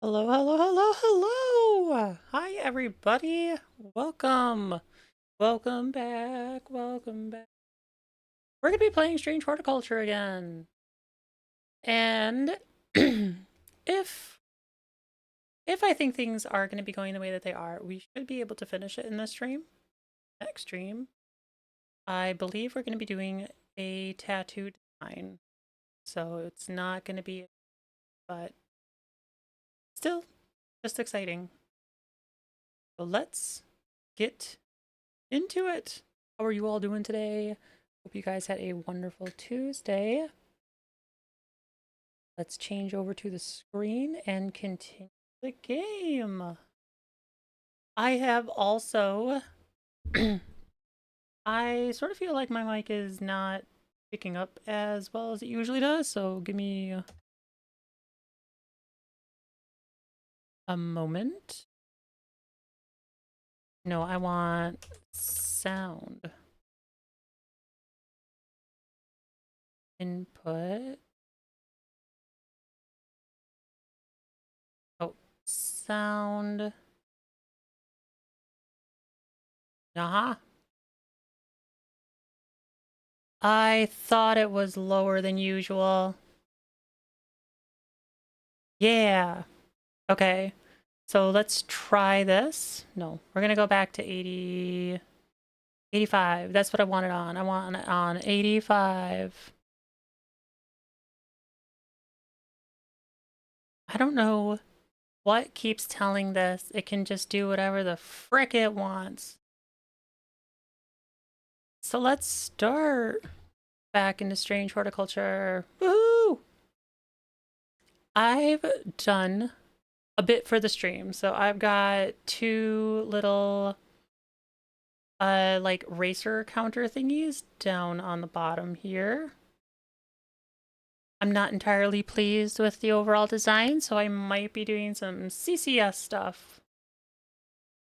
Hello, hello, hello, hello! Hi, everybody! Welcome! Welcome back, welcome back. We're gonna be playing Strange Horticulture again. And if if I think things are gonna be going the way that they are, we should be able to finish it in this stream. Next stream. I believe we're gonna be doing a tattoo design. So it's not gonna be, but still just exciting. So let's get into it. How are you all doing today? Hope you guys had a wonderful Tuesday. Let's change over to the screen and continue the game. I have also, I sort of feel like my mic is not picking up as well as it usually does, so give me a moment. No, I want sound. Input. Oh, sound. Uh-huh. I thought it was lower than usual. Yeah. Okay. So let's try this. No, we're gonna go back to 80, 85. That's what I wanted on. I want it on 85. I don't know what keeps telling this. It can just do whatever the frick it wants. So let's start back into Strange Horticulture. Woohoo! I've done a bit for the stream. So I've got two little like racer counter thingies down on the bottom here. I'm not entirely pleased with the overall design, so I might be doing some CCS stuff.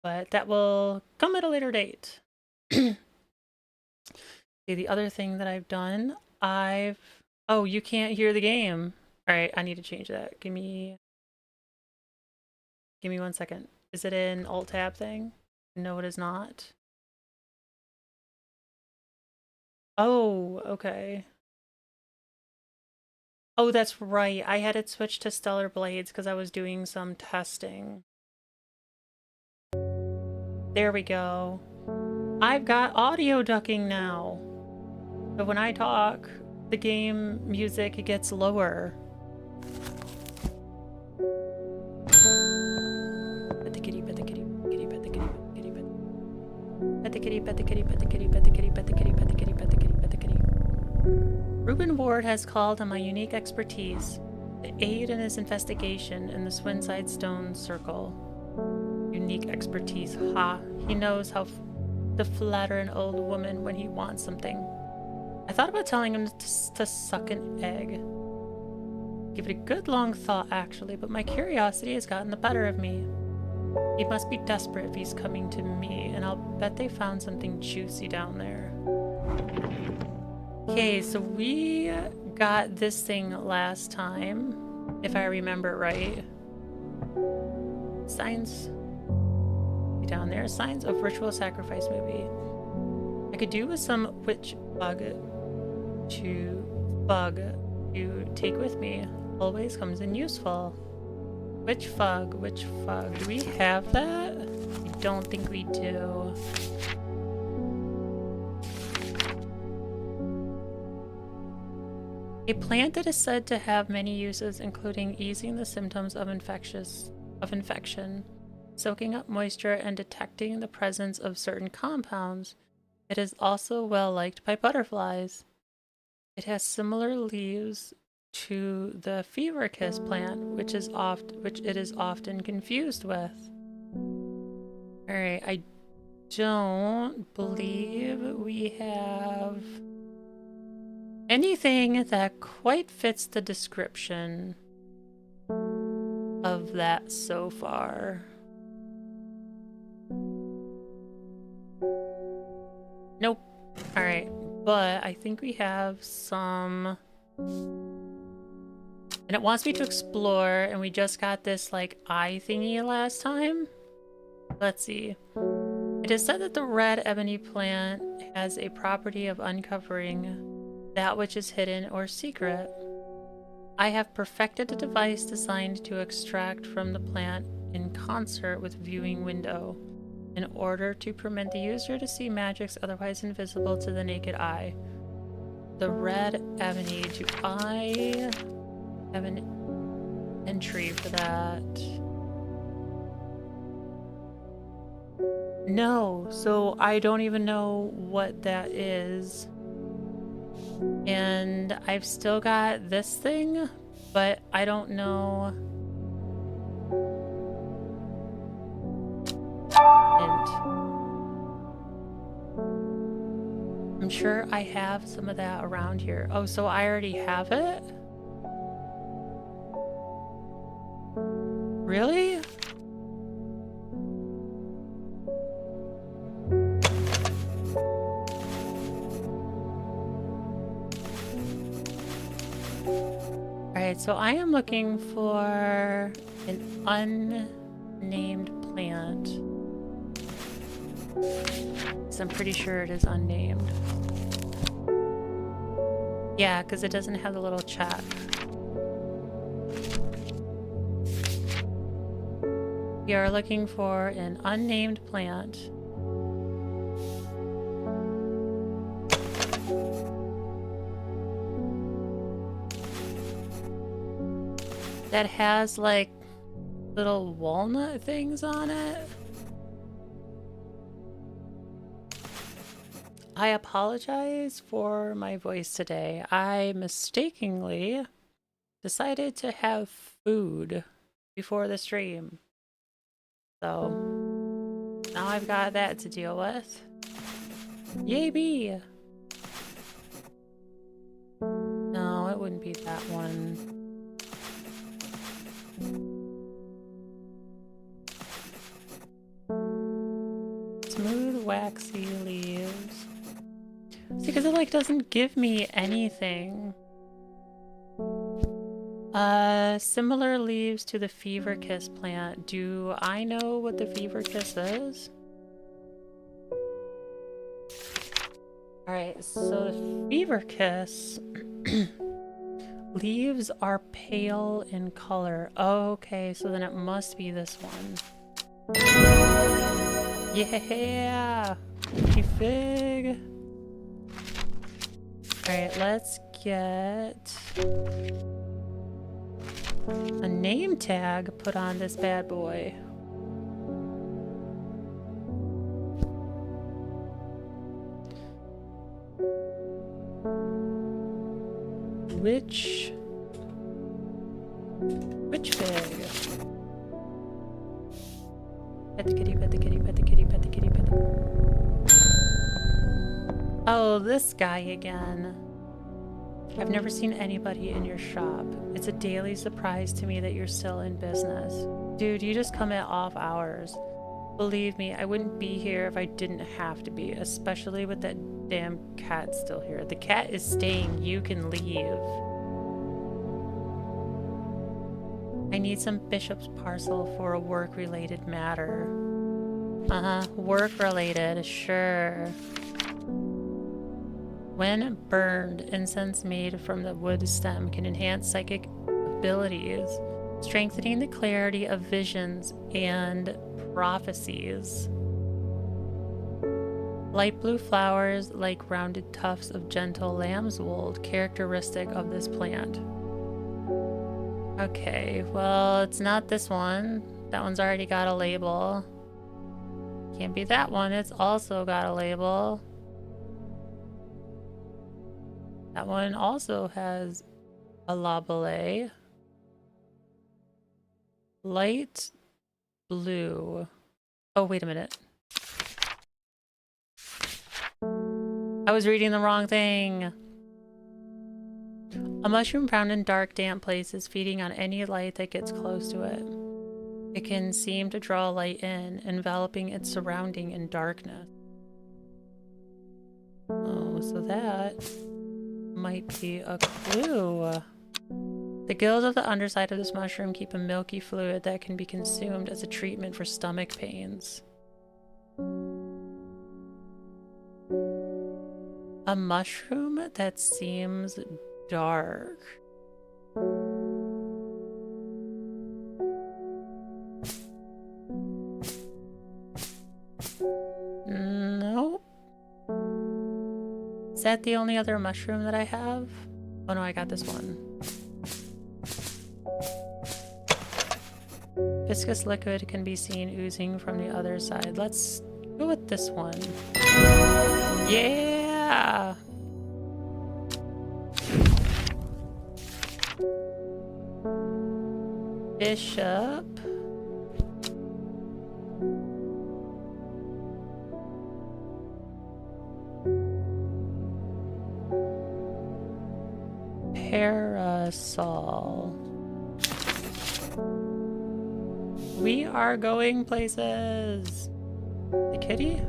But that will come at a later date. See, the other thing that I've done, oh, you can't hear the game. All right, I need to change that. Give me 1 second. Is it an alt tab thing? No, it is not. Oh, okay. Oh, that's right. I had it switched to Stellar Blades because I was doing some testing. There we go. I've got audio ducking now. So when I talk, the game music gets lower. Pet the kitty, pet the kitty, kitty, pet the kitty, pet the kitty, pet the kitty, pet the kitty, pet the kitty, pet the kitty, pet the kitty, pet the kitty, pet the kitty. Reuben Ward has called on my unique expertise to aid in his investigation in the Swinside Stone Circle. Unique expertise, ha. He knows how to flatter an old woman when he wants something. I thought about telling him to suck an egg. Give it a good long thought, actually, but my curiosity has gotten the better of me. He must be desperate if he's coming to me, and I'll bet they found something juicy down there. Okay, so we got this thing last time, if I remember right. Signs down there. Signs of ritual sacrifice, maybe. I could do with some witch bug to take with me. Always comes in useful. Witch fug, witch fug. Do we have that? I don't think we do. A plant that is said to have many uses, including easing the symptoms of infection, soaking up moisture, and detecting the presence of certain compounds. It is also well liked by butterflies. It has similar leaves to the fever kiss plant, which it is often confused with. Alright, I don't believe we have anything that quite fits the description of that so far. Nope. Alright, but I think we have some And it wants me to explore, and we just got this, like, eye thingy last time. Let's see. It is said that the red ebony plant has a property of uncovering that which is hidden or secret. I have perfected a device designed to extract from the plant in concert with viewing window, in order to permit the user to see magics otherwise invisible to the naked eye. The red ebony, do I have an entry for that? No, so I don't even know what that is. And I've still got this thing, but I don't know. I'm sure I have some of that around here. Oh, so I already have it? Really? Alright, so I am looking for an unnamed plant. So I'm pretty sure it is unnamed. Yeah, because it doesn't have the little check. We are looking for an unnamed plant. That has like little walnut things on it. I apologize for my voice today. I mistakenly decided to have food before the stream. So now I've got that to deal with. Yay me! No, it wouldn't be that one. Smooth, waxy leaves. See, because it like doesn't give me anything. Similar leaves to the fever kiss plant. Do I know what the fever kiss is? Alright, so the fever kiss leaves are pale in color. Okay, so then it must be this one. Yeah! Pretty fig! Alright, let's get a name tag put on this bad boy. Which fig? Pet the kitty, pet the kitty, pet the kitty, pet the kitty, pet the... Oh, this guy again. I've never seen anybody in your shop. It's a daily surprise to me that you're still in business. Dude, you just come at off hours. Believe me, I wouldn't be here if I didn't have to be, especially with that damn cat still here. The cat is staying. You can leave. I need some bishop's parcel for a work-related matter. Work-related, sure. When burned, incense made from the wood stem can enhance psychic abilities, strengthening the clarity of visions and prophecies. Light blue flowers like rounded tufts of gentle lamb's wool, characteristic of this plant. Okay, well, it's not this one. That one's already got a label. Can't be that one. It's also got a label. That one also has a label. Light blue. Oh, wait a minute. I was reading the wrong thing. A mushroom found in dark, damp places, feeding on any light that gets close to it. It can seem to draw light in, enveloping its surrounding in darkness. Oh, so that might be a clue. The gills of the underside of this mushroom keep a milky fluid that can be consumed as a treatment for stomach pains. A mushroom that seems dark. Nope. Is that the only other mushroom that I have? Oh no, I got this one. Viscous liquid can be seen oozing from the other side. Let's go with this one. Yeah! Bishop. Parasol. We are going places. The kitty,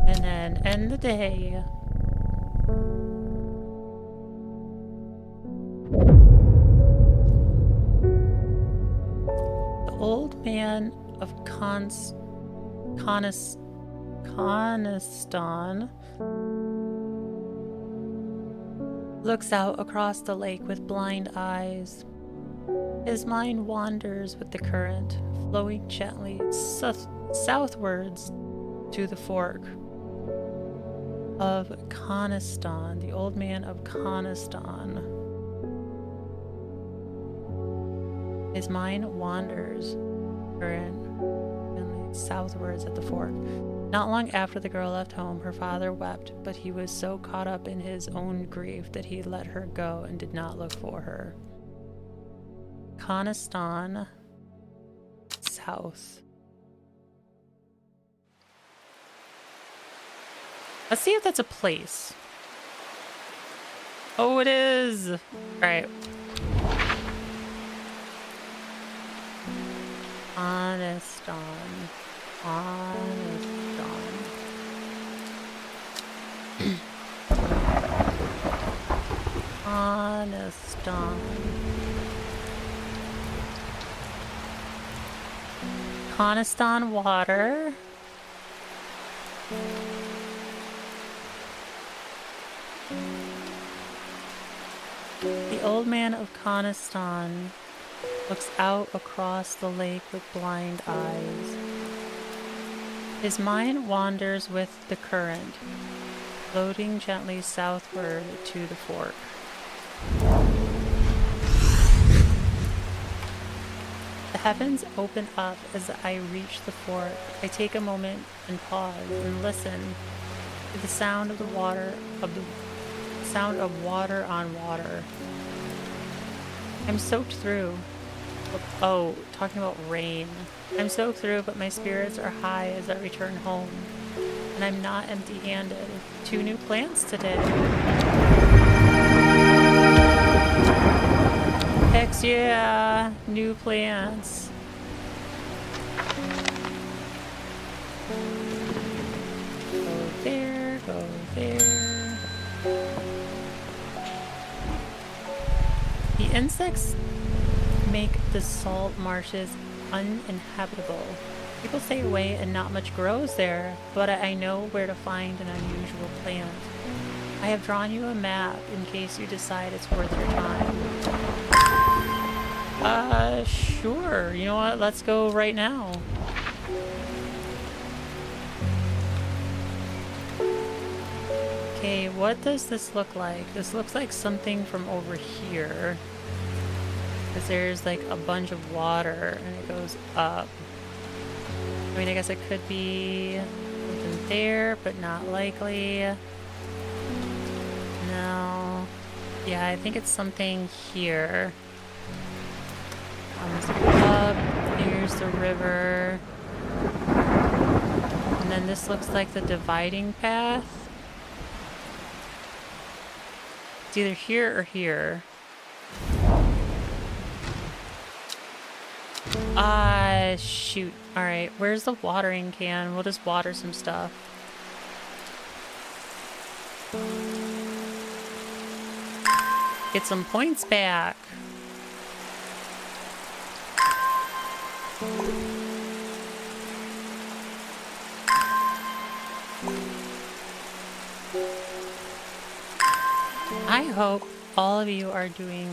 and then end the day. The old man of Coniston looks out across the lake with blind eyes. His mind wanders with the current, flowing gently southwards to the fork of Coniston, the old man of Coniston. His mind wanders current southwards at the fork. Not long after the girl left home, her father wept, but he was so caught up in his own grief that he let her go and did not look for her. Coniston, south. Let's see if that's a place. Oh, it is! Alright. Coniston. Coniston. Coniston water. The old man of Coniston looks out across the lake with blind eyes. His mind wanders with the current, floating gently southward to the fork. The heavens open up as I reach the fork. I take a moment and pause and listen to the sound of the water, sound of water on water. I'm soaked through. Oh, talking about rain. I'm soaked through, but my spirits are high as I return home. And I'm not empty-handed. 2 new plants today. Heck yeah! New plants. Go there, go there. The insects make the salt marshes uninhabitable. People stay away and not much grows there, but I know where to find an unusual plant. I have drawn you a map in case you decide it's worth your time. Sure. You know what? Let's go right now. Okay, what does this look like? This looks like something from over here. Because there's like a bunch of water and it goes up. I mean, I guess it could be something there, but not likely. No. Yeah, I think it's something here. Comes up, here's the river. And then this looks like the dividing path. It's either here or here. Shoot. Alright, where's the watering can? We'll just water some stuff. Get some points back. I hope all of you are doing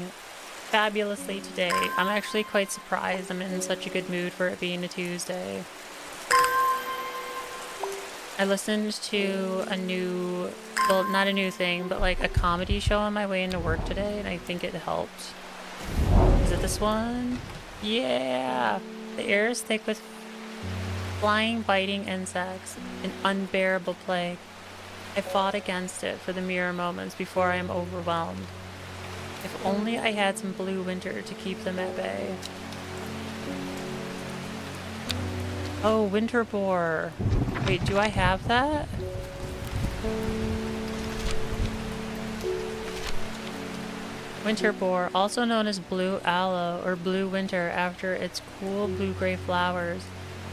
fabulously today. I'm actually quite surprised I'm in such a good mood for it being a Tuesday. I listened to a new, well, not a new thing, but like a comedy show on my way into work today, and I think it helped. Is it this one? Yeah! The air is thick with flying, biting insects, an unbearable plague. I fought against it for the mere moments before I am overwhelmed. If only I had some blue winter to keep them at bay. Oh, winter boar. Wait, do I have that? Winter boar, also known as blue aloe or blue winter after its cool blue-gray flowers.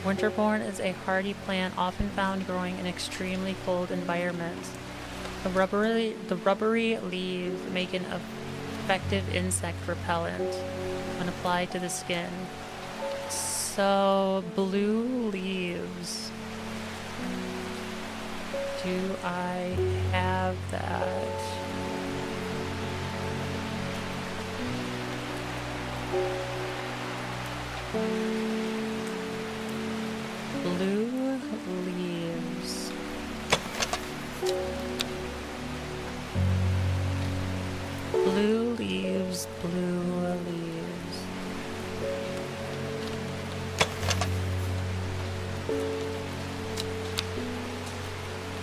Winterbourne is a hardy plant often found growing in extremely cold environments. The rubbery leaves make an effective insect repellent when applied to the skin. So, blue leaves. Do I have that? Blue leaves. Blue leaves, blue leaves.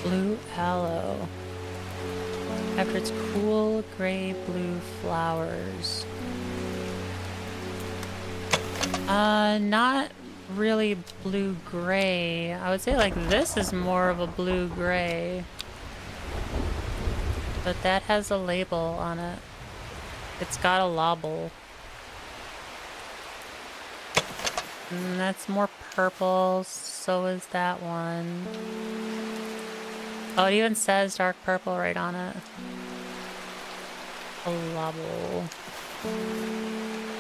Blue aloe. After its cool gray blue flowers. Not really blue-gray. I would say like this is more of a blue-gray. But that has a label on it. It's got a label. And that's more purple, so is that one. Oh, it even says dark purple right on it. A label.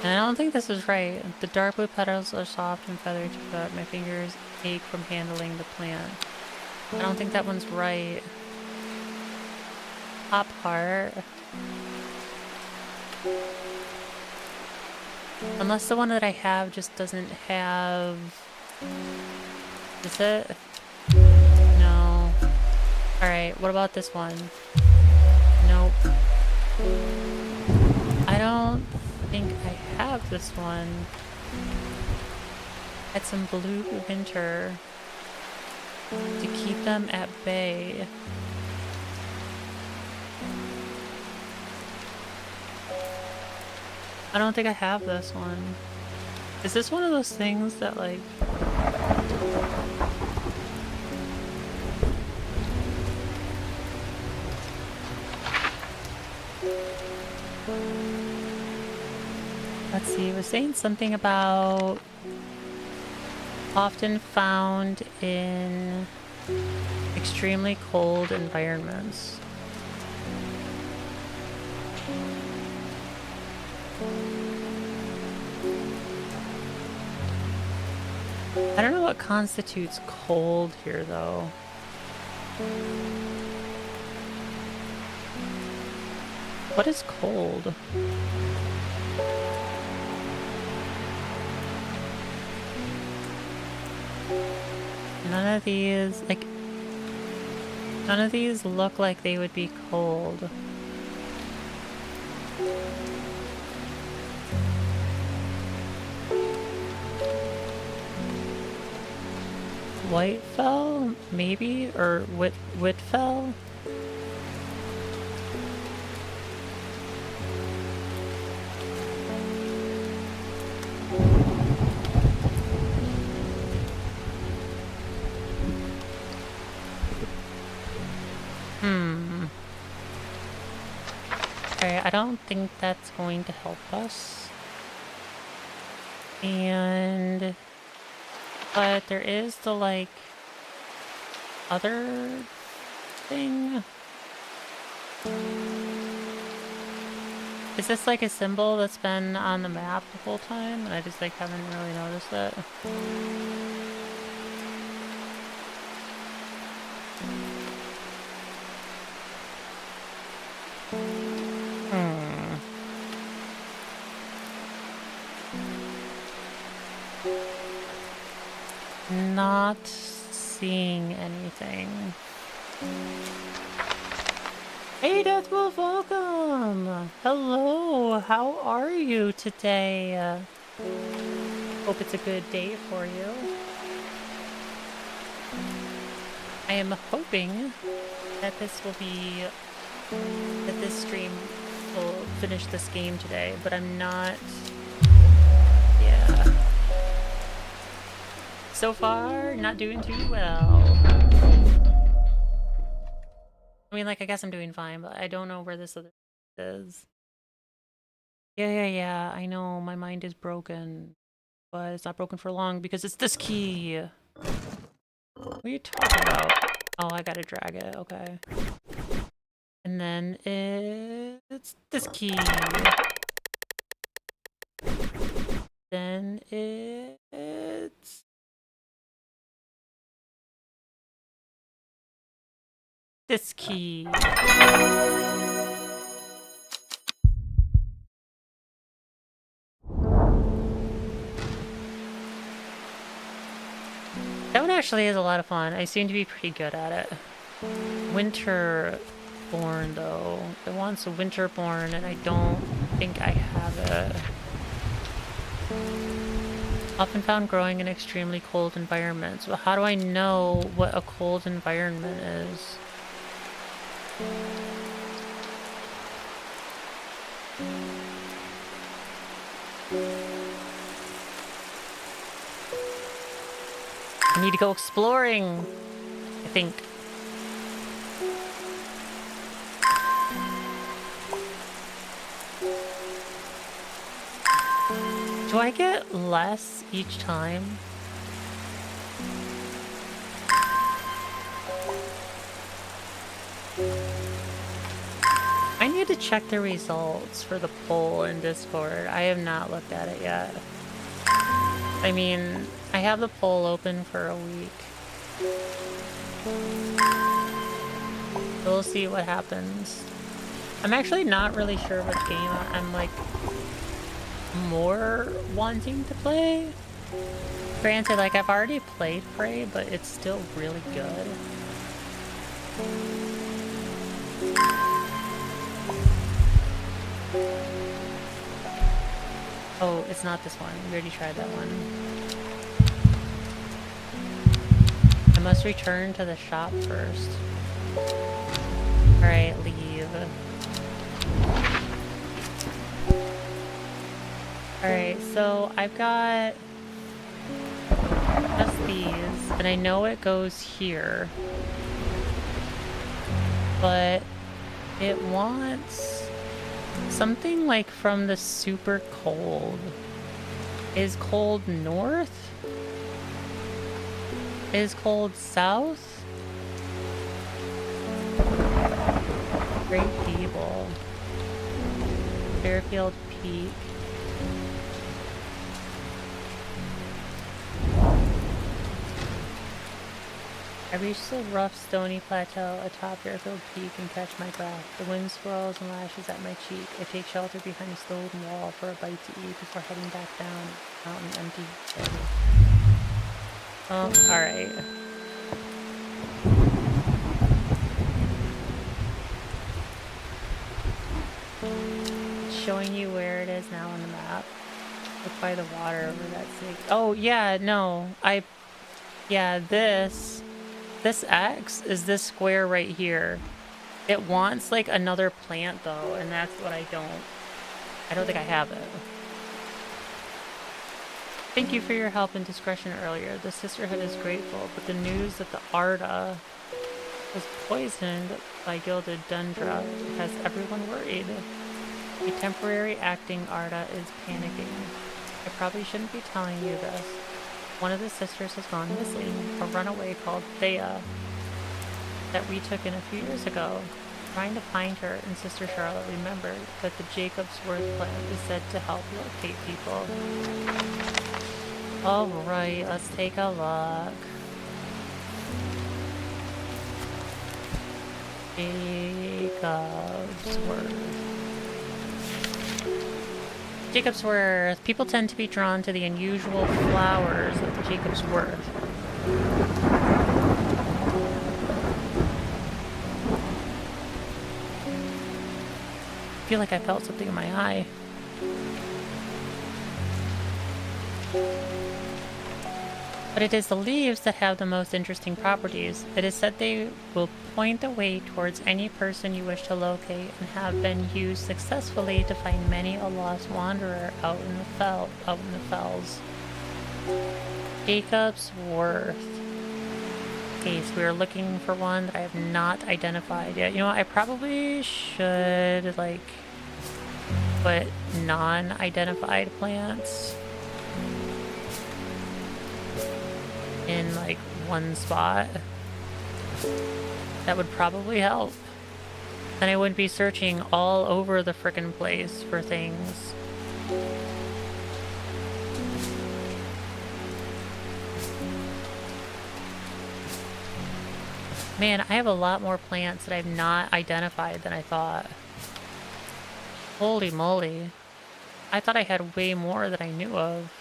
And I don't think this is right. The dark blue petals are soft and feathery to cut. My fingers ache from handling the plant. I don't think that one's right. Pop heart. Unless the one that I have just doesn't have... Is it? No. Alright, what about this one? Nope. I don't think I have this one. Had some blue winter to keep them at bay. I don't think I have this one. Is this one of those things that like... Let's see, it was saying something about often found in extremely cold environments. I don't know what constitutes cold here, though. What is cold? None of these, like, none of these look like they would be cold. Whitefell, maybe? Or Whitfell? Okay, I don't think that's going to help us. But there is the, like, other thing. Is this like a symbol that's been on the map the whole time and I just like haven't really noticed it? not seeing anything. Hey, Deathwolf, welcome! Hello, how are you today? Hope it's a good day for you. I am hoping that this stream will finish this game today, but I'm not... Yeah. So far, not doing too well. I mean, like, I guess I'm doing fine, but I don't know where this other is. Yeah, I know, my mind is broken. But it's not broken for long because it's this key! What are you talking about? Oh, I gotta drag it, okay. And then it's this key. Then it's this key. That one actually is a lot of fun. I seem to be pretty good at it. Winterborn, though. It wants a Winterborn, and I don't think I have it. Often found growing in extremely cold environments. Well, how do I know what a cold environment is? I need to go exploring, I think. Do I get less each time? I need to check the results for the poll in Discord. I have not looked at it yet. I mean, I have the poll open for a week. We'll see what happens. I'm actually not really sure which game I'm like more wanting to play. Granted, like I've already played Prey, but it's still really good. Oh, it's not this one. We already tried that one. I must return to the shop first. Alright, leave. Alright, so I've got just these, and I know it goes here. But it wants something like from the super cold. Is cold north? Is cold south? Great Gable. Fairfield Peak. I reached the rough, stony plateau atop Fairfield Peak and catch my breath. The wind swirls and lashes at my cheek. I take shelter behind a stone wall for a bite to eat before heading back down mountain empty. Oh, alright. It's showing you where it is now on the map. Look by the water over that sea. Oh, yeah, no. Yeah, this X is this square right here. It wants like another plant though, and that's what I don't think I have it. Thank you for your help and discretion earlier. The Sisterhood is grateful, but the news that the Arda was poisoned by gilded Dundra has everyone worried. A temporary acting Arda is panicking. I probably shouldn't be telling you this. One of the sisters has gone missing, a runaway called Thea that we took in a few years ago. Trying to find her, and Sister Charlotte remembered that the Jacobsworth plant is said to help locate people. Alright, let's take a look. Jacobsworth. People tend to be drawn to the unusual flowers of the Jacobsworth. I feel like I felt something in my eye. But it is the leaves that have the most interesting properties. It is said they will point the way towards any person you wish to locate and have been used successfully to find many a lost wanderer out in the fells. Jacob's Worth. Okay, so we're looking for one that I have not identified yet. You know what, I probably should, like, put non-identified plants in, like, one spot. That would probably help. Then I wouldn't be searching all over the frickin' place for things. Man, I have a lot more plants that I've not identified than I thought. Holy moly. I thought I had way more that I knew of.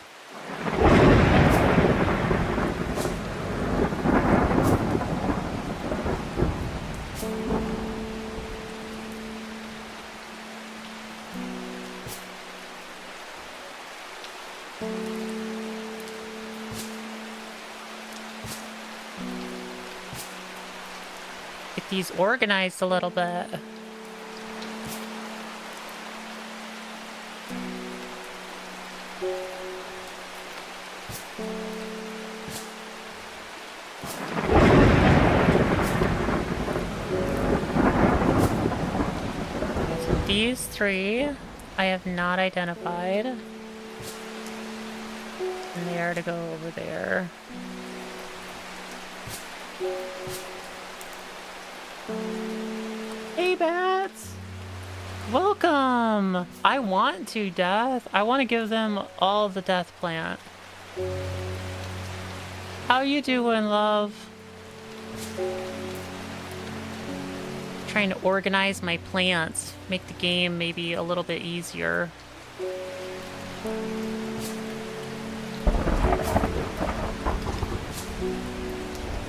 Get these organized a little bit. These three I have not identified. And they are to go over there. Hey, bats! Welcome! I want to death. I want to give them all the death plant. How you doing, love? Trying to organize my plants, make the game maybe a little bit easier.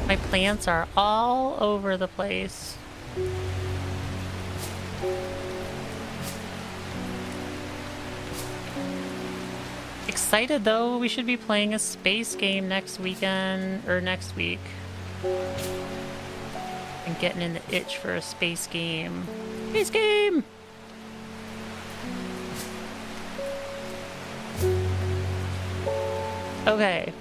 My plants are all over the place. Excited though, we should be playing a space game next weekend, or next week. I'm getting in the itch for a space game. Space game! Okay.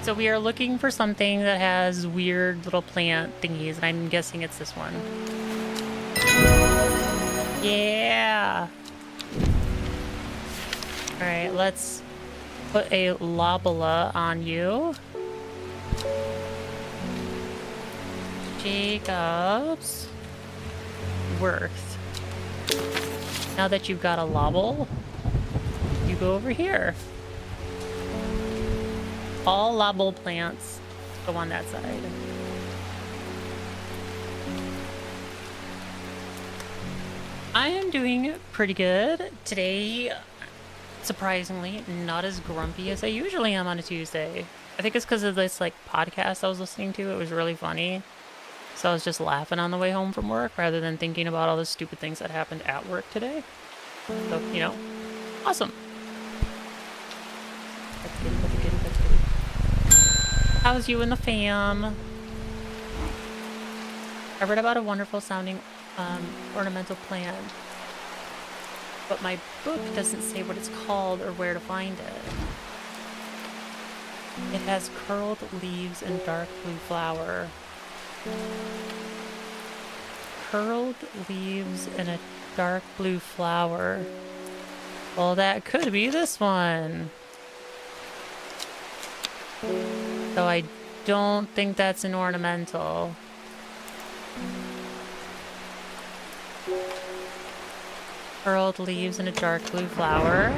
So we are looking for something that has weird little plant thingies, and I'm guessing it's this one. Yeah! Alright, let's put a lobola on you. Jacob's Worth. Now that you've got a lobble, you go over here. All lobble plants go on that side. I am doing pretty good today. Surprisingly, not as grumpy as I usually am on a Tuesday. I think it's because of this like podcast I was listening to. It was really funny. So I was just laughing on the way home from work rather than thinking about all the stupid things that happened at work today. So, you know, awesome. That's good, that's good, that's good. How's you and the fam? I read about a wonderful sounding ornamental plant, but my book doesn't say what it's called or where to find it. It has curled leaves and dark blue flower. Curled leaves and a dark blue flower. Well, that could be this one. Though I don't think that's an ornamental. Curled leaves and a dark blue flower.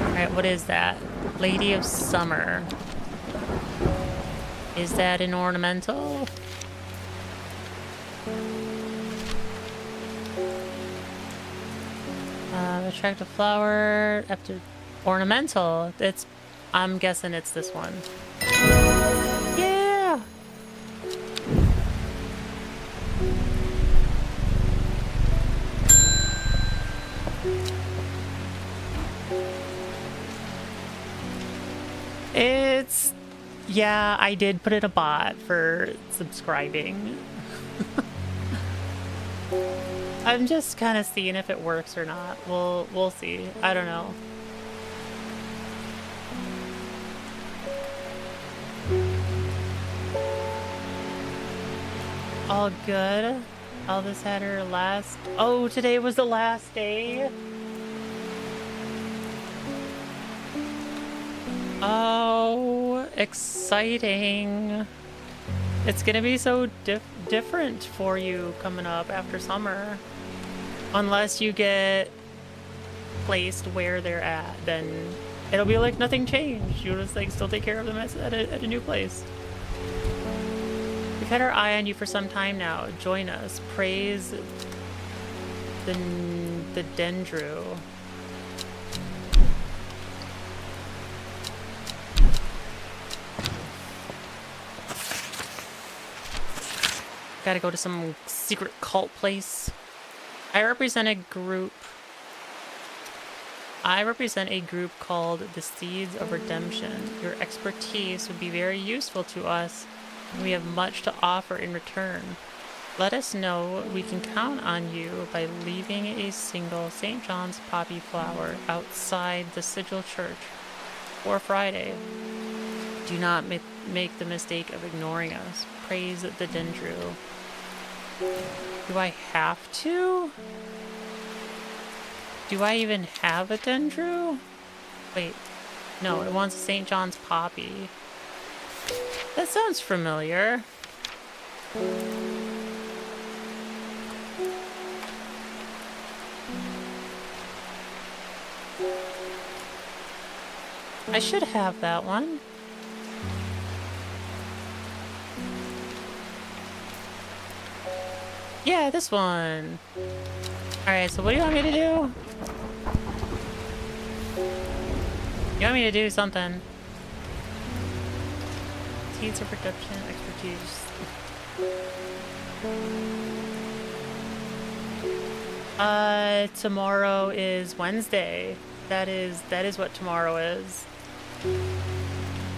Alright, what is that? Lady of Summer. Is that an ornamental? Attractive flower after ornamental. I'm guessing it's this one. It's... Yeah, I did put in a bot for subscribing. I'm just kind of seeing if it works or not. We'll see. I don't know. All good. Elvis had her last... Oh, today was the last day? Oh, exciting. It's gonna be so different for you coming up after summer. Unless you get placed where they're at, then it'll be like nothing changed. You'll just like still take care of them at a new place. We've had our eye on you for some time now. Join us. Praise the Dendru. Gotta go to some secret cult place. I represent a group called the Seeds of Redemption. Your expertise would be very useful to us, and we have much to offer in return. Let us know we can count on you by leaving a single St. John's poppy flower outside the Sigil Church for Friday. Do not make the mistake of ignoring us. Praise the Dendru. Do I have to? Do I even have a Dendru? Wait. No, it wants a St. John's poppy. That sounds familiar. I should have that one. Yeah, this one. Alright, so what do you want me to do? You want me to do something. Seeds of Redemption, expertise. Tomorrow is Wednesday. That is what tomorrow is.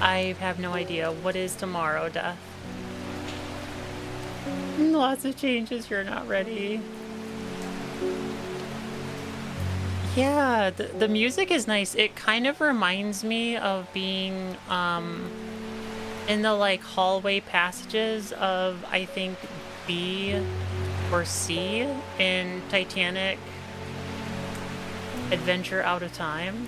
I have no idea. What is tomorrow, Death? Lots of changes, you're not ready. Yeah, the music is nice. It kind of reminds me of being in the like hallway passages of, I think, B or C in Titanic Adventure Out of Time.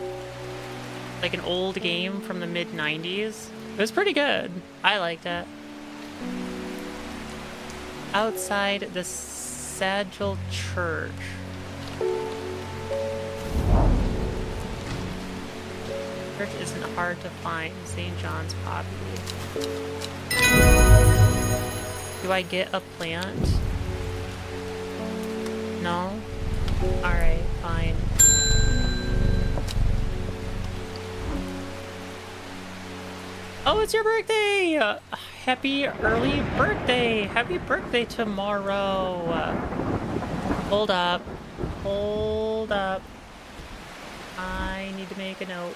Like an old game from the mid-90s. It was pretty good. I liked it. Outside the Sigil Church. Church isn't hard to find. St. John's poppy. Do I get a plant? No? Alright, fine. Oh, it's your birthday! Happy early birthday! Happy birthday tomorrow! Hold up. Hold up. I need to make a note.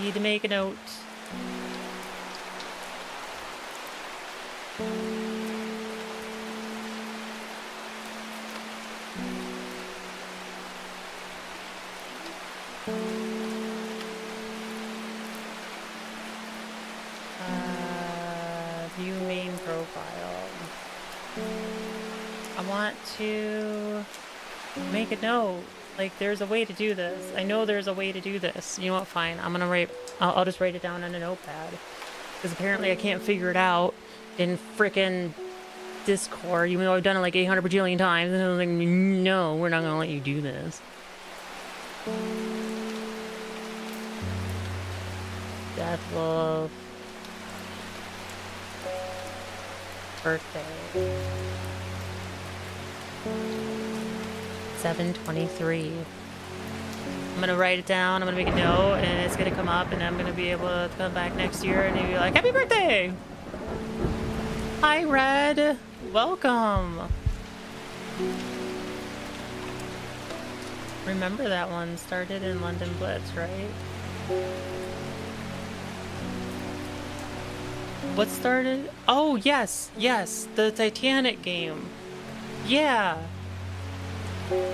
Need to make a note. View main profile. I want to make a note. Like, there's a way to do this. I know there's a way to do this. You know what? Fine. I'm gonna write. I'll just write it down on a notepad. Because apparently I can't figure it out in frickin' Discord, even though I've done it like 800 bajillion times. And I was like, no, we're not gonna let you do this. Death Love. Birthday. 7/23. I'm gonna write it down, I'm gonna make a note, and it's gonna come up, and I'm gonna be able to come back next year and be like, happy birthday! Hi, Red! Welcome! Remember that one started in London Blitz, right? What started? Oh, yes, yes, the Titanic game. Yeah.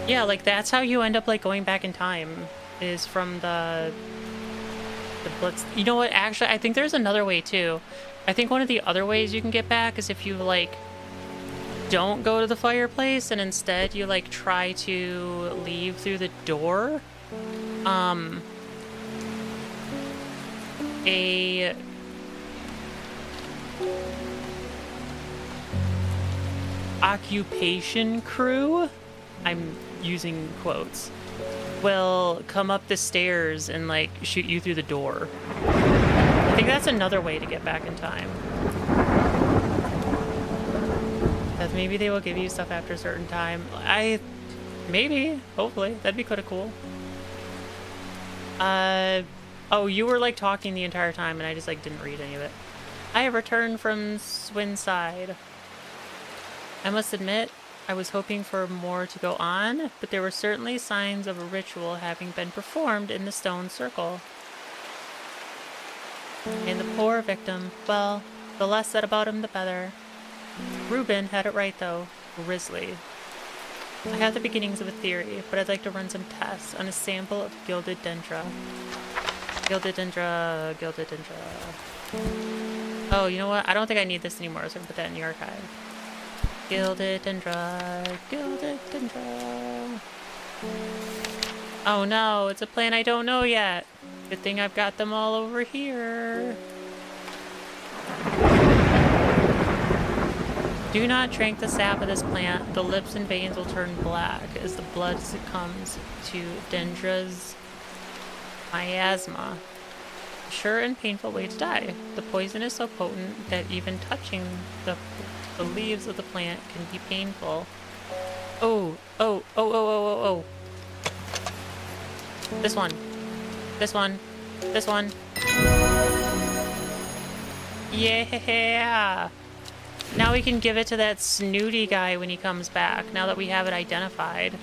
Yeah, like that's how you end up like going back in time, is from the Blitz. You know what, actually, I think there's another way too. I think one of the other ways you can get back is if you like don't go to the fireplace and instead you like try to leave through the door. A occupation crew, I'm using quotes, will come up the stairs and like shoot you through the door. I think that's another way to get back in time. That maybe they will give you stuff after a certain time. Maybe, hopefully, that'd be kind of cool. Oh, you were like talking the entire time and I just like didn't read any of it. I have returned from Swinside. I must admit, I was hoping for more to go on, but there were certainly signs of a ritual having been performed in the stone circle. And the poor victim, well, the less said about him, the better. Reuben had it right, though. Grizzly. I have the beginnings of a theory, but I'd like to run some tests on a sample of gilded dendra. Gilded dendra, gilded dendra. Oh, you know what? I don't think I need this anymore, so I can put that in the archive. Gilded dendra, gilded dendra. Oh no, it's a plant I don't know yet. Good thing I've got them all over here. Do not drink the sap of this plant. The lips and veins will turn black as the blood succumbs to dendra's miasma. A sure and painful way to die. The poison is so potent that even touching the leaves of the plant can be painful. Oh. This one. This one. This one. Yeah! Now we can give it to that snooty guy when he comes back, now that we have it identified.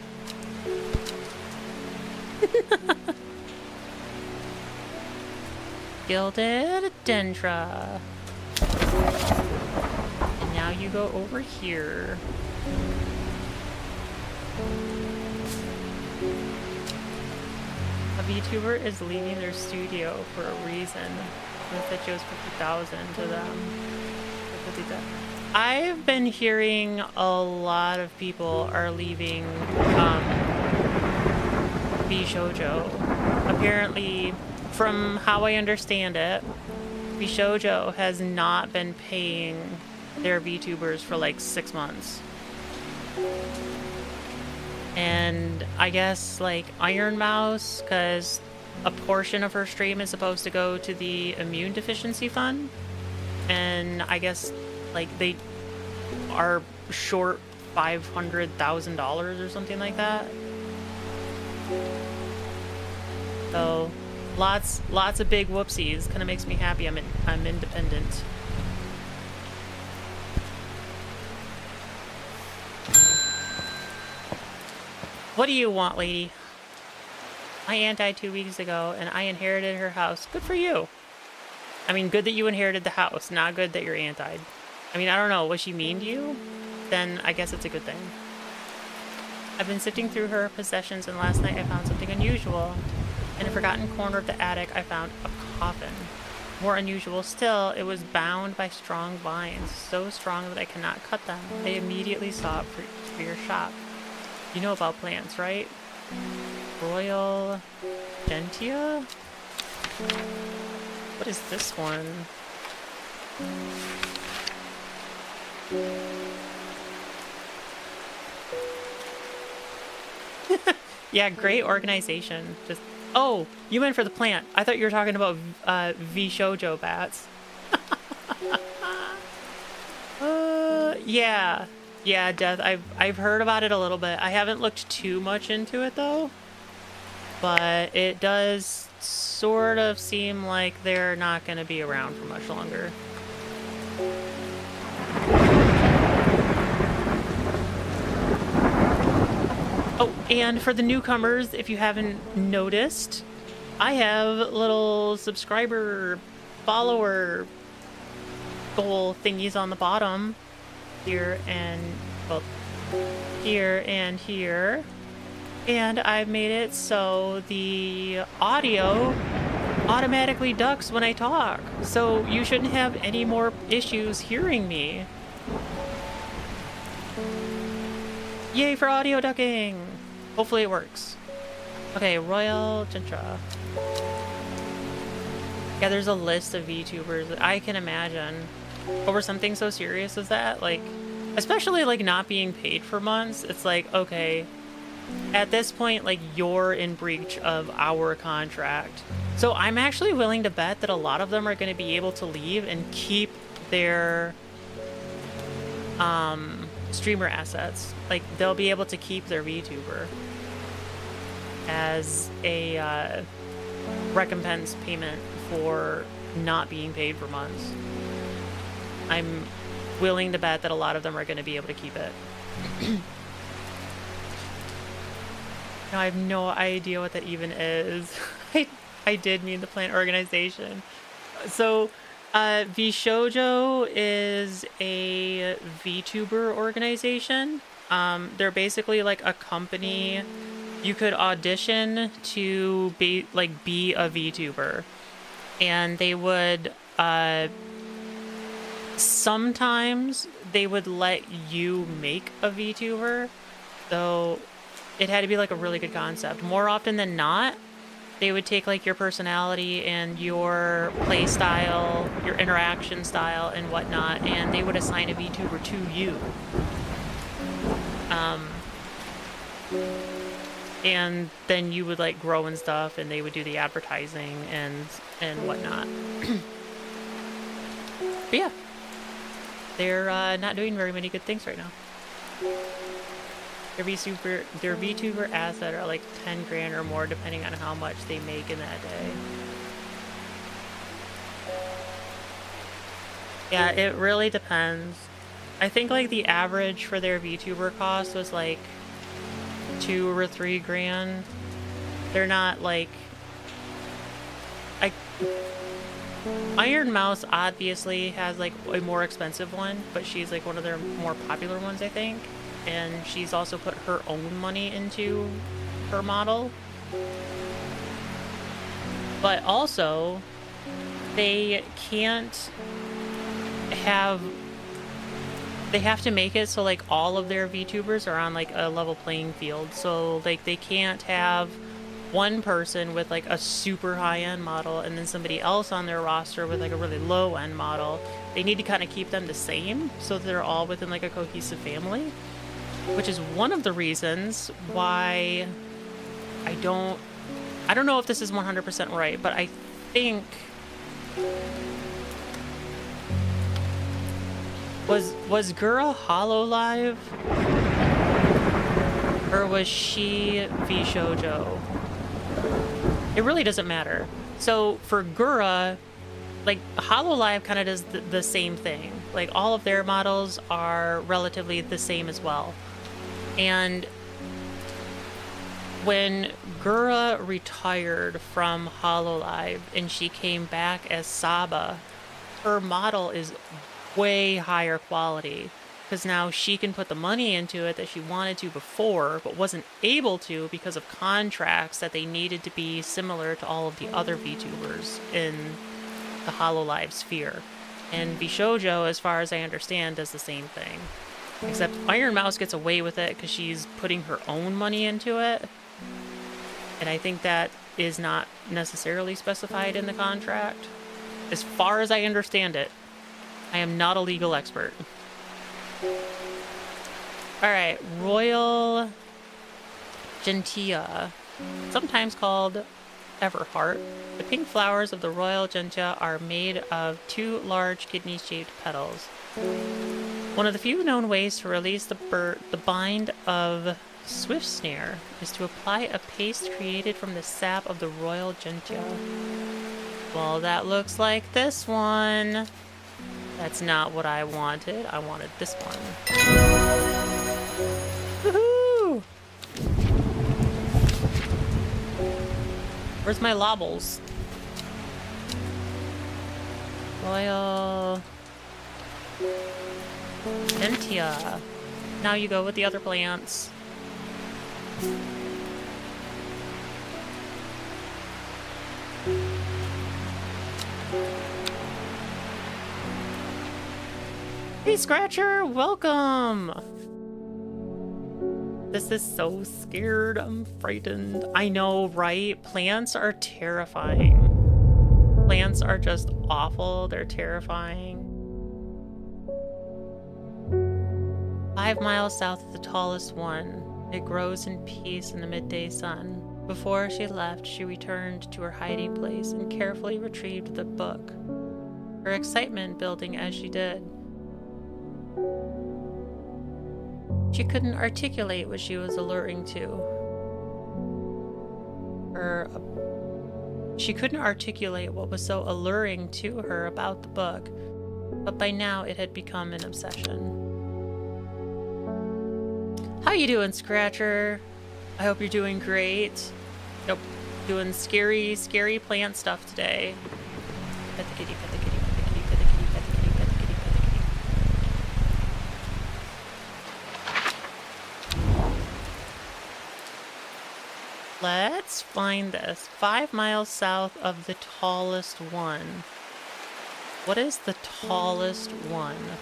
Gilded dendra. And now you go over here. A VTuber is leaving their studio for a reason. Since it shows 50,000 to them. 50,000. I've been hearing a lot of people are leaving Bishoujo. Apparently, from how I understand it, Bishoujo has not been paying their VTubers for like 6 months. And I guess like Iron Mouse, because a portion of her stream is supposed to go to the immune deficiency fund, and I guess like they are short $500,000 or something like that. So lots of big whoopsies. Kind of makes me happy I'm independent. What do you want, lady? My aunt died 2 weeks ago, and I inherited her house. Good for you. I mean, good that you inherited the house, not good that your aunt died. I mean, I don't know. Was she mean to you? Then I guess it's a good thing. I've been sifting through her possessions, and last night I found something unusual. In a forgotten corner of the attic, I found a coffin. More unusual still, it was bound by strong vines, so strong that I cannot cut them. I immediately sought for your shop. You know about plants, right? Royal Gentia? What is this one? Yeah, great organization. Just oh, you went for the plant. I thought you were talking about V-Shoujo bats. Yeah. Yeah, Death. I've heard about it a little bit. I haven't looked too much into it though. But it does sort of seem like they're not going to be around for much longer. Oh, And for the newcomers, if you haven't noticed, I have little subscriber, follower goal thingies on the bottom here and, well, here and here. And I've made it so the audio automatically ducks when I talk. So you shouldn't have any more issues hearing me. Yay for audio ducking! Hopefully it works. Okay, Royal Gentra. Yeah, there's a list of VTubers. I can imagine. Over something so serious as that, like, especially like not being paid for months, it's like, okay, at this point, like, you're in breach of our contract. So I'm actually willing to bet that a lot of them are going to be able to leave and keep their streamer assets. Like, they'll be able to keep their VTuber as a recompense payment for not being paid for months. I'm willing to bet that a lot of them are going to be able to keep it. Now, I have no idea what that even is. I did mean the plant organization. So, VShojo is a VTuber organization. They're basically like a company. You could audition to be a VTuber, and they would sometimes they would let you make a VTuber, though it had to be like a really good concept. More often than not, they would take like your personality and your play style, your interaction style and whatnot, and they would assign a VTuber to you. And then you would like grow and stuff, and they would do the advertising and whatnot. But yeah, they're not doing very many good things right now. Their VTuber asset are like 10 grand or more, depending on how much they make in that day. Yeah, it really depends. I think like the average for their VTuber cost was like 2 or 3 grand. They're not like... Iron Mouse obviously has like a more expensive one, but she's like one of their more popular ones, I think. And she's also put her own money into her model. But also, they can't have... They have to make it so like all of their VTubers are on like a level playing field. So like they can't have one person with like a super high-end model and then somebody else on their roster with like a really low-end model. They need to kind of keep them the same so they're all within like a cohesive family, which is one of the reasons why I don't know if this is 100% right, but I think was Gura Hololive, or was she VShojo? It really doesn't matter. So for Gura, like Hololive kind of does the same thing. Like all of their models are relatively the same as well. And when Gura retired from Hololive and she came back as Saba, her model is way higher quality because now she can put the money into it that she wanted to before but wasn't able to because of contracts that they needed to be similar to all of the other VTubers in the Hololive sphere. And VShojo, as far as I understand, does the same thing. Except Iron Mouse gets away with it because she's putting her own money into it. And I think that is not necessarily specified in the contract. As far as I understand it. I am not a legal expert. Alright, Royal Gentia, sometimes called Everheart. The pink flowers of the Royal Gentia are made of 2 large kidney-shaped petals. One of the few known ways to release the bind of Swift Snare is to apply a paste created from the sap of the Royal Gentia. Well, that looks like this one. That's not what I wanted. I wanted this one. Woohoo! Where's my lobbles? Oil. Entia. Now you go with the other plants. Hey Scratcher, welcome! This is so scared, I'm frightened. I know, right? Plants are terrifying. Plants are just awful, they're terrifying. 5 miles south of the tallest one. It grows in peace in the midday sun. Before she left, she returned to her hiding place and carefully retrieved the book, her excitement building as she did. She couldn't articulate what she was alluring to. She couldn't articulate what was so alluring to her about the book, but by now it had become an obsession. How you doing, Scratcher? I hope you're doing great. Nope, doing scary, scary plant stuff today. Pet the kitty, pet the kitty, pet the kitty, pet the kitty, pet the kitty, pet the kitty, pet the kitty. Let's find this. 5 miles south of the tallest one. What is the tallest one?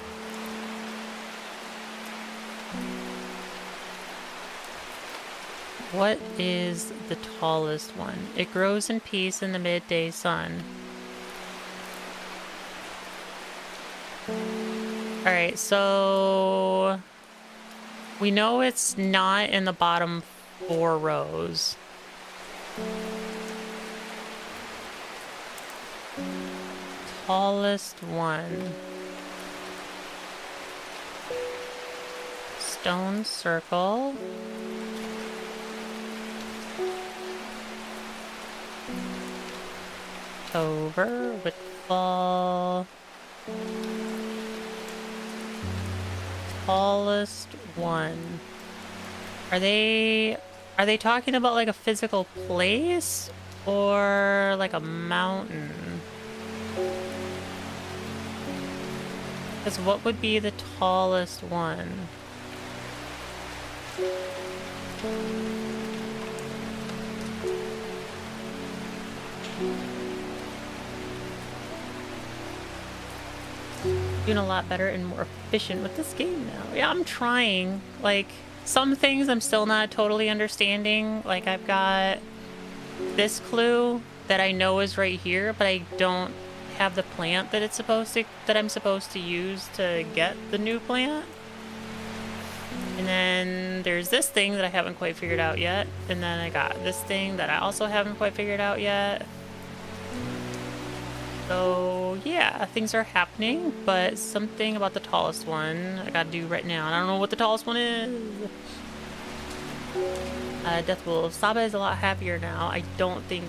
What is the tallest one? It grows in peace in the midday sun. Alright, so we know it's not in the bottom 4 rows. Tallest one. Stone circle. Over, Whitfall. Tallest one. Are they talking about like a physical place or like a mountain? Because what would be the tallest one? Doing a lot better and more efficient with this game now. Yeah, I'm trying. Like, some things I'm still not totally understanding. Like, I've got this clue that I know is right here, but I don't have the plant that I'm supposed to use to get the new plant. And then there's this thing that I haven't quite figured out yet. And then I got this thing that I also haven't quite figured out yet. So yeah, things are happening, but something about the tallest one I gotta do right now. And I don't know what the tallest one is. Death Wolf. Saba is a lot happier now. I don't think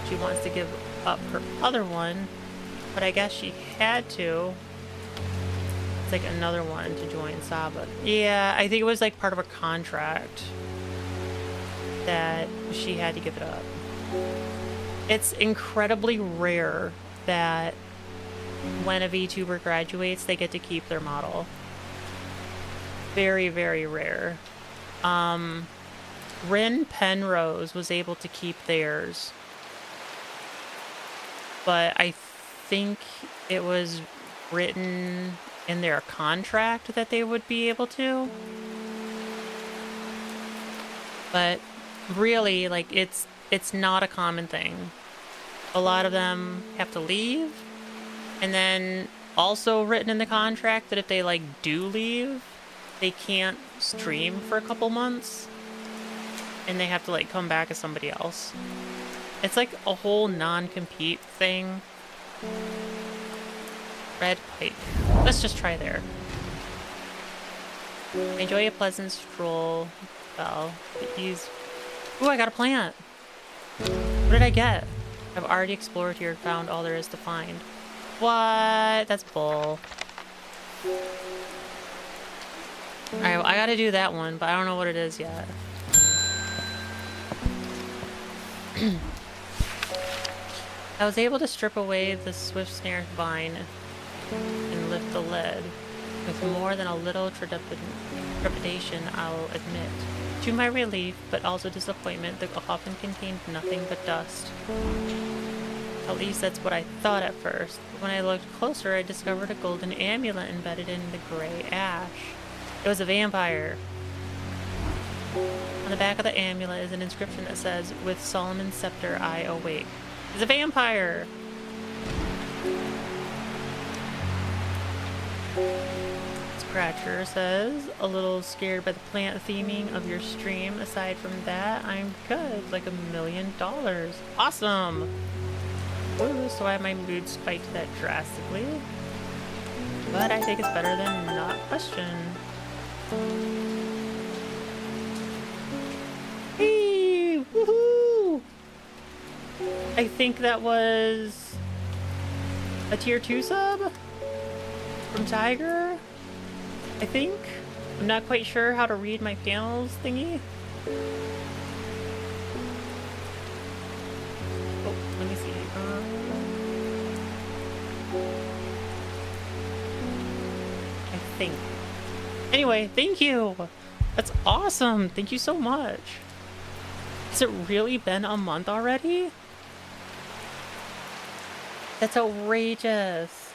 she wants to give up her other one, but I guess she had to. It's like another one to join Saba. Yeah, I think it was like part of her contract that she had to give it up. It's incredibly rare that when a VTuber graduates, they get to keep their model. Very, very rare. Rin Penrose was able to keep theirs, but I think it was written in their contract that they would be able to. But really, like, it's not a common thing. A lot of them have to leave, and then also written in the contract that if they like do leave, they can't stream for a couple months, and they have to like come back as somebody else. It's like a whole non-compete thing. Red pipe. Let's just try there. Enjoy a pleasant stroll. Well, use. Ooh, I got a plant. What did I get? I've already explored here and found all there is to find. What? That's bull. Alright, well, I gotta do that one, but I don't know what it is yet. I was able to strip away the swift snare vine and lift the lid, with more than a little trepidation, I'll admit. To my relief, but also disappointment, the coffin contained nothing but dust. At least that's what I thought at first. But when I looked closer, I discovered a golden amulet embedded in the gray ash. It was a vampire. On the back of the amulet is an inscription that says, "With Solomon's scepter I awake." It's a vampire! Scratcher says, "A little scared by the plant theming of your stream. Aside from that, I'm good. Like $1 million. Awesome! Ooh, so why my mood spiked that drastically? But I think it's better than not question. Hey! Woohoo! I think that was a tier 2 sub from Tiger. I think. I'm not quite sure how to read my panels thingy. Oh, let me see. I think. Anyway, thank you. That's awesome. Thank you so much. Has it really been a month already? That's outrageous.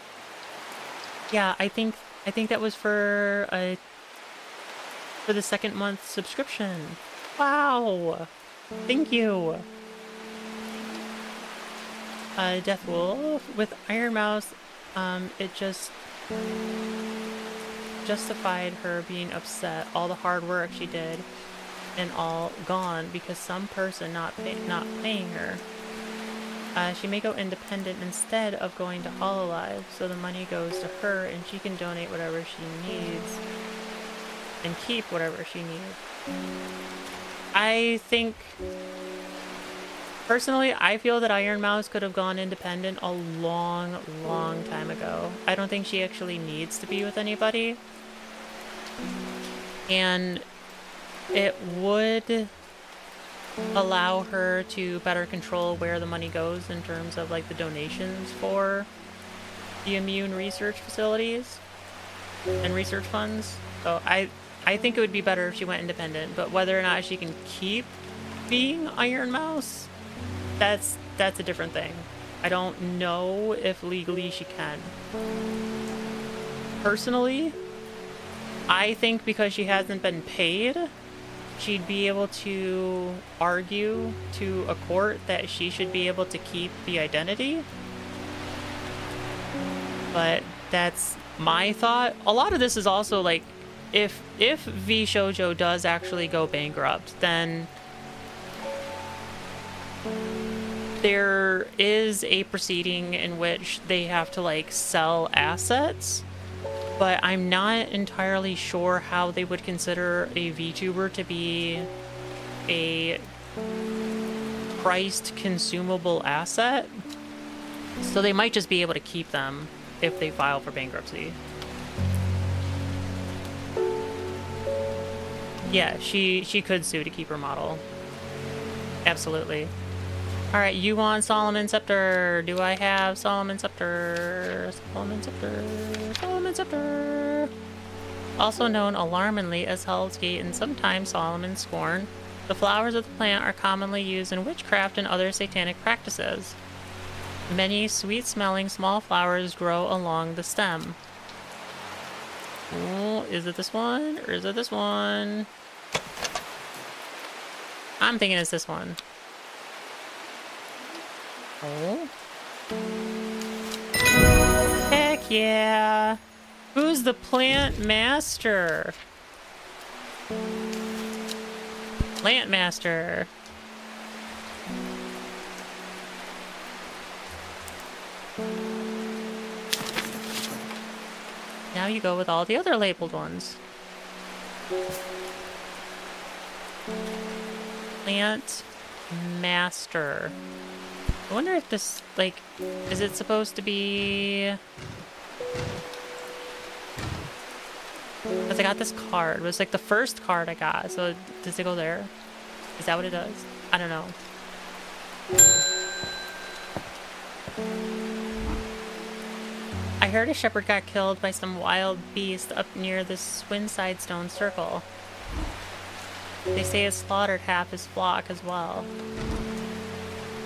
Yeah, I think that was for the second month subscription. Wow. Thank you. Death Wolf with Iron Mouse. It just justified her being upset. All the hard work she did and all gone because some person not paying her. She may go independent instead of going to Hololive, so the money goes to her and she can donate whatever she needs and keep whatever she needs. I think, personally, I feel that Iron Mouse could have gone independent a long, long time ago. I don't think she actually needs to be with anybody. And it would allow her to better control where the money goes in terms of like the donations for the immune research facilities and research funds. So I think it would be better if she went independent, but whether or not she can keep being Iron Mouse, that's a different thing. I don't know if legally she can. Personally, I think because she hasn't been paid, she'd be able to argue to a court that she should be able to keep the identity. But that's my thought. A lot of this is also like, if V Shoujo does actually go bankrupt, then there is a proceeding in which they have to like sell assets. But I'm not entirely sure how they would consider a VTuber to be a priced consumable asset. So they might just be able to keep them if they file for bankruptcy. Yeah, she could sue to keep her model. Absolutely. Alright, you want Solomon Scepter. Do I have Solomon Scepter? Solomon Scepter. Solomon Scepter. Also known alarmingly as Hell's Gate and sometimes Solomon's Scorn, the flowers of the plant are commonly used in witchcraft and other satanic practices. Many sweet-smelling small flowers grow along the stem. Oh, is it this one? Or is it this one? I'm thinking it's this one. Oh. Heck yeah! Who's the plant master? Plant master. Now you go with all the other labeled ones. Plant master. I wonder if this, like, is it supposed to be... Because I got this card. It was like the first card I got. So does it go there? Is that what it does? I don't know. heard a shepherd got killed by some wild beast up near the Swinside Stone Circle. They say it slaughtered half his flock as well.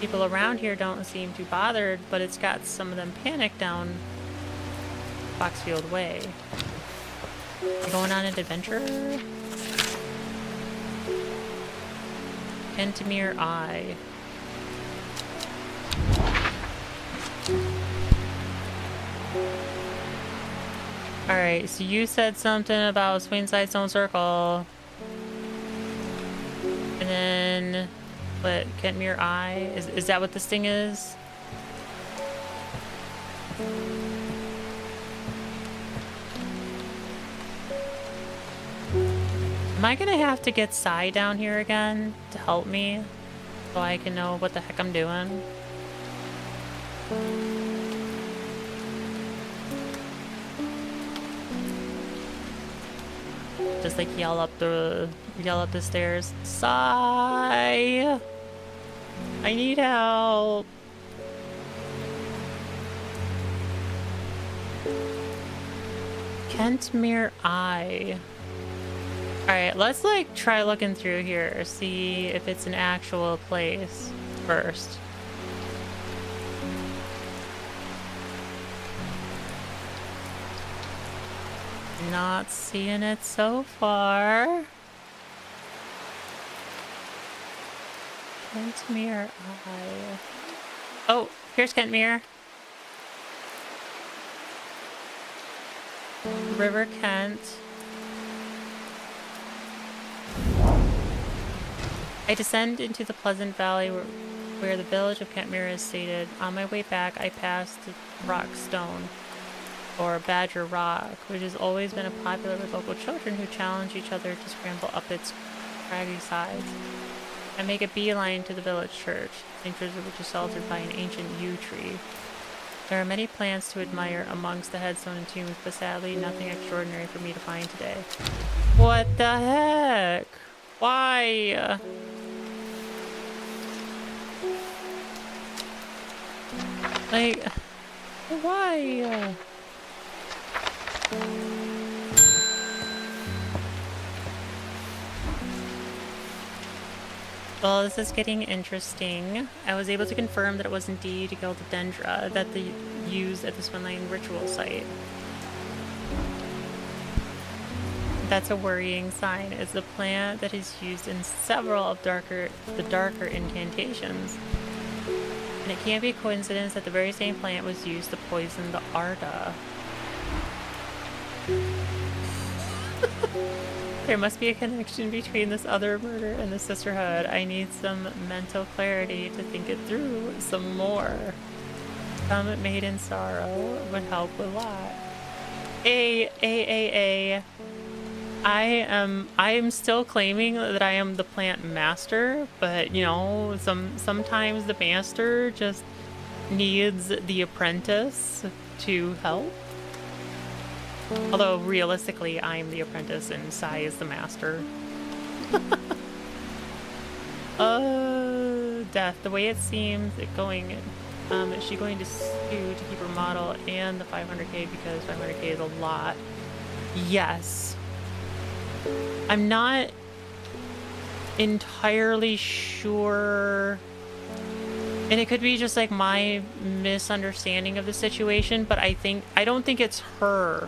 People around here don't seem too bothered, but it's got some of them panicked down Foxfield Way. You going on an adventure? Kentamere Eye. Alright, so you said something about Swinside Stone Circle. And then, what, Kentamere Eye? Is that what this thing is? Am I gonna have to get Sai down here again to help me so I can know what the heck I'm doing? Just like yell up the stairs. Sai! I need help. Kentamere Eye. Alright, let's like try looking through here, see if it's an actual place first. Not seeing it so far. Kentamere Eye. Oh, here's Kentamere. River Kent. I descend into the pleasant valley where the village of Kentamere is seated. On my way back, I passed Rock Stone, or Badger Rock, which has always been popular with local children who challenge each other to scramble up its craggy sides. I make a beeline to the village church, which is sheltered by an ancient yew tree. There are many plants to admire amongst the headstone and tombs, but sadly nothing extraordinary for me to find today. What the heck? Why? Like, why? Well, this is getting interesting. I was able to confirm that it was indeed Gildendra that they used at the Swinlane ritual site. That's a worrying sign. It's a plant that is used in several of the darker incantations. And it can't be a coincidence that the very same plant was used to poison the Arda. There must be a connection between this other murder and the sisterhood. I need some mental clarity to think it through some more. Some maiden sorrow would help a lot. I am still claiming that I am the plant master, but you know, sometimes the master just needs the apprentice to help. Although realistically, I'm the apprentice and Sai is the master. Death. The way it seems it going, is she going to sue to keep her model and the 500k because 500k is a lot? Yes. I'm not entirely sure, and it could be just like my misunderstanding of the situation, but I don't think it's her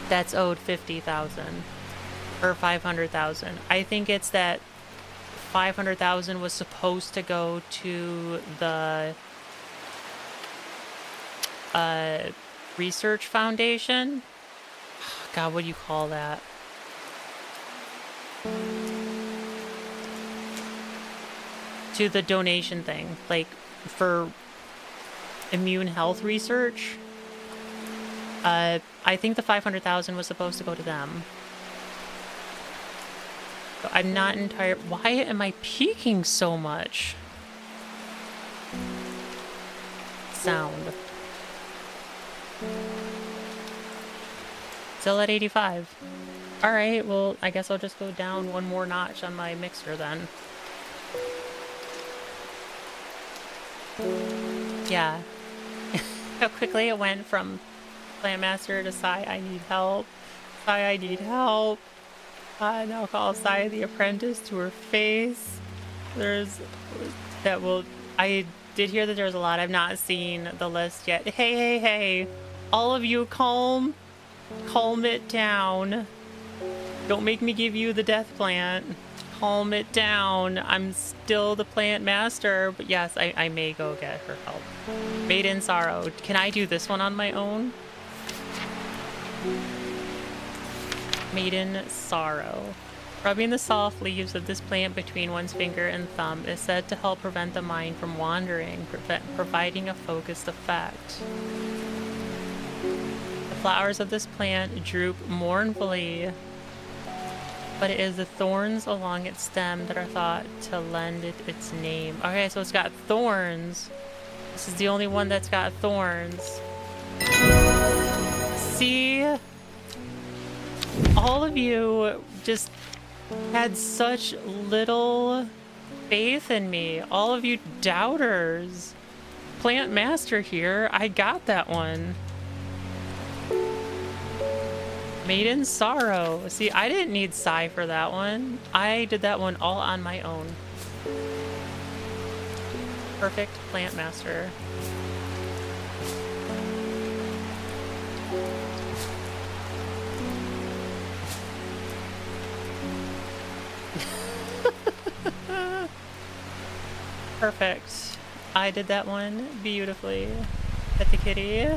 that's owed 50,000 or 500,000. I think it's that 500,000 was supposed to go to the research foundation. God, what do you call that? To the donation thing, like for immune health research. I think the 500,000 was supposed to go to them. So I'm not entirely. Why am I peeking so much? Sound. Still at 85. Alright, well, I guess I'll just go down one more notch on my mixer then. Yeah. How quickly it went from Plant Master to Sai, I need help. Sai, I need help. Now call Sai the apprentice to her face. I did hear that there's a lot. I've not seen the list yet. Hey. All of you calm it down. Don't make me give you the death plant. Calm it down. I'm still the plant master, but yes, I may go get her help. Maiden Sorrow. Can I do this one on my own? Maiden Sorrow. Rubbing the soft leaves of this plant between one's finger and thumb is said to help prevent the mind from wandering, providing a focused effect. The flowers of this plant droop mournfully, but it is the thorns along its stem that are thought to lend it its name. Okay, so it's got thorns. This is the only one that's got thorns. See? All of you just had such little faith in me. All of you doubters. Plant Master here. I got that one. Maiden Sorrow. See, I didn't need Sai for that one. I did that one all on my own. Perfect Plant Master. Perfect. I did that one beautifully. Pet the kitty.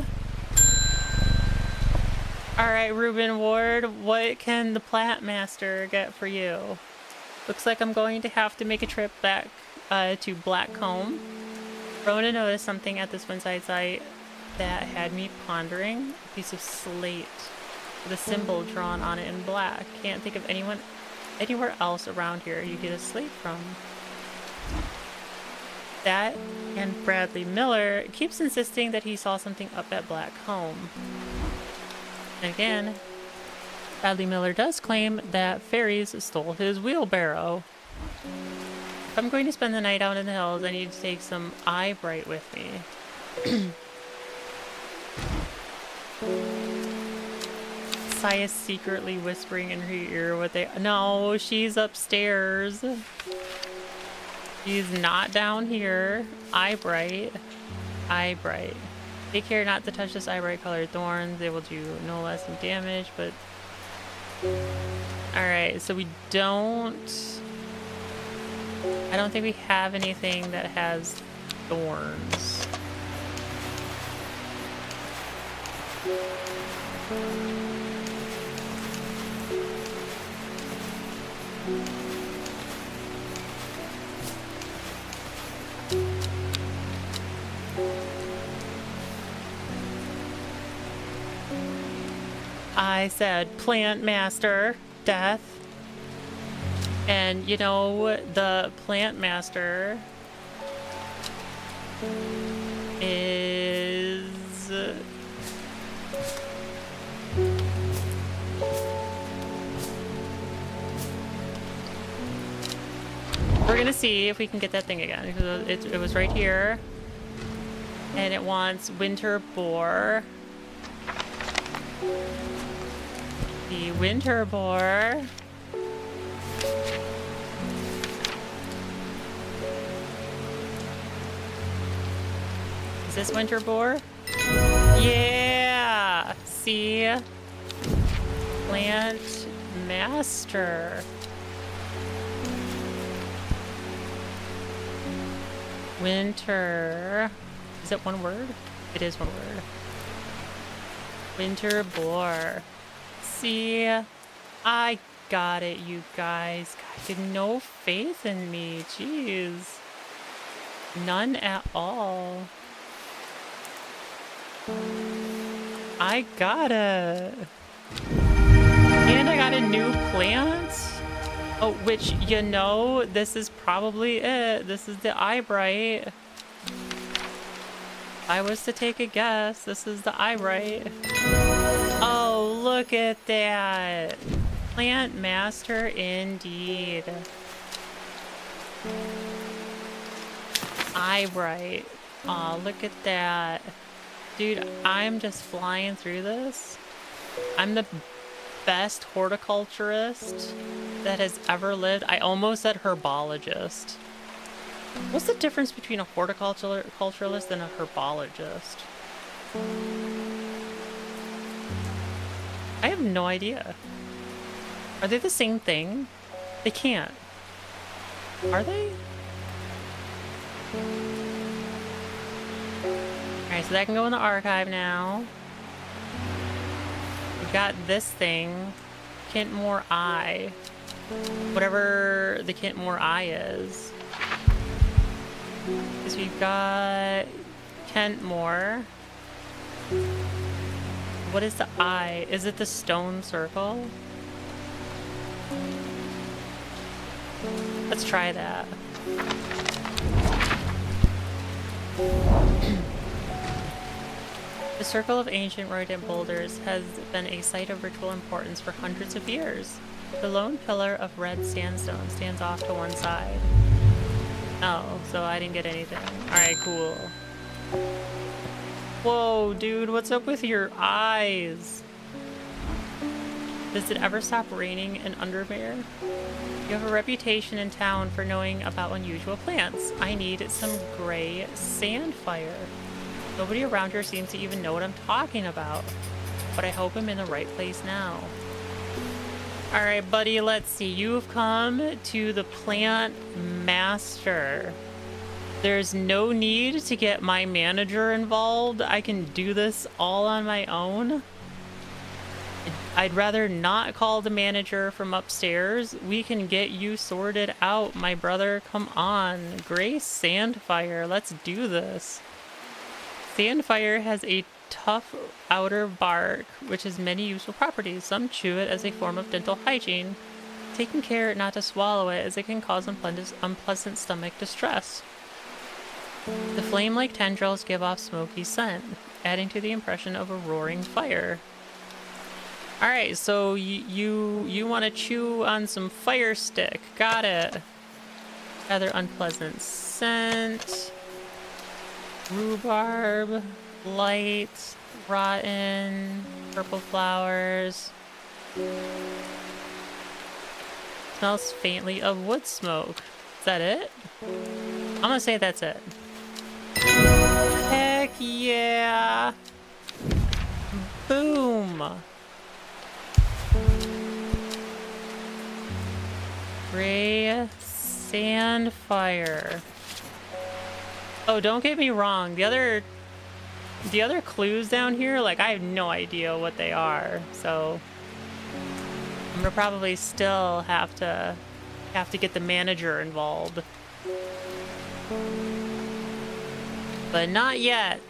Alright, Ruben Ward, what can the Plant Master get for you? Looks like I'm going to have to make a trip back to Blackcomb. Rona noticed something at this one-side site that had me pondering. A piece of slate with a symbol drawn on it in black. Can't think of anyone anywhere else around here you get a slate from. That and Bradley Miller keeps insisting that he saw something up at Blackcomb. And again, Bradley Miller does claim that fairies stole his wheelbarrow. If I'm going to spend the night out in the hills, I need to take some eye bright with me. Saya secretly whispering in her ear what they... No, she's upstairs. She's not down here. Eye bright. Eye bright. Take care not to touch this eye bright colored thorns. They will do no less than damage, but... Alright, so we don't... I don't think we have anything that has thorns. I said Plant Master, death. And you know, the Plant Master is... We're gonna see if we can get that thing again. It was right here. And it wants Winter Boar. The Winter Boar. Is this Winter Boar? Yeah! See? Plant Master. Winter. Is it one word? It is one word. Winter Boar. See? I got it, you guys. God, you had no faith in me. Jeez. None at all. I got it. And I got a new plant. Oh, which, you know, this is probably it. This is the eye bright. I was to take a guess. This is the eye bright. Oh, look at that. Plant Master indeed. Eye bright. Aw, look at that. Dude, I'm just flying through this. I'm the best horticulturist that has ever lived. I almost said herbologist. What's the difference between a horticulturalist and a herbologist? I have no idea. Are they the same thing? They can't. Are they? Alright, so that can go in the archive now. We've got this thing. Kentmore Eye. Whatever the Kentmore Eye is. Because we've got Kentmore. What is the eye? Is it the stone circle? Let's try that. The circle of ancient rodent boulders has been a site of ritual importance for hundreds of years. The lone pillar of red sandstone stands off to one side. Oh, so I didn't get anything. Alright, cool. Whoa, dude, what's up with your eyes? Does it ever stop raining in Undermere? You have a reputation in town for knowing about unusual plants. I need some gray sandfire. Nobody around here seems to even know what I'm talking about. But I hope I'm in the right place now. Alright, buddy, let's see. You've come to the plant master. There's no need to get my manager involved. I can do this all on my own. I'd rather not call the manager from upstairs. We can get you sorted out, my brother. Come on. Gray Sandfire. Let's do this. Sandfire has a tough outer bark, which has many useful properties. Some chew it as a form of dental hygiene, taking care not to swallow it as it can cause unpleasant stomach distress. The flame-like tendrils give off smoky scent, adding to the impression of a roaring fire. Alright, so you want to chew on some fire stick. Got it. Rather unpleasant scent. Rhubarb. Light. Rotten. Purple flowers. Smells faintly of wood smoke. Is that it? I'm gonna say that's it. Heck yeah! Boom! Gray Sandfire. Oh, don't get me wrong. The other clues down here, like, I have no idea what they are. So I'm gonna probably still have to get the manager involved. But not yet.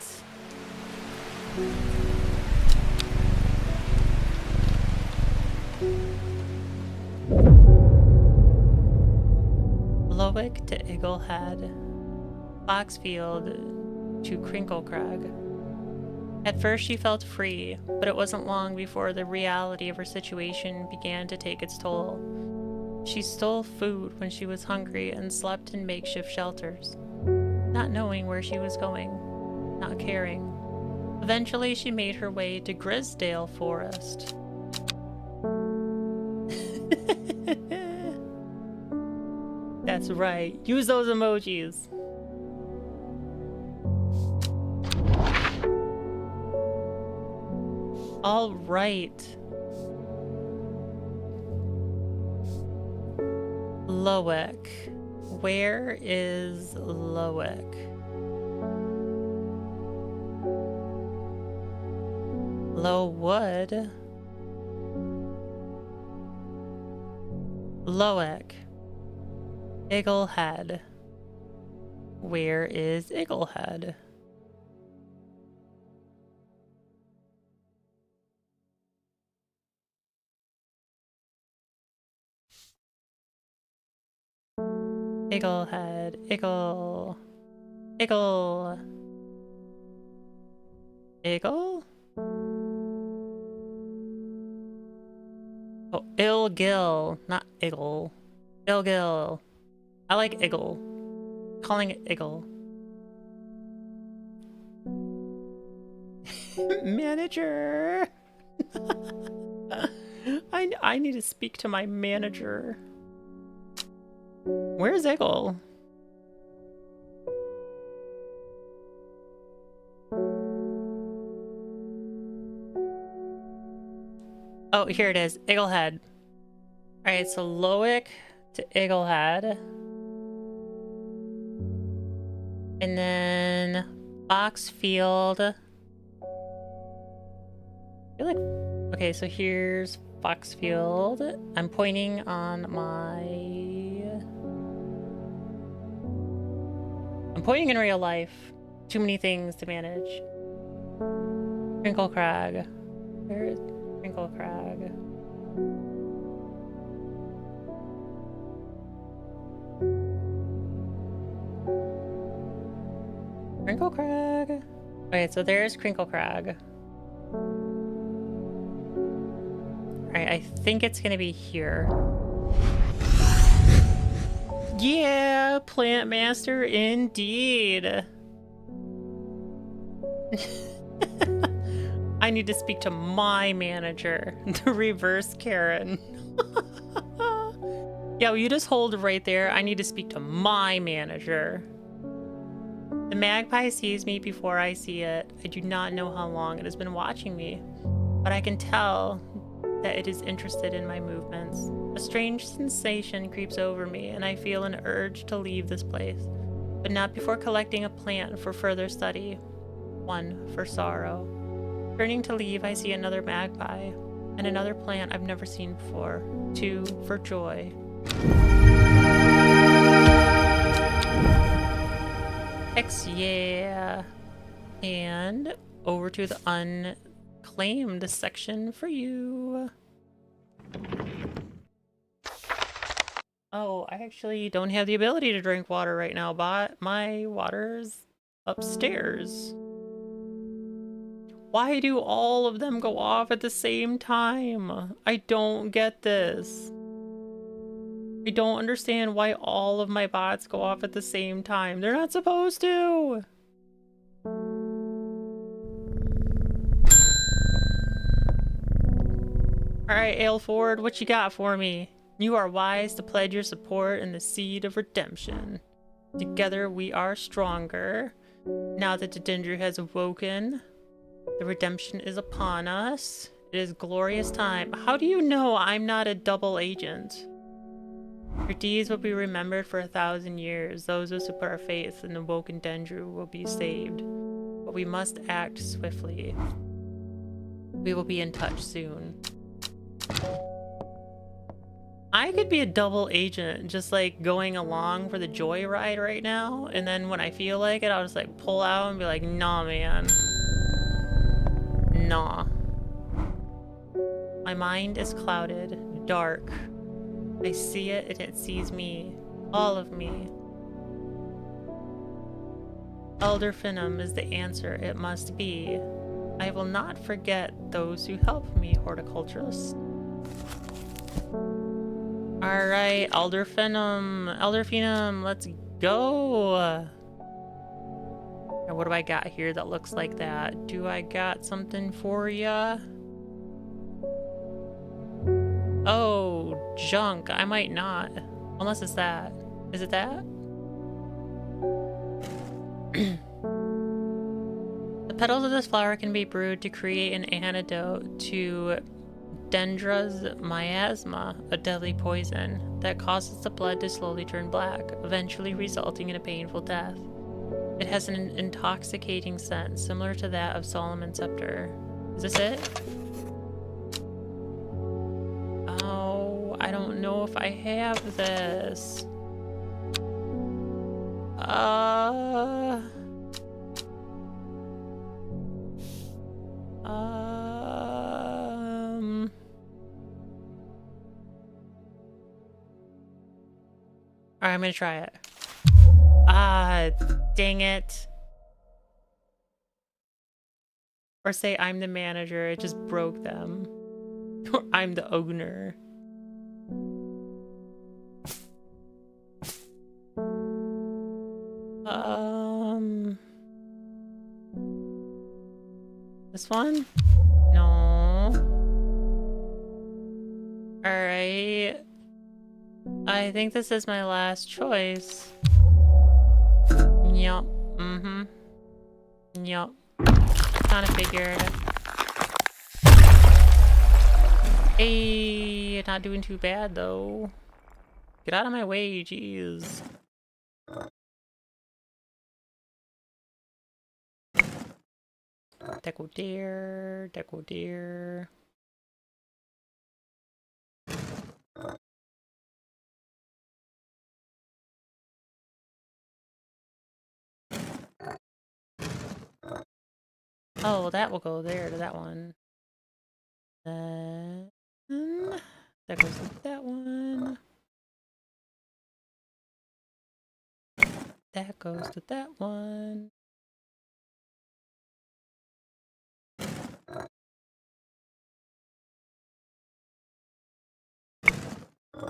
Lowick to Eaglehead, Foxfield to Crinklecrag. At first she felt free, but it wasn't long before the reality of her situation began to take its toll. She stole food when she was hungry and slept in makeshift shelters, not knowing where she was going, not caring. Eventually she made her way to Grisdale Forest. That's right. Use those emojis. All right. Lowick. Where is Lowick? Lowood. Lowick. Eaglehead. Where is Eaglehead? Eaglehead. Eagle. Eagle? Oh, Ilgil, not Eagle. Ilgil. I like Eagle. Calling it Eagle. Manager! I need to speak to my manager. Where's Eagle? Oh, here it is. Eaglehead. Alright, so Loic to Eaglehead. And then Foxfield. I feel like... Okay, so here's Foxfield. I'm pointing on my... I'm pointing in real life. Too many things to manage. Crinkle Crag. Where is Crinkle Crag? Crinkle Crag? Okay, so there's Crinkle Crag. Alright, I think it's gonna be here. Yeah, Plant Master indeed. I need to speak to my manager, the reverse Karen. Yeah, will you just hold right there? I need to speak to my manager. The magpie sees me before I see it. I do not know how long it has been watching me, but I can tell that it is interested in my movements. A strange sensation creeps over me, and I feel an urge to leave this place, but not before collecting a plant for further study. 1 for sorrow. Turning to leave, I see another magpie, and another plant I've never seen before. 2 for joy. X, yeah. And over to the unclaimed section for you. Oh, I actually don't have the ability to drink water right now, but my water's upstairs. Why do all of them go off at the same time? I don't get this. I don't understand why all of my bots go off at the same time. They're not supposed to. Alright, Ailford, what you got for me? You are wise to pledge your support in the seed of redemption. Together we are stronger. Now that the Dendru has awoken, the redemption is upon us. It is glorious time. How do you know I'm not a double agent? Your deeds will be remembered for 1,000 years. Those of us who put our faith in the woken Dendru will be saved. But we must act swiftly. We will be in touch soon. I could be a double agent, just like going along for the joyride right now, and then when I feel like it, I'll just like pull out and be like, nah, man. Nah. My mind is clouded, dark. I see it and it sees me. All of me. Elder Finum is the answer it must be. I will not forget those who help me, horticulturist. Alright, Elder Finum, let's go! And what do I got here that looks like that? Do I got something for ya? Oh, junk. I might not. Unless it's that. Is it that? The petals of this flower can be brewed to create an antidote to Dendra's miasma, a deadly poison that causes the blood to slowly turn black, eventually resulting in a painful death. It has an intoxicating scent, similar to that of Solomon's scepter. Is this it? Oh, I don't know if I have this. Alright, I'm gonna try it. Ah, dang it. Or say I'm the manager, it just broke them. Or I'm the owner. This this one? No. Alright. I think this is my last choice. Yup. Mm-hmm. Yup. Kinda figured. Hey, not doing too bad though. Get out of my way, jeez. Deco deer, deco deer. Oh, well, that will go there to that one. Then that goes to that one. That goes to that one.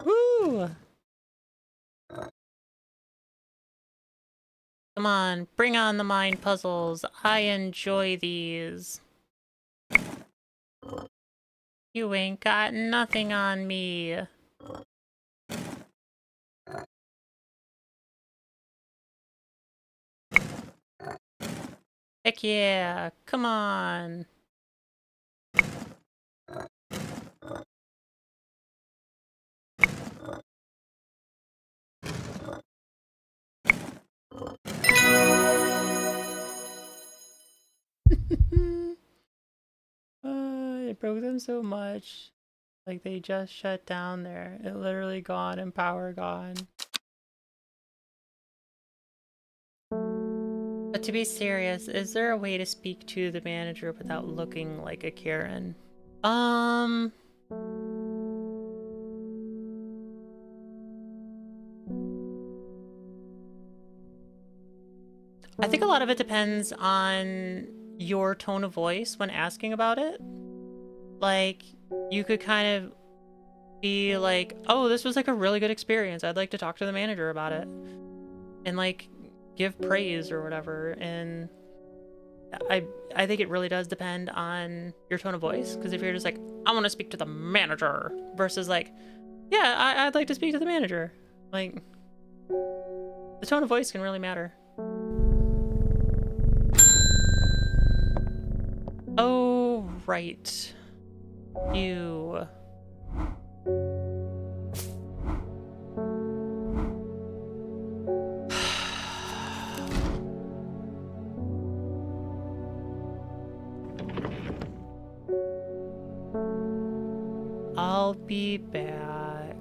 Woo! Come on, bring on the mind puzzles. I enjoy these. You ain't got nothing on me. Heck yeah, come on. It broke them so much. Like they just shut down there. It literally gone and power gone. But to be serious, is there a way to speak to the manager without looking like a Karen? I think a lot of it depends on your tone of voice when asking about it. Like, you could kind of be like, oh, this was like a really good experience. I'd like to talk to the manager about it. And like, give praise or whatever. And I think it really does depend on your tone of voice. Because if you're just like, I want to speak to the manager versus like, yeah, I'd like to speak to the manager. Like, the tone of voice can really matter. Oh, right. You. I'll be back.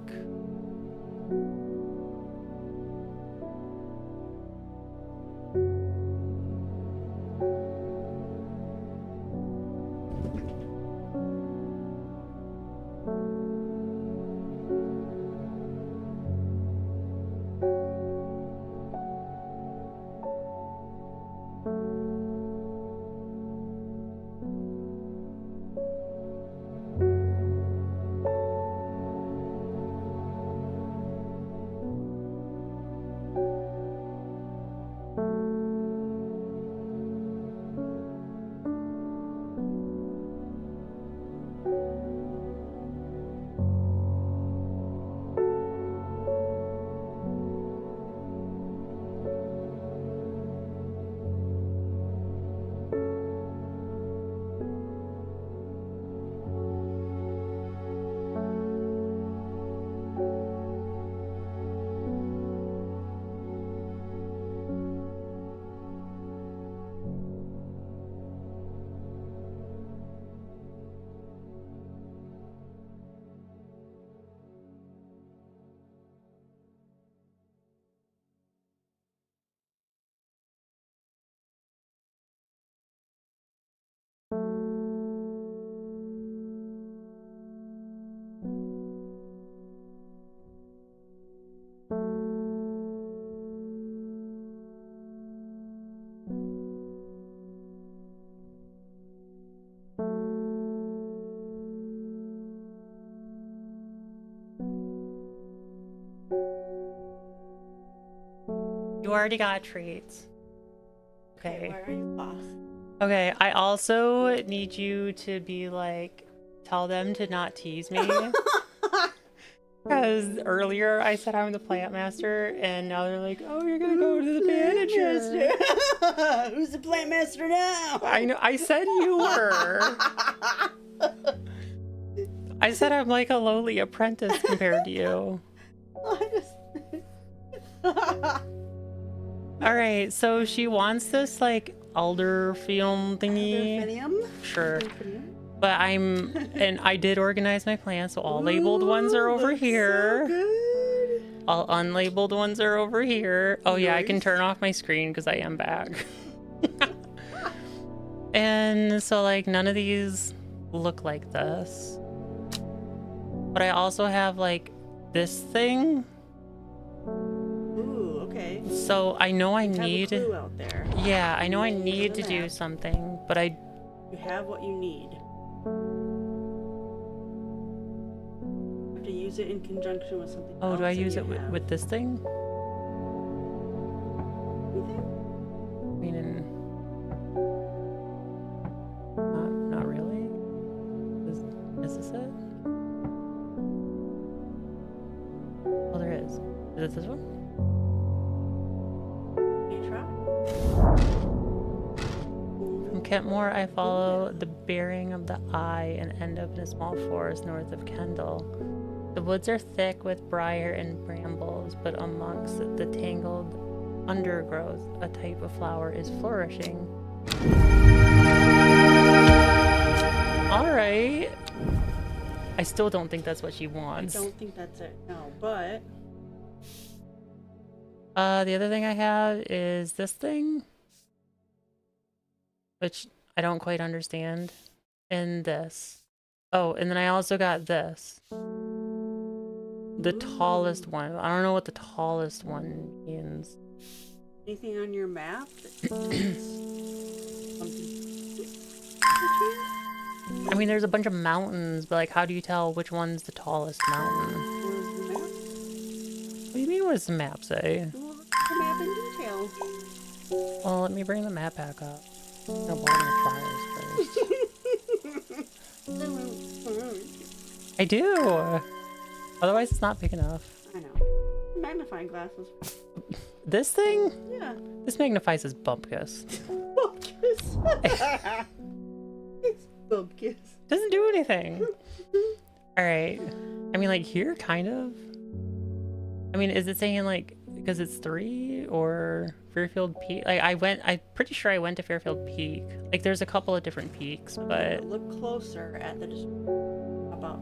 You already got treats. Okay, where are you off? Okay, I also need you to be like, tell them to not tease me. Because earlier I said I'm the plant master, and now they're like, oh, you're gonna go to the manager. Who's the plant master now? I know, I said you were. I said I'm like a lowly apprentice compared to you. Alright, so she wants this like alder film thingy. Alderfinium? Sure. Alderfinium? But and I did organize my plants, so all labeled ones are over here. So good. All unlabeled ones are over here. Oh yeah, I can Nice. turn off my screen because I am back. And so like none of these look like this. But I also have like this thing. Ooh, okay. So I know I You have a need. clue out there. Yeah, I know I There's need the to do map. something, but I. You have what you need. You have to use it in conjunction with something Oh, else do I that use you it have. with this thing? Anything? I mean, not really. Is this it? Oh, there is. Is it this one? Can you try? From Kentmore, I follow the bearing of the eye and end up in a small forest north of Kendal. The woods are thick with briar and brambles, but amongst the tangled undergrowth, a type of flower is flourishing. Alright. I still don't think that's what she wants. I don't think that's it, no, but... The other thing I have is this thing, which I don't quite understand, and this. Oh, and then I also got this. The tallest one. I don't know what the tallest one means. Anything on your map that something? I mean, there's a bunch of mountains, but like, how do you tell which one's the tallest mountain? Where's the map? What do you mean, what does the map say? Well, look at the map in detail. Well, let me bring the map back up. No, but I'm gonna try this first. I do! Otherwise, it's not big enough. I know. Magnifying glasses. This thing? Yeah. This magnifies as bumpkus. Bumpkiss. It's bumpkiss. Doesn't do anything. Alright. I mean, like, here, kind of. I mean, is it saying, like, because it's 3 or Fairfield Peak? Like, I'm pretty sure I went to Fairfield Peak. Like, there's a couple of different peaks, but... Look closer at the... Look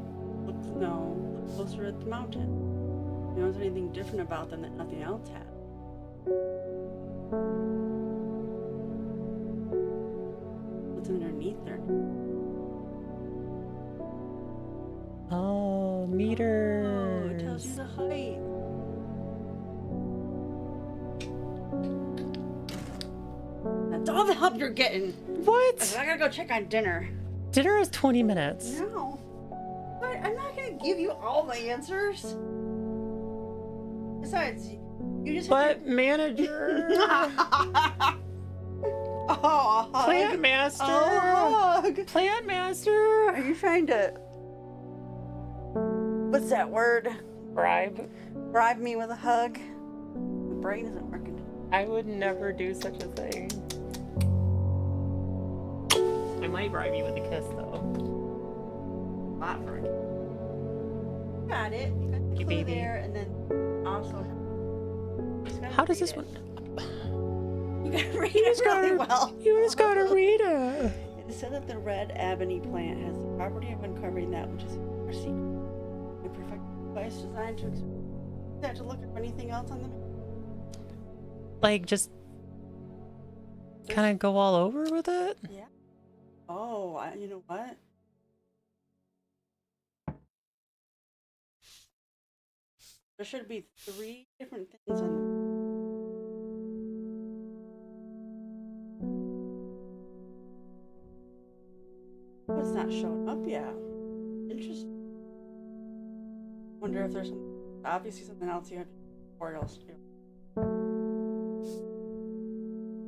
closer at the mountain. You know, is there anything different about them that nothing else had? What's underneath there? Oh, meters. Oh, it tells you the height. That's all the help you're getting. What? I gotta go check on dinner. Dinner is 20 minutes. No. But I'm not gonna give you all the answers. Besides, you just have But manager. Oh, a hug. Plant master. Oh, a hug. Plant master. Are you trying to... What's that word? Bribe. Bribe me with a hug? The brain isn't working. I would never do such a thing. I might bribe you with a kiss, though. Not for it. Got it. You got the You clue baby. there, and then also... How does this one? You gotta read it really well. You just gotta read it. It is said that the red ebony plant has the property of uncovering that which is our secret. A perfect device designed to have to look at anything else on the map. Like, just kind of go all over with it. Yeah. Oh, you know what? There should be 3 different things on the Oh, it's not showing up yet. Interesting. Wonder if there's obviously something else you have to do or else.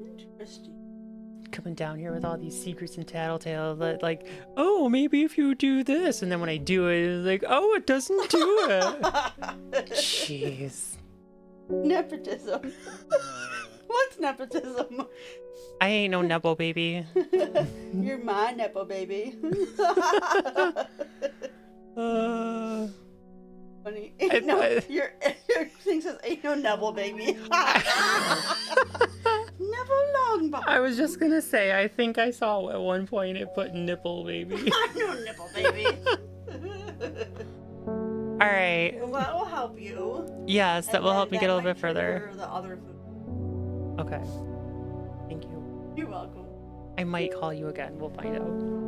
Interesting. coming down here with all these secrets and tattletales that, like, oh, maybe if you do this, and then when I do it, it's like, oh, it doesn't do it. Jeez. Nepotism. What's nepotism? I ain't no nepo baby. You're my nepo baby. Funny. Your thing says ain't no Neville baby. Neville Longbottom. I was just gonna say, I think I saw at one point it put nipple baby. I'm no nipple baby. Alright. Well, that will help you. Yes, that will help me get a little bit further. trigger The other food. Okay. Thank you. You're welcome. I might call you again. We'll find out.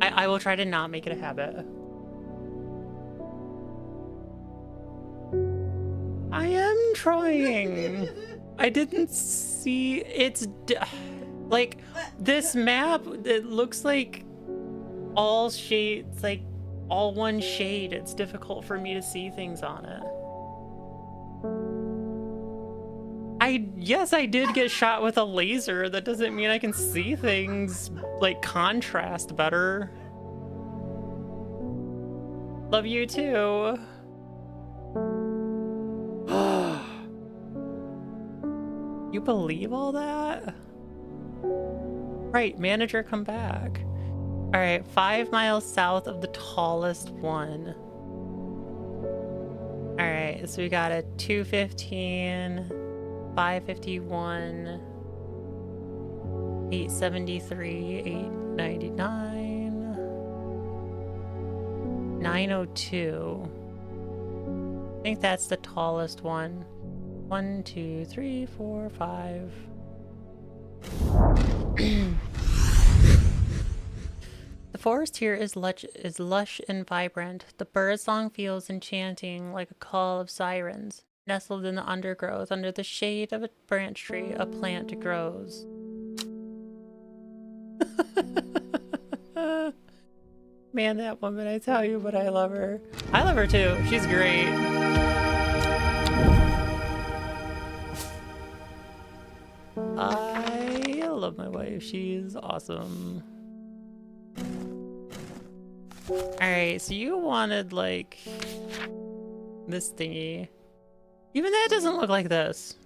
I will try to not make it a habit. I am trying. I didn't see it's like this map. It looks like all shades, like all one shade. It's difficult for me to see things on it. Yes, I did get shot with a laser. That doesn't mean I can see things like contrast better. Love you too. You believe all that? Right, manager, come back. All right, 5 miles south of the tallest one. All right, so we got a 215, 551, 873, 899, 902. I think that's the tallest one. 1, 2, 3, 4, 5. The forest here is lush and vibrant. The birdsong feels enchanting, like a call of sirens. Nestled in the undergrowth, under the shade of a branch tree, a plant grows. Man, that woman, I tell you, but I love her. I love her too. She's great. I love my wife. She's awesome. Alright, so you wanted, like, this thingy. Even that doesn't look like this.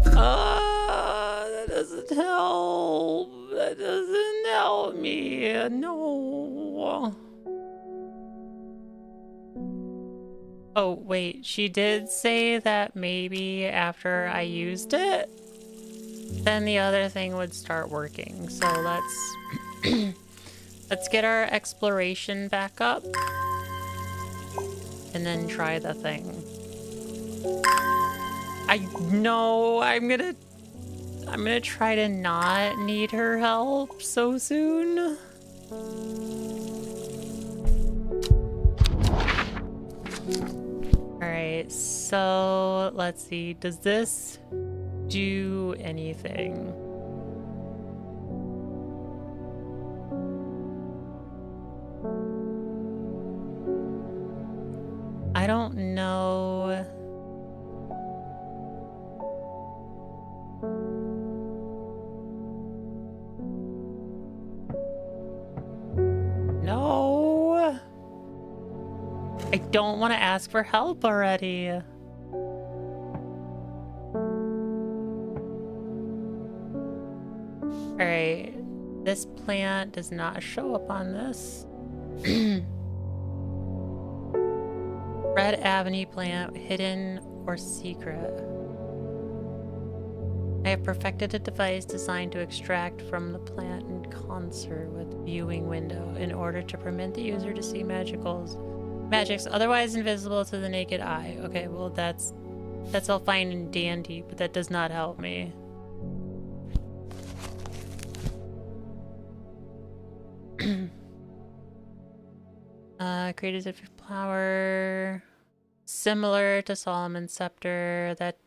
That doesn't help. That doesn't help me. No. Oh, wait. She did say that maybe after I used it, then the other thing would start working. So let's... let's get our exploration back up. And then try the thing. I know I'm gonna try to not need her help so soon. Alright, so let's see. Does this do anything? I don't know. No. I don't want to ask for help already. Alright. This plant does not show up on this. Red Avenue plant, hidden or secret. I have perfected a device designed to extract from the plant in concert with viewing window in order to permit the user to see magics otherwise invisible to the naked eye. Okay, well that's all fine and dandy, but that does not help me. Created a flower similar to Solomon's scepter. That.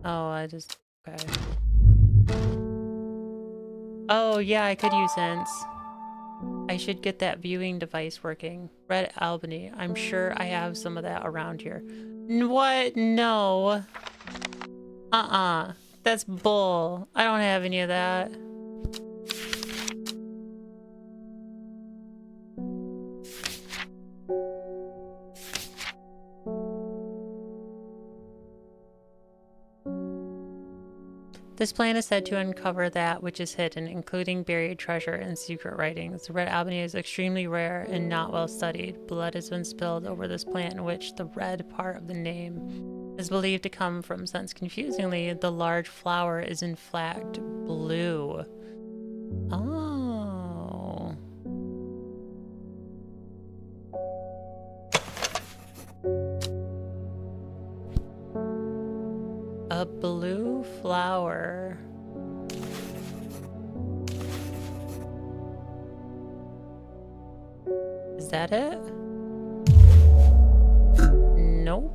Oh, okay. Oh yeah, I could use hints. I should get that viewing device working. Red Albany. I'm sure I have some of that around here. What? No. That's bull. I don't have any of that. This plan is said to uncover that which is hidden, including buried treasure and secret writings. Red ebony is extremely rare and not well studied. Blood has been spilled over this plant, in which the red part of the name is believed to come from, since confusingly, the large flower is in fact blue. Oh. A blue flower. Is that it? Nope.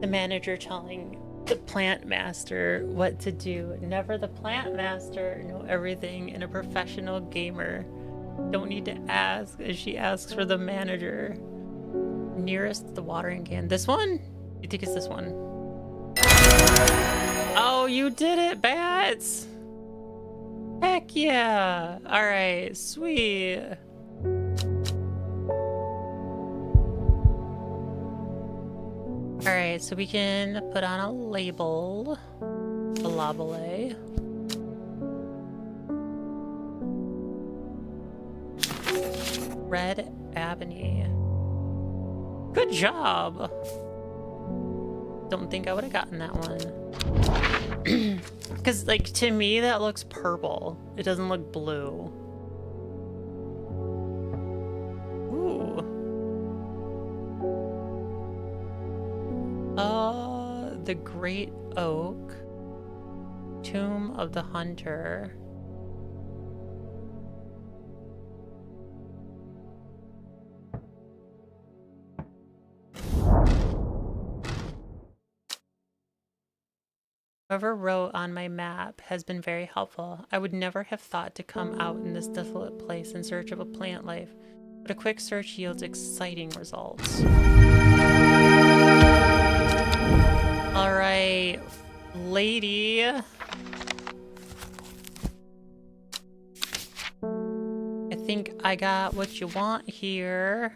The manager telling the plant master what to do. Never the plant master know everything, and a professional gamer don't need to ask as she asks for the manager. Nearest the watering can. This one? You think it's this one? Oh, you did it, Bats! Heck yeah! Alright, sweet. Alright, so we can put on a label. A label. Red ebony. Good job! Don't think I would have gotten that one. Because, like, to me, that looks purple. It doesn't look blue. Ooh. The Great Oak. Tomb of the Hunter. Whoever wrote on my map has been very helpful. I would never have thought to come out in this desolate place in search of a plant life, but a quick search yields exciting results. Alright, lady. I think I got what you want here.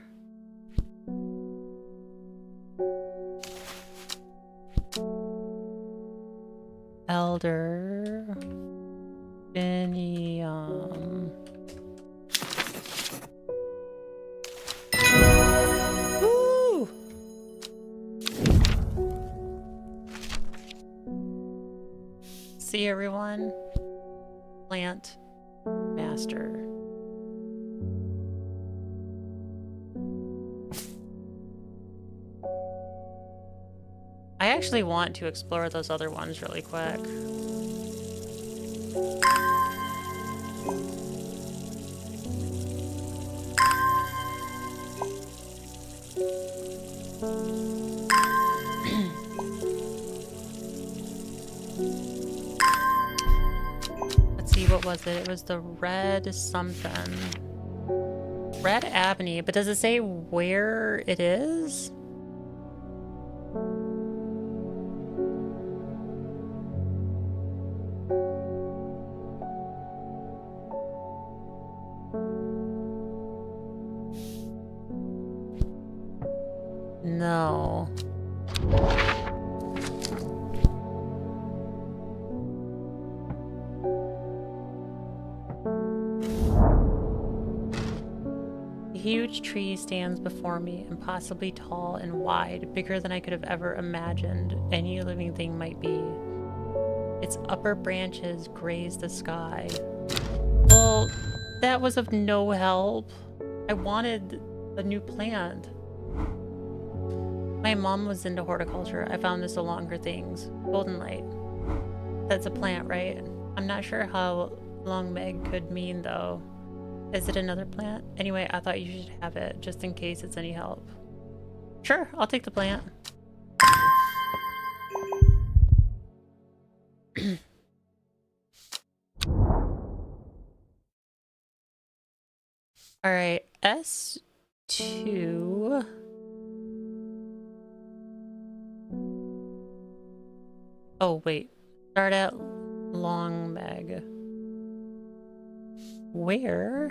Elder Binium. Woo! See everyone? Plant master. I actually want to explore those other ones really quick. Let's see, what was it? It was the red something. Red ebony, but does it say where it is? No. A huge tree stands before me, impossibly tall and wide, bigger than I could have ever imagined any living thing might be. Its upper branches graze the sky. Well, that was of no help. I wanted a new plant. My mom was into horticulture. I found this along her things. Golden light. That's a plant, right? I'm not sure how long Meg could mean, though. Is it another plant? Anyway, I thought you should have it, just in case it's any help. Sure, I'll take the plant. Alright, S2... Oh, wait. Start at Long Meg. Where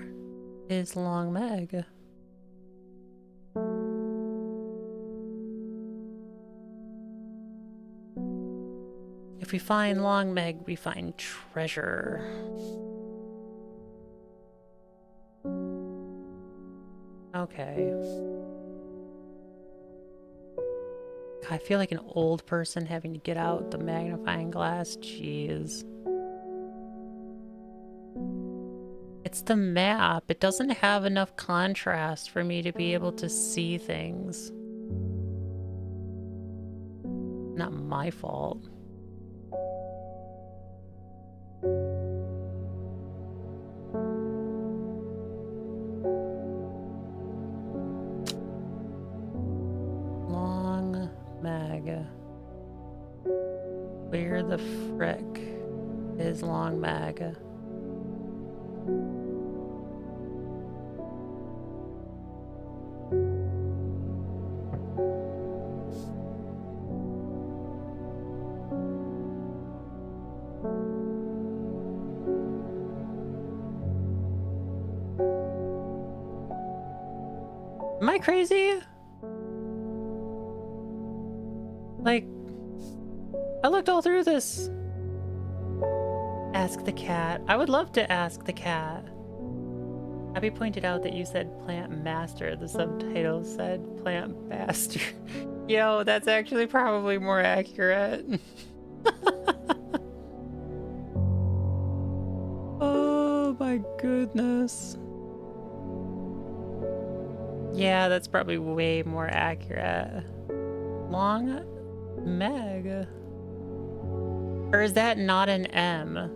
is Long Meg? If we find Long Meg, we find treasure. Okay. I feel like an old person having to get out the magnifying glass. Jeez. It's the map. It doesn't have enough contrast for me to be able to see things. Not my fault. Long Mag. Where the frick is Long Mag? Am I crazy? Like, I looked all through this. Ask the cat. I would love to ask the cat. Abby pointed out that you said plant master. The subtitle said plant bastard. Yo, that's actually probably more accurate. Oh my goodness. Yeah, that's probably way more accurate. Long Meg. Or is that not an M?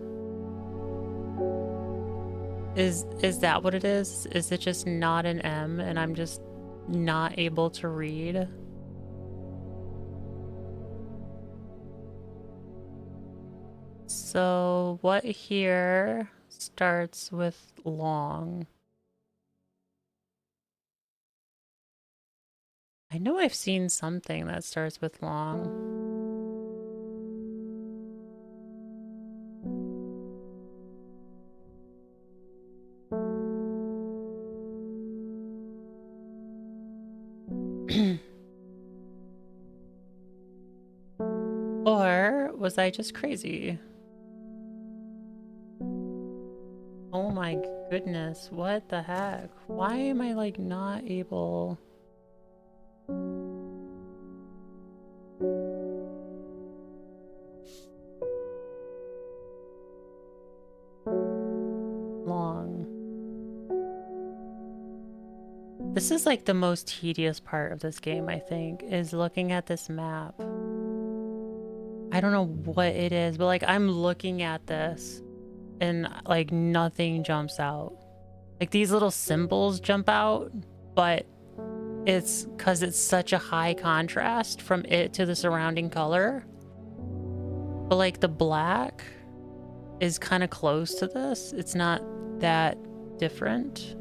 Is that what it is? Is it just not an M and I'm just not able to read? So what here starts with long? I know I've seen something that starts with long. Or was I just crazy? Oh my goodness, what the heck? Why am I like not able... long? This is like the most tedious part of this game, I think, is looking at this map. I don't know what it is, but like I'm looking at this and like nothing jumps out. Like these little symbols jump out, but it's because it's such a high contrast from it to the surrounding color. But like the black is kind of close to this. It's not that different.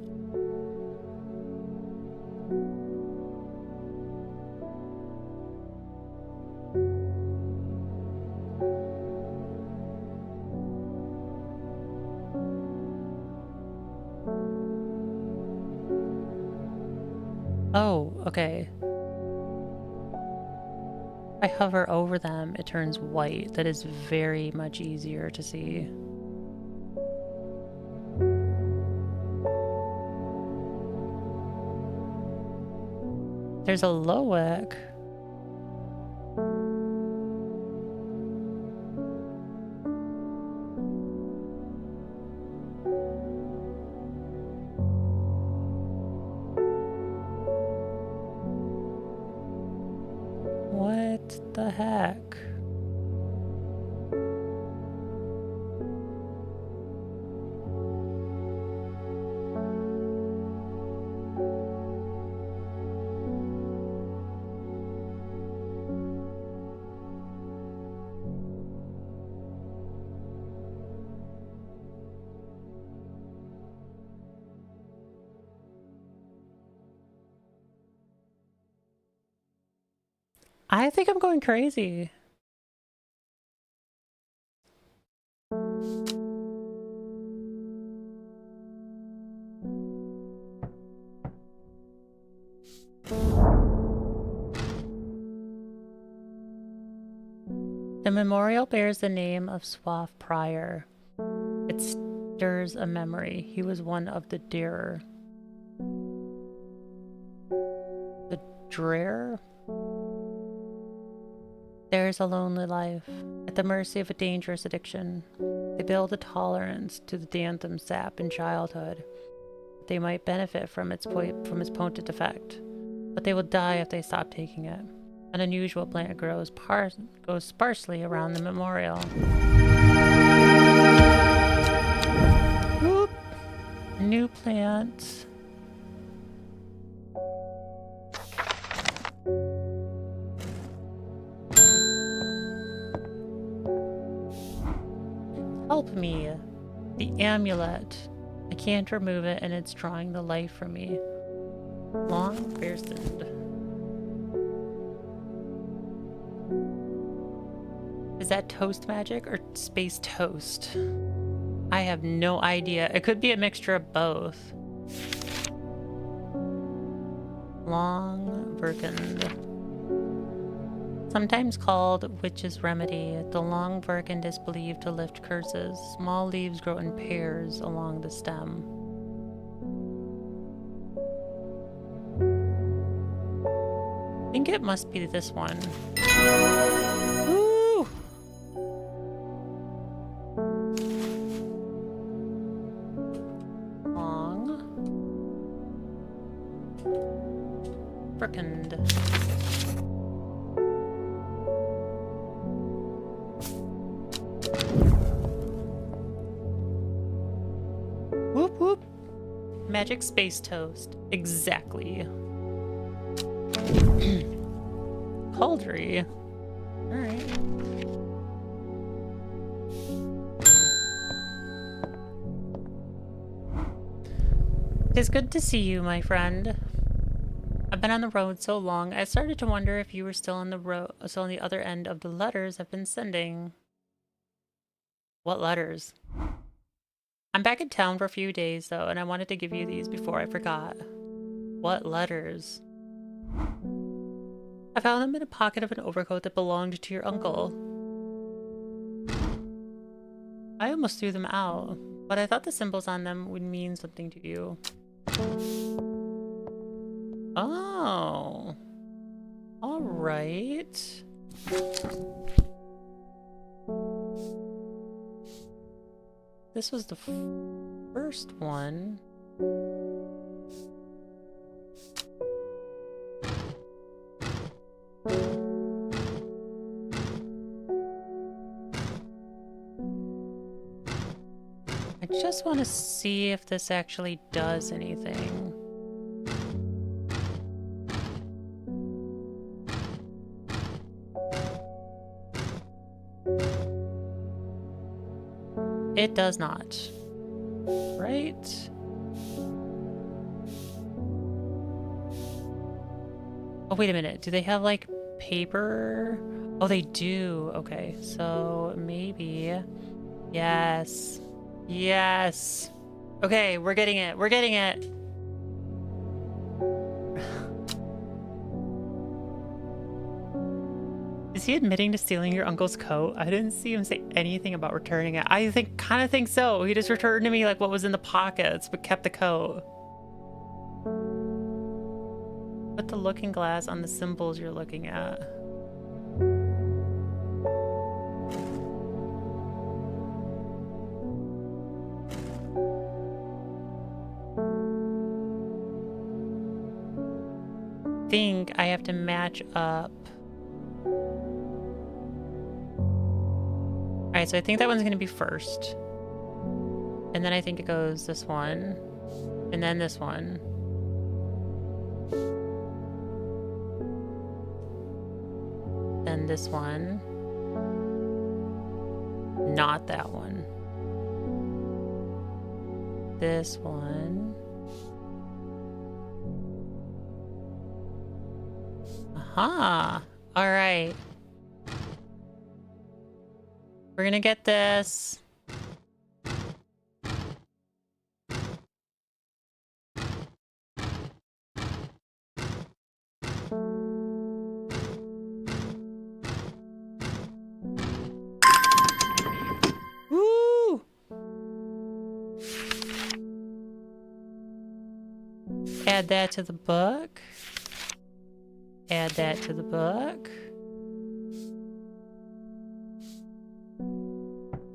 Oh, okay. If I hover over them, it turns white. That is very much easier to see. There's a Loic. What the heck? I think I'm going crazy. The memorial bears the name of Swaff Prior. It stirs a memory. He was one of the dearer. The drear? Theirs a lonely life, at the mercy of a dangerous addiction. They build a tolerance to the Dantham sap in childhood. They might benefit from its potent effect, but they will die if they stop taking it. An unusual plant grows sparsely around the memorial. Whoop! New plant. Help me. The amulet. I can't remove it and it's drawing the life from me. Long Bearsend. Is that toast magic or space toast? I have no idea. It could be a mixture of both. Long Virkund. Sometimes called Witch's Remedy, the long Virkund is believed to lift curses. Small leaves grow in pairs along the stem. I think it must be this one. Woo! Long Virkund. Whoop whoop. Magic space toast. Exactly. Cauldry. Alright. It is good to see you, my friend. I've been on the road so long, I started to wonder if you were still on the other end of the letters I've been sending. What letters? I'm back in town for a few days, though, and I wanted to give you these before I forgot. What letters? I found them in a pocket of an overcoat that belonged to your uncle. I almost threw them out, but I thought the symbols on them would mean something to you. Oh. All right. This was the first one. I just want to see if this actually does anything. It does not. Right? Oh, wait a minute. Do they have, like, paper? Oh, they do. Okay, so maybe... Yes. Yes. Okay, we're getting it. We're getting it. Is he admitting to stealing your uncle's coat? I didn't see him say anything about returning it. I kind of think so. He just returned to me like what was in the pockets, but kept the coat. Put the looking glass on the symbols you're looking at. I think I have to match up. Alright, so I think that one's gonna be first. And then I think it goes this one. And then this one. Then this one. Not that one. This one. Aha! Alright. We're gonna get this. Add that to the book. Add that to the book.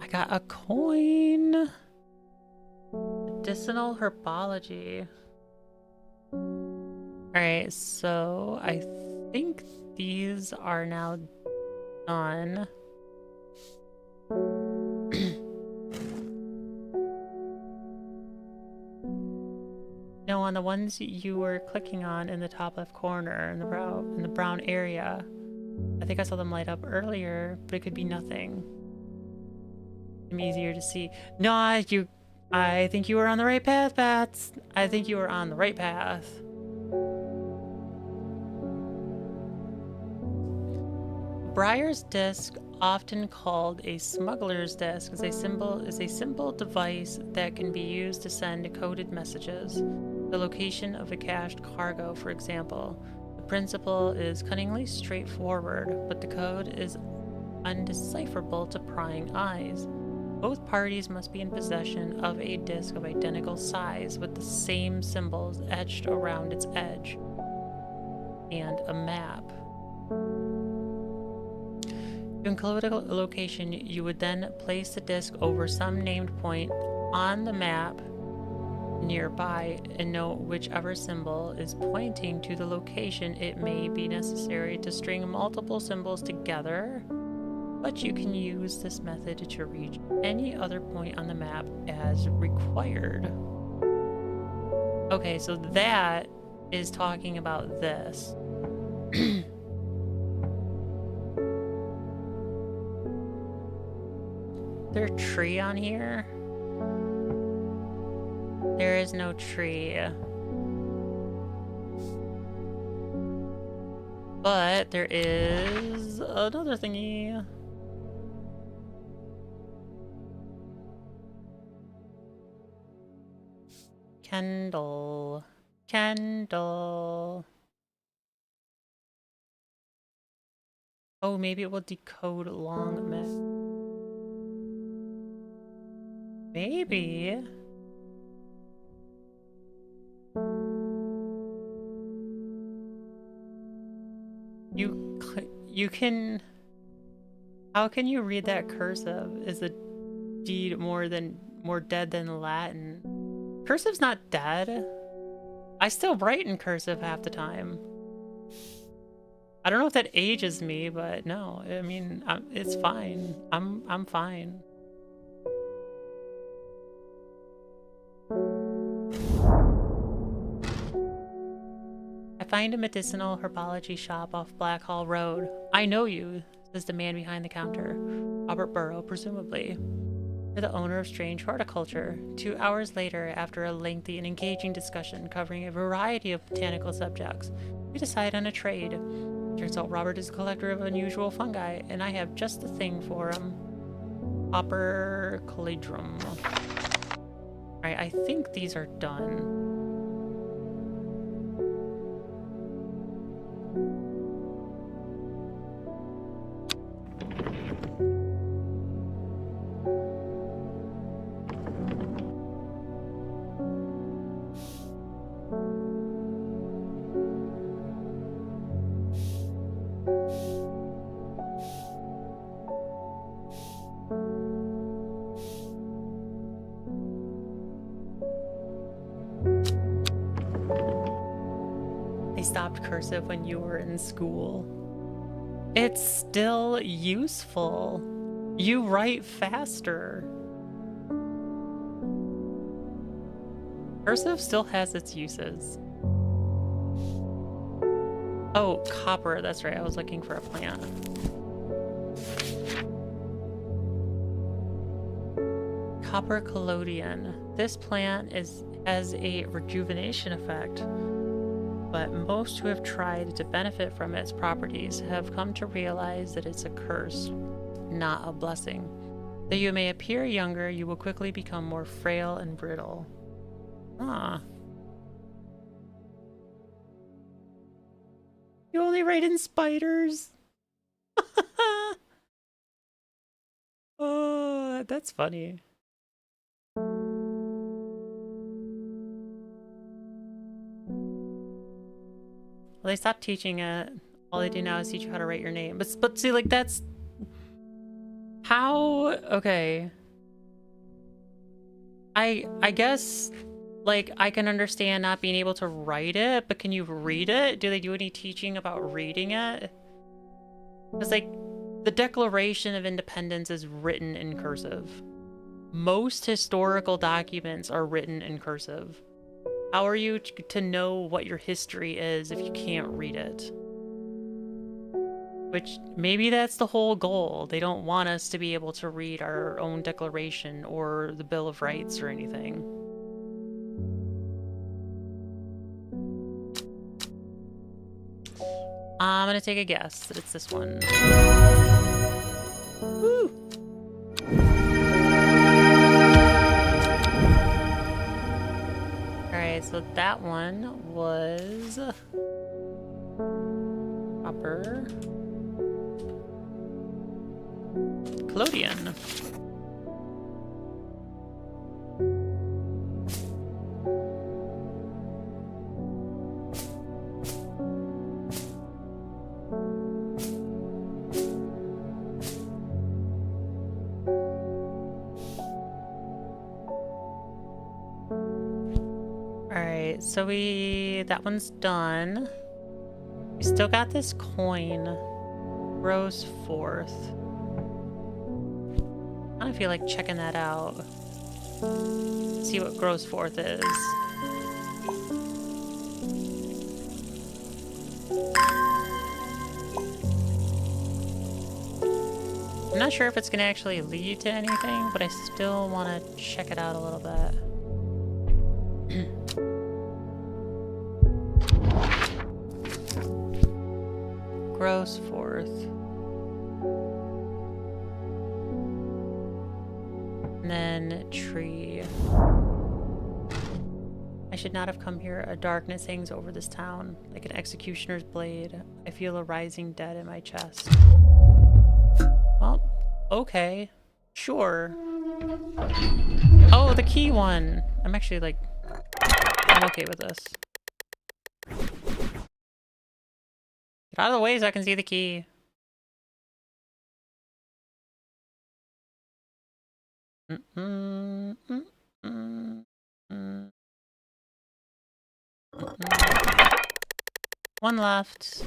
I got a coin. Medicinal herbology. Alright, so I think these are now done. No, on the ones you were clicking on in the top left corner in the brown area. I think I saw them light up earlier, but it could be nothing. It's easier to see. No, I think you were on the right path, Bats. I think you were on the right path. Briar's disc, often called a smuggler's disc, is a simple device that can be used to send coded messages. The location of a cached cargo, for example. The principle is cunningly straightforward, but the code is undecipherable to prying eyes. Both parties must be in possession of a disc of identical size with the same symbols etched around its edge, and a map. To include a location, you would then place the disc over some named point on the map nearby and note whichever symbol is pointing to the location. It may be necessary to string multiple symbols together, but you can use this method to reach any other point on the map as required. Okay, so that is talking about this. Is there a tree on here? There is no tree. But there is another thingy. Candle. Candle. Oh, maybe it will decode long mess. Maybe. You can... How can you read that cursive? Is the deed more dead than Latin? Cursive's not dead. I still write in cursive half the time. I don't know if that ages me, but no. I mean, it's fine. I'm fine. I find a medicinal herbology shop off Blackhall Road. I know you, says the man behind the counter. Robert Burrow, presumably. You're the owner of Strange Horticulture. 2 hours later, after a lengthy and engaging discussion covering a variety of botanical subjects, we decide on a trade. Turns out Robert is a collector of unusual fungi, and I have just the thing for him. Copper Calidrum. Alright, I think these are done. Stopped cursive when you were in school. It's still useful. You write faster. Cursive still has its uses. Oh, copper, that's right. I was looking for a plant. Copper collodion. This plant has a rejuvenation effect, but most who have tried to benefit from its properties have come to realize that it's a curse, not a blessing. Though you may appear younger, you will quickly become more frail and brittle. Ah. You only write in spiders? Oh, that's funny. they stopped teaching it. All they do now is teach you how to write your name. But see, like, that's... How... Okay. I guess, like, I can understand not being able to write it, but can you read it? Do they do any teaching about reading it? Because, like, the Declaration of Independence is written in cursive. Most historical documents are written in cursive. How are you to know what your history is if you can't read it? Which, maybe that's the whole goal. They don't want us to be able to read our own declaration or the Bill of Rights or anything. I'm gonna take a guess that it's this one. Woo! Alright, so that one was... Copper. Collodion. Alright, so that one's done. We still got this coin. Rose Fourth. I don't feel like checking that out. See what grows forth is. I'm not sure if it's gonna actually lead to anything, but I still want to check it out a little bit. Grows forth. And then tree. I should not have come here. A darkness hangs over this town, like an executioner's blade. I feel a rising dead in my chest. Well, okay. Sure. Oh, the key one. I'm actually like... I'm okay with this. Get out of the way so I can see the key. One left.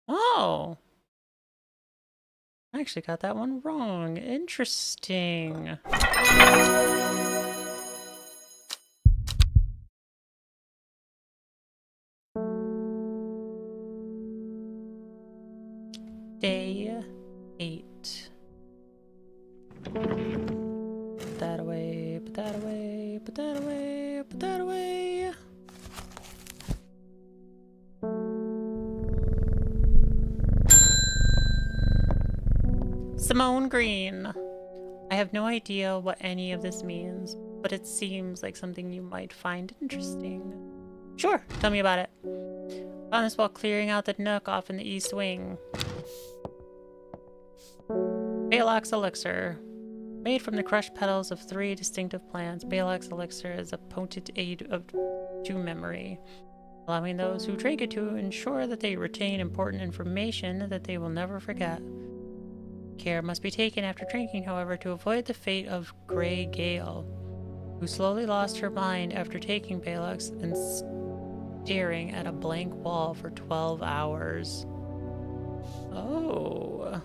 Oh! I actually got that one wrong. Interesting. Day 8. Put that away, put that away, put that away, put that away. Simone Green. I have no idea what any of this means, but it seems like something you might find interesting. Sure, tell me about it. Found this while clearing out the nook off in the east wing. Balok's Elixir. Made from the crushed petals of 3 distinctive plants, Balok's Elixir is a potent aid to memory, allowing those who drink it to ensure that they retain important information that they will never forget. Care must be taken after drinking, however, to avoid the fate of Grey Gale, who slowly lost her mind after taking Balok's and staring at a blank wall for 12 hours. Oh...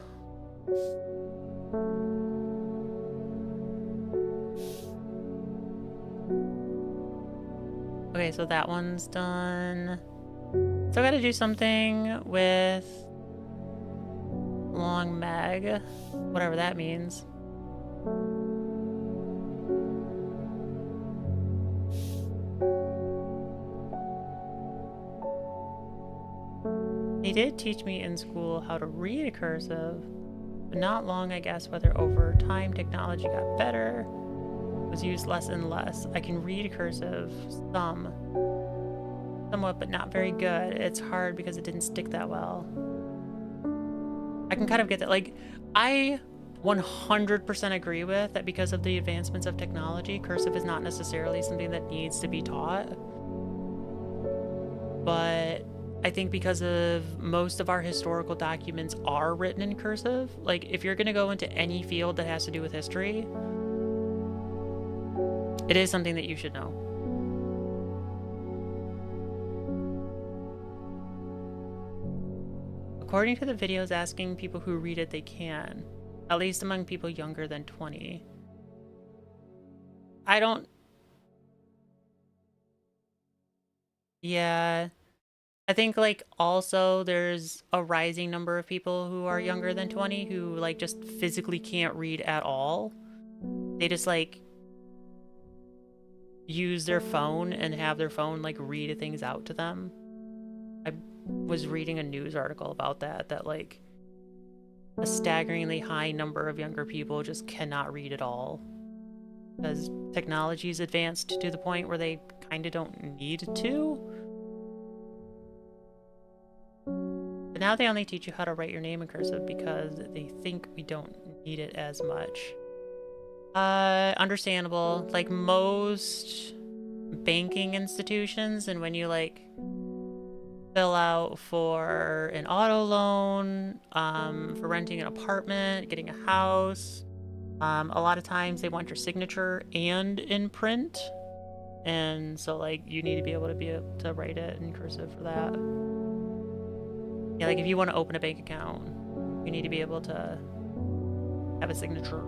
Okay, so that one's done. So I gotta do something with Long Mag, whatever that means. They did teach me in school how to read cursive, but not long, I guess, whether over time technology got better, was used less and less. I can read cursive somewhat, but not very good. It's hard because it didn't stick that well. I can kind of get that. Like, I 100% agree with that because of the advancements of technology, cursive is not necessarily something that needs to be taught. but I think because of most of our historical documents are written in cursive, like if you're going to go into any field that has to do with history, it is something that you should know. According to the videos asking people who read it, they can. At least among people younger than 20. I don't... Yeah. I think, like, also there's a rising number of people who are younger than 20 who, like, just physically can't read at all. They just, like, use their phone and have their phone, like, read things out to them. I was reading a news article about that, like, a staggeringly high number of younger people just cannot read at all. Because technology's advanced to the point where they kind of don't need to. But now they only teach you how to write your name in cursive because they think we don't need it as much. Understandable. Like most banking institutions, and when you like fill out for an auto loan, for renting an apartment, getting a house, a lot of times they want your signature and in print. And so like you need to be able to write it in cursive for that. Yeah, like if you want to open a bank account, you need to be able to have a signature.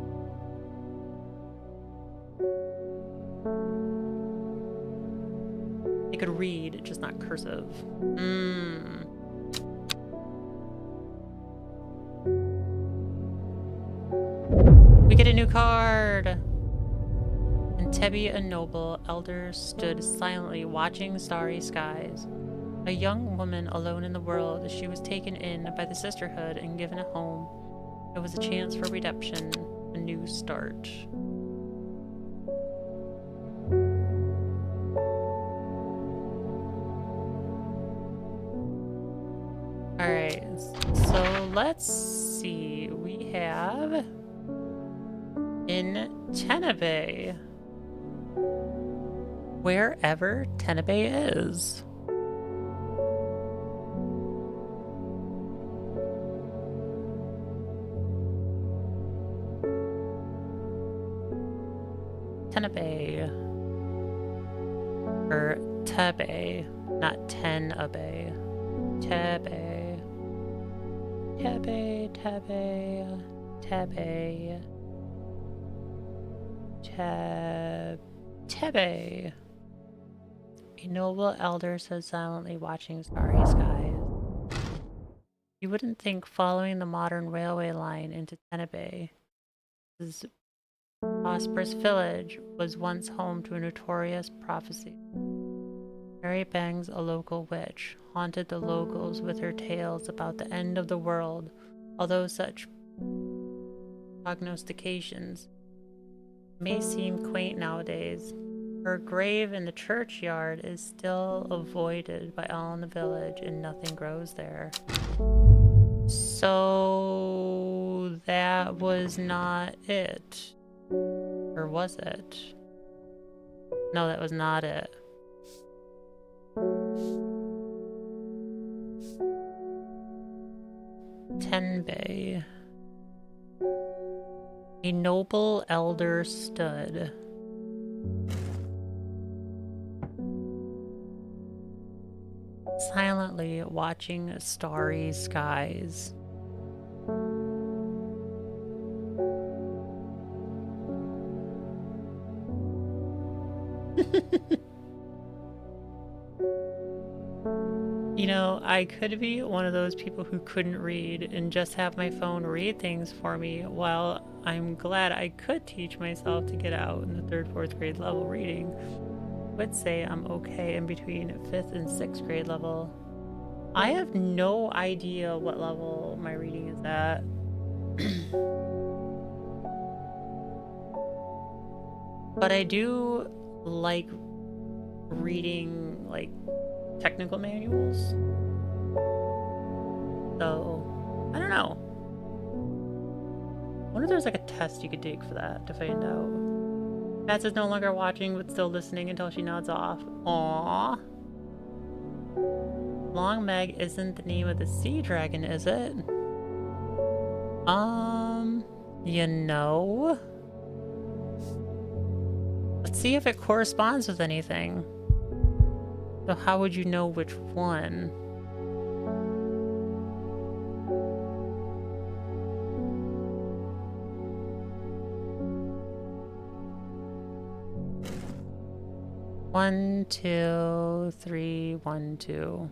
They could read, just not cursive. We get a new card! Entebbe, a noble elder, stood silently watching starry skies. A young woman alone in the world, she was taken in by the sisterhood and given a home. It was a chance for redemption, a new start. Alright, so let's see. We have in Tenebe. Wherever Tenebe is. Tenebe. Or Tebe, not Tenabe. Tebe. Tebe, Tebe, Tebe. Tebe. A noble elder stood silently watching starry skies. You wouldn't think following the modern railway line into Tenebe, this prosperous village was once home to a notorious prophecy. Mary Bangs, a local witch, haunted the locals with her tales about the end of the world, although such prognostications may seem quaint nowadays. Her grave in the churchyard is still avoided by all in the village, and nothing grows there. So that was not it. Or was it? No, that was not it. Tenbe. A noble elder stood. Silently watching starry skies. You know, I could be one of those people who couldn't read and just have my phone read things for me. While I'm glad I could teach myself to get out in the 3rd, 4th grade level reading, I would say I'm okay in between 5th and 6th grade level. I have no idea what level my reading is at. But I do like reading, like, technical manuals. So, I don't know. I wonder if there's like a test you could take for that to find out. Pat is no longer watching but still listening until she nods off. Aww. Long Meg isn't the name of the sea dragon, is it? You know? Let's see if it corresponds with anything. So how would you know which one? One, two, three, 1, 2.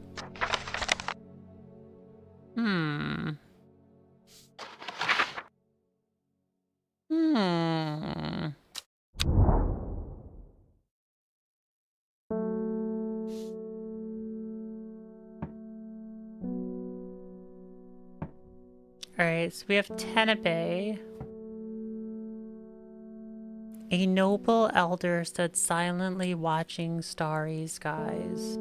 Alright, so we have Tenebrae. A noble elder stood silently watching starry skies.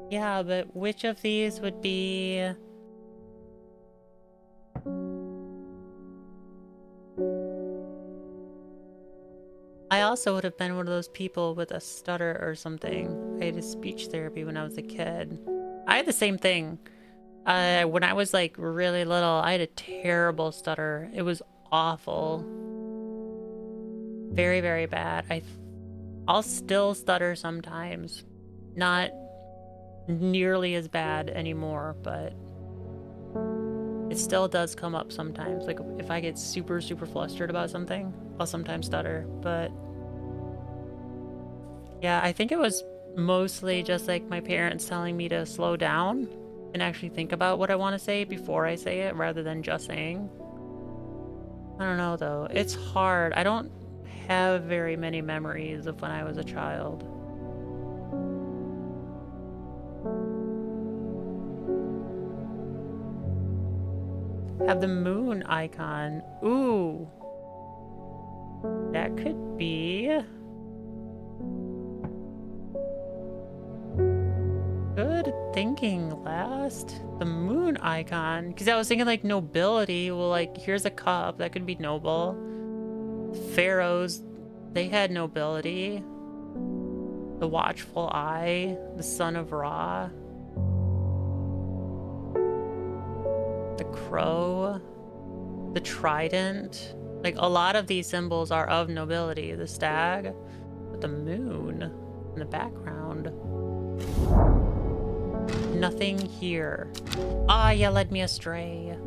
Yeah, but which of these would be... I also would have been one of those people with a stutter or something. I had a speech therapy when I was a kid. I had the same thing. When I was like really little, I had a terrible stutter. It was awful. Very, very bad. I'll still stutter sometimes. Not nearly as bad anymore, but it still does come up sometimes. Like if I get super, super flustered about something, I'll sometimes stutter. But yeah, I think it was mostly just like my parents telling me to slow down and actually think about what I want to say before I say it rather than just saying. I don't know though. It's hard. I don't have very many memories of when I was a child. Have the moon icon. Ooh. That could be... Good thinking, last. The moon icon. Because I was thinking like nobility. Well, like, here's a cup. That could be noble. Pharaohs, they had nobility. The watchful eye. The son of Ra. The crow. The trident. Like, a lot of these symbols are of nobility. The stag. But the moon in the background. Nothing here. Ah, you led me astray.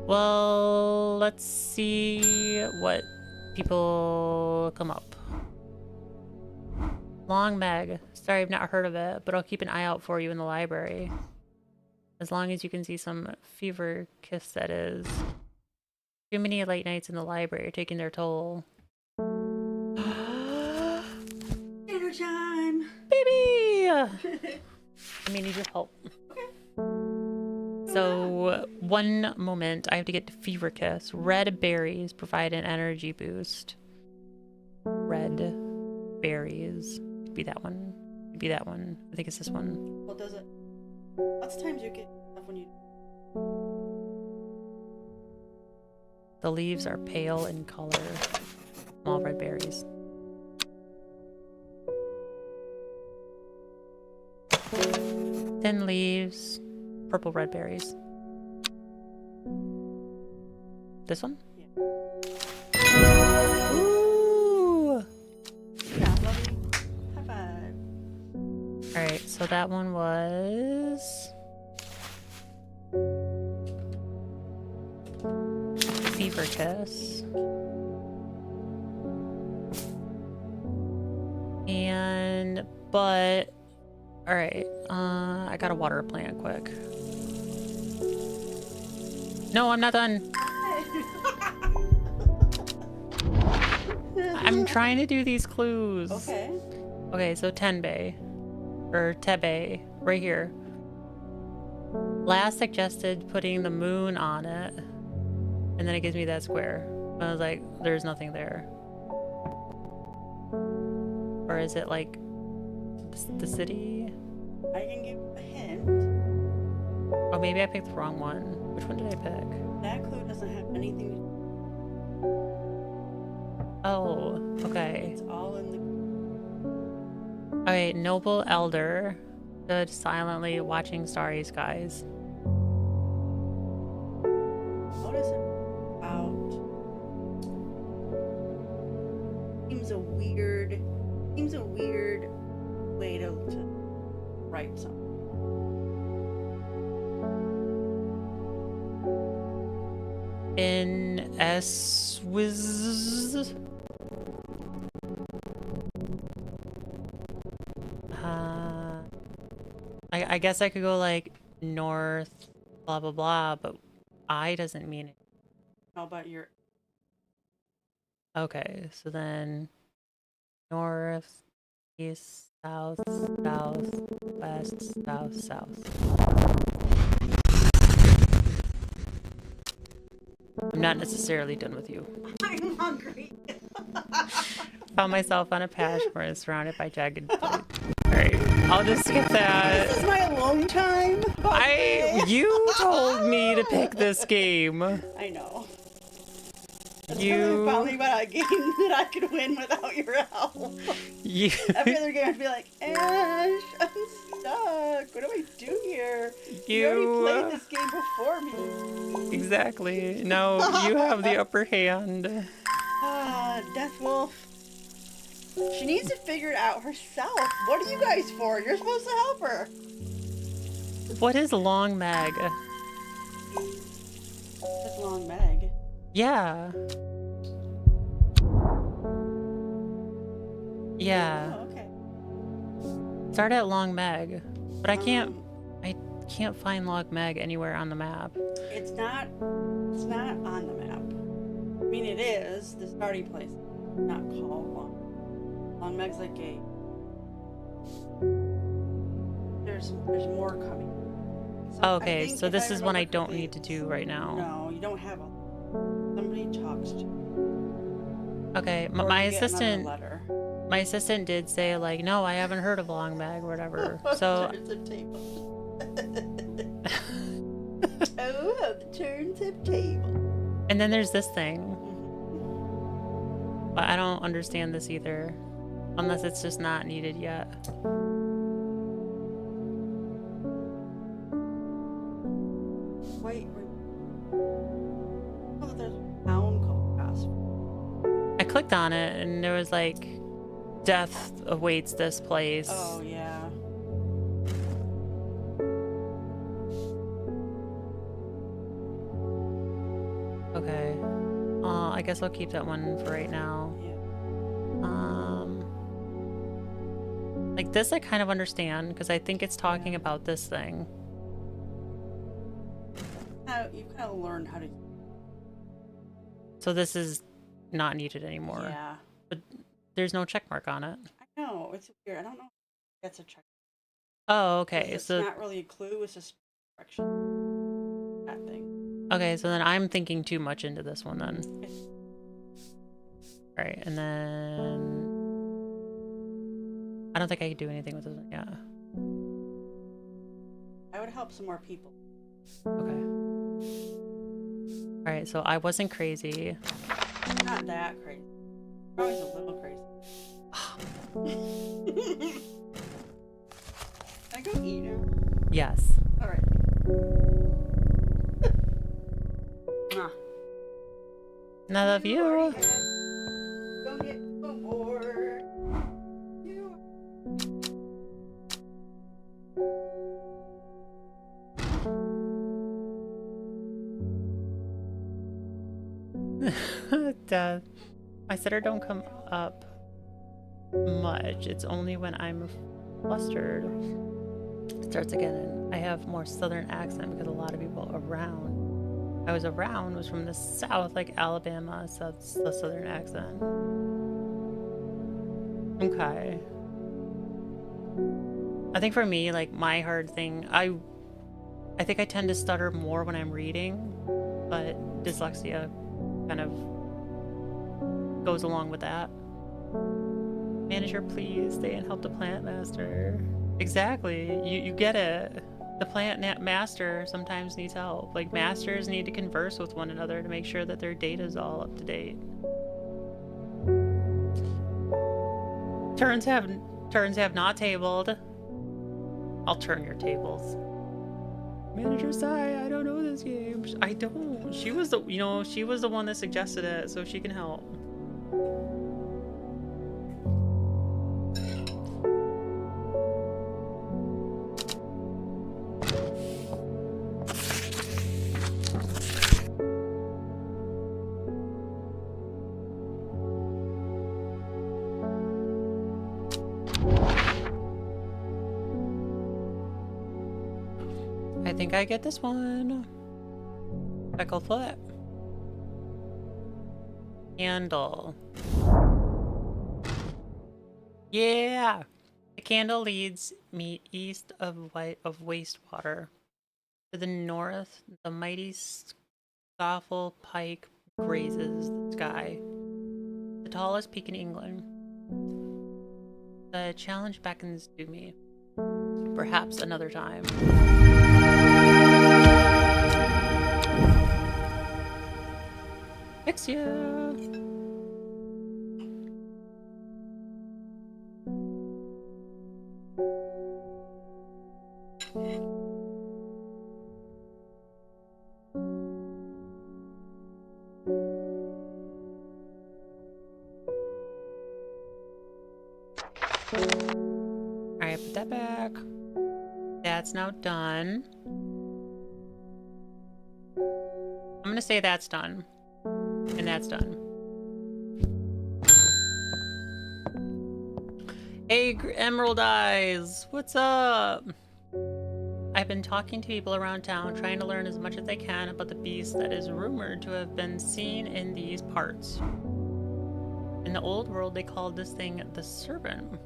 Well, let's see what people come up. Long Meg. Sorry, I've not heard of it, but I'll keep an eye out for you in the library. As long as you can see some fever kiss, that is. Too many late nights in the library are taking their toll. Dinner time! Baby! I may need your help. Okay. So, one moment, I have to get to Fever Kiss. Red berries provide an energy boost. Red berries. Could be that one. Could be that one. I think it's this one. Well, does it? Lots of times you get stuff when you... The leaves are pale in color. Small red berries. Thin leaves. Purple red berries. This one? Yeah. Ooh! Yeah, lovely. High five. Alright, so that one was... Fever Kiss. And... But... Alright, I gotta water a plant quick. No, I'm not done. I'm trying to do these clues. Okay. Okay, so Tenbei. Or Tebe. Right here. Last suggested putting the moon on it. And then it gives me that square. I was like, there's nothing there. Or is it like the city? I can give a hint. Oh, maybe I picked the wrong one. Which one did I pick? That clue doesn't have anything Oh, okay. It's all in the. Alright, noble elder stood silently watching starry skies. What is it about? Seems a weird way to write something. In S Wiz. I guess I could go like north, blah blah blah, but I doesn't mean it. How about your? Okay, so then north, east, south, south, west, south, south. I'm not necessarily done with you. I'm hungry. Found myself on a patch where it's surrounded by jagged plates. Alright, I'll just skip that. This is my alone time. Okay. You told me to pick this game. I know. That's You finally about a game that I could win without your help. You Every other game I'd be like, Ash, I'm stuck. What do I do here? You already played this game before me. Exactly. No, you have the upper hand. Death Wolf. She needs to figure it out herself. What are you guys for? You're supposed to help her. What is Long Meg? That's Long Meg. Yeah. Yeah. Oh, okay. Start at Long Meg. But I can't find Long Meg anywhere on the map. It's not on the map. I mean, it is the starting place. Not called Long. Long Meg's like a. There's more coming. So Oh, okay, so if this is one I remember don't correctly, need to do right now. No, you don't have a. Somebody talks to you. Okay, Or my you get another assistant letter. my assistant did say like, no, I haven't heard of Long Meg or whatever. So Turns table. Oh, the turns table. and then there's this thing. But I don't understand this either. Unless it's just not needed yet. Wait. Oh, there's a town called Casper. I clicked on it and there was like, death awaits this place. Oh, yeah. Okay. I guess I'll keep that one for right now. Yeah. Like this I kind of understand because I think it's talking about this thing. You kind of learned how to. So this is not needed anymore. Yeah. But there's no check mark on it. I know. It's weird. I don't know if that's a check. Oh, okay. It's So not really a clue. It's just direction. That thing. okay, so then I'm thinking too much into this one then. It's, All right, and then I don't think I could do anything with this one. Yeah. I would help some more people. Okay. All right, so I wasn't crazy. Not that crazy. Probably a little crazy. Can I go eat now? Yes. Alright. Mwah. And I love you. Go get some more. You. Death. I said her don't come up much. It's only when I'm flustered. It starts again, and I have more southern accent because a lot of people around. I was around was from the south, like Alabama, so that's the southern accent. Okay. I think for me, like my hard thing, I think I tend to stutter more when I'm reading, but dyslexia kind of goes along with that. Manager, please stay and help the plant master. Exactly. You get it. The plant master sometimes needs help. Like, masters need to converse with one another to make sure that their data's all up to date. Turns have not tabled. I'll turn your tables. Manager Sai, I don't know this game. I don't. She was the, she was the one that suggested it, so she can help. I think I get this one. Specklefoot. Candle. Yeah! The candle leads me east of wastewater. To the north, the mighty Scoffle pike grazes the sky. The tallest peak in England. The challenge beckons to me. Perhaps another time. Fix ya! Alright, put that back. That's now done. I'm gonna say that's done. And that's done. Hey, Emerald Eyes! What's up? I've been talking to people around town, trying to learn as much as I can about the beast that is rumored to have been seen in these parts. In the old world, they called this thing the Serpent.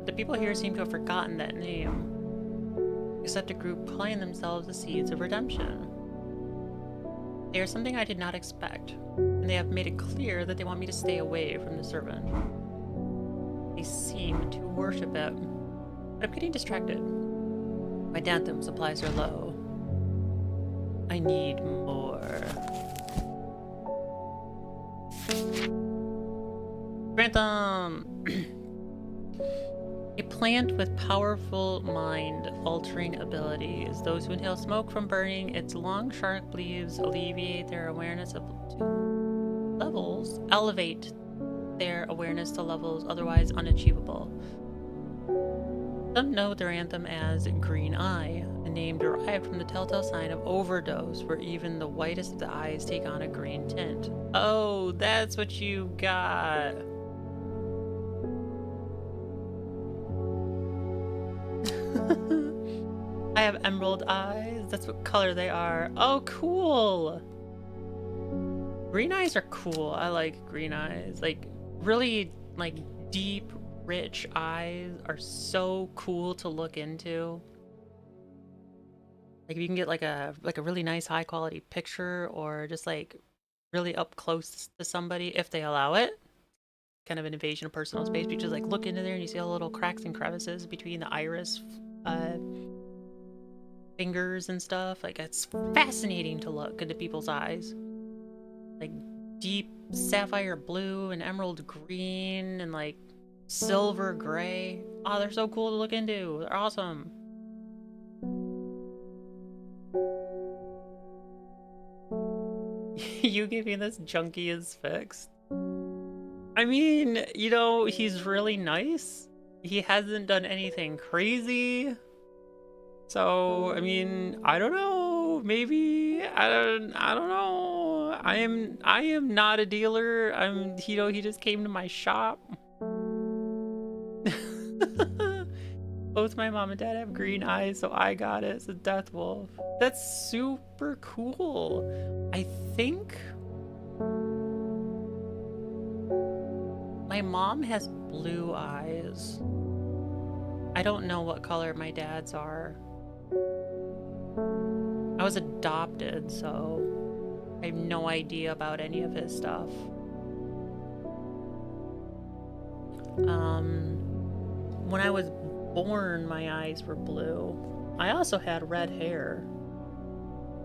The people here seem to have forgotten that name, except a group calling themselves the Seeds of Redemption. They are something I did not expect, and they have made it clear that they want me to stay away from the Serpent. They seem to worship it, but I'm getting distracted. My Danthum supplies are low. I need more. Grantham! A plant with powerful mind-altering abilities. Those who inhale smoke from burning its long, sharp leaves elevate their awareness to levels otherwise unachievable. Some know their anthem as Green Eye, a name derived from the telltale sign of overdose, where even the whitest of the eyes take on a green tint. Oh, that's what you got. I have emerald eyes. That's what color they are. Oh, cool. Green eyes are cool. I like green eyes. Like, really, like, deep, rich eyes are so cool to look into. Like, if you can get like a really nice high quality picture, or just like really up close to somebody, if they allow it. Kind of an invasion of personal space, but you just like look into there and you see all the little cracks and crevices between the iris fingers and stuff. Like, it's fascinating to look into people's eyes. Like deep sapphire blue and emerald green and like silver gray. Oh, they're so cool to look into. They're awesome. You giving this junkie is fixed. I mean, you know, he's really nice. He hasn't done anything crazy. So, I mean, I don't know. Maybe I don't know. I am not a dealer. He just came to my shop. Both my mom and dad have green eyes, so I got it. It's a death wolf. That's super cool. I think my mom has blue eyes. I don't know what color my dad's are. I was adopted, so I have no idea about any of his stuff. When I was born, my eyes were blue. I also had red hair.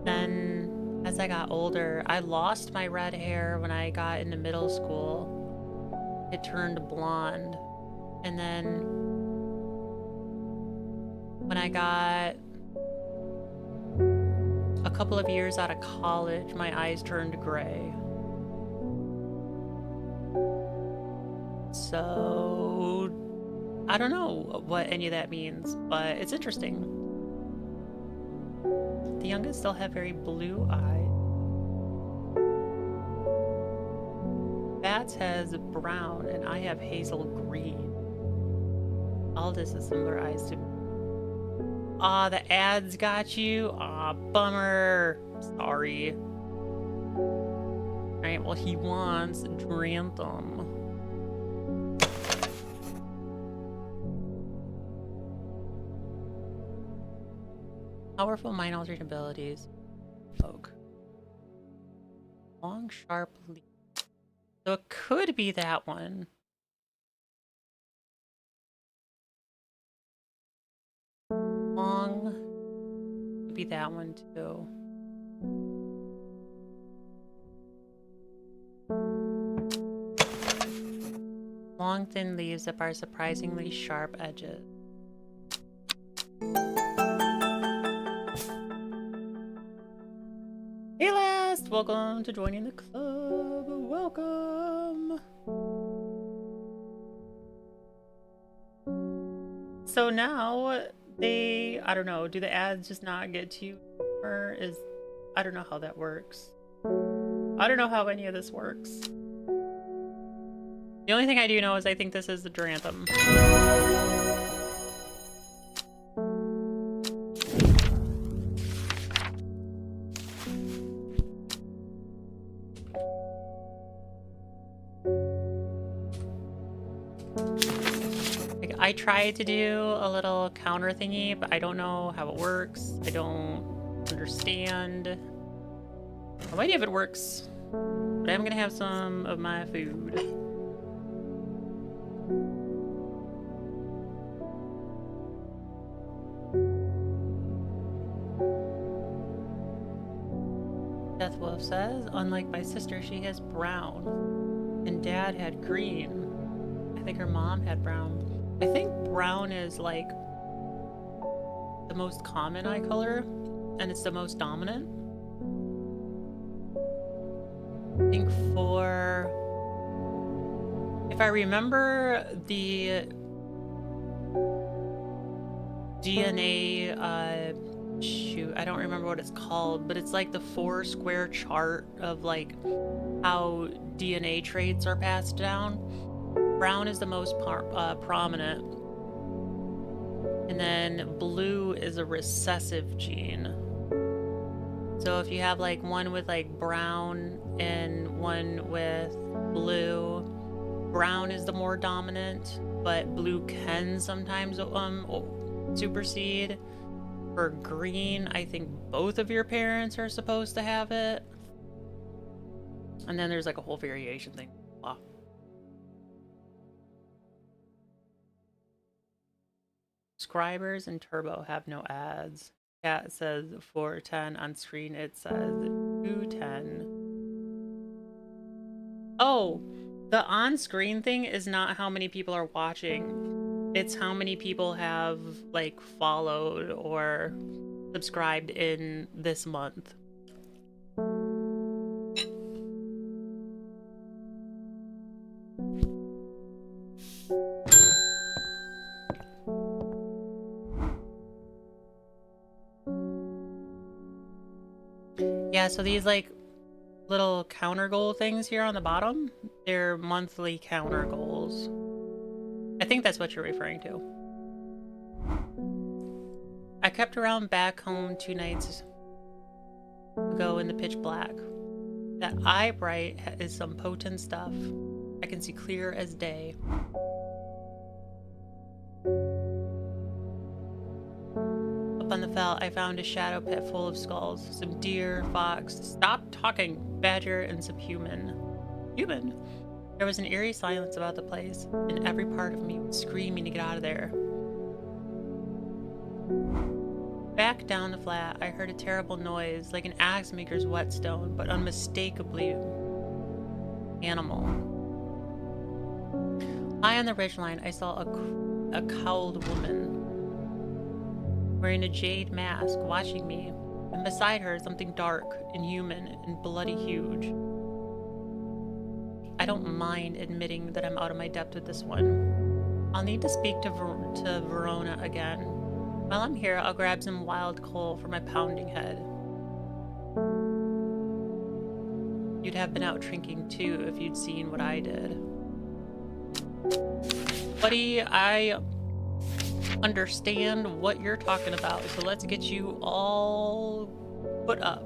Then, as I got older, I lost my red hair when I got into middle school. It turned blonde. And then, when I got a couple of years out of college, my eyes turned gray. So, I don't know what any of that means, but it's interesting. The youngest still have very blue eyes. Bats has brown, and I have hazel green. Aldous has similar eyes to me. Aw, the ads got you? Aw, bummer. Sorry. Alright, well, he wants Drantham. Powerful mind-altering abilities. Oak. Long, sharp leaf. So it could be that one. Long. Could be that one too. Long, thin leaves that bear surprisingly sharp edges. Hey last! Welcome to joining the club. Welcome! So now I don't know, do the ads just not get to you? Or I don't know how that works. I don't know how any of this works. The only thing I do know is I think this is the Drantham. I tried to do a little counter thingy, but I don't know how it works. I don't understand. I might if it works, but I'm gonna have some of my food. Death Wolf says, unlike my sister, she has brown, and Dad had green. I think her mom had brown. I think brown is like the most common eye color, and it's the most dominant. I think if I remember the DNA, shoot, I don't remember what it's called, but it's like the 4-square chart of like how DNA traits are passed down. Brown is the most prominent, and then blue is a recessive gene. So if you have like one with like brown and one with blue, brown is the more dominant, but blue can sometimes supersede. For green, I think both of your parents are supposed to have it, and then there's like a whole variation thing. Wow. Subscribers and Turbo have no ads. Yeah, it says 410 on screen. It says 210. Oh, the on-screen thing is not how many people are watching. It's how many people have like followed or subscribed in this month. Yeah, so these like little counter goal things here on the bottom, they're monthly counter goals. I think that's what you're referring to. I kept around back home 2 nights ago in the pitch black. That eye bright is some potent stuff. I can see clear as day. Up on the fell, I found a shadow pit full of skulls. Some deer, fox, stop talking, badger, and some human. Human? There was an eerie silence about the place, and every part of me was screaming to get out of there. Back down the flat, I heard a terrible noise, like an axe maker's whetstone, but unmistakably animal. High on the ridgeline, I saw a cowled woman wearing a jade mask, watching me, and beside her, something dark, inhuman, and bloody huge. I don't mind admitting that I'm out of my depth with this one. I'll need to speak to Verona again. While I'm here, I'll grab some wild coal for my pounding head. You'd have been out drinking too if you'd seen what I did. Buddy, I understand what you're talking about, so let's get you all put up.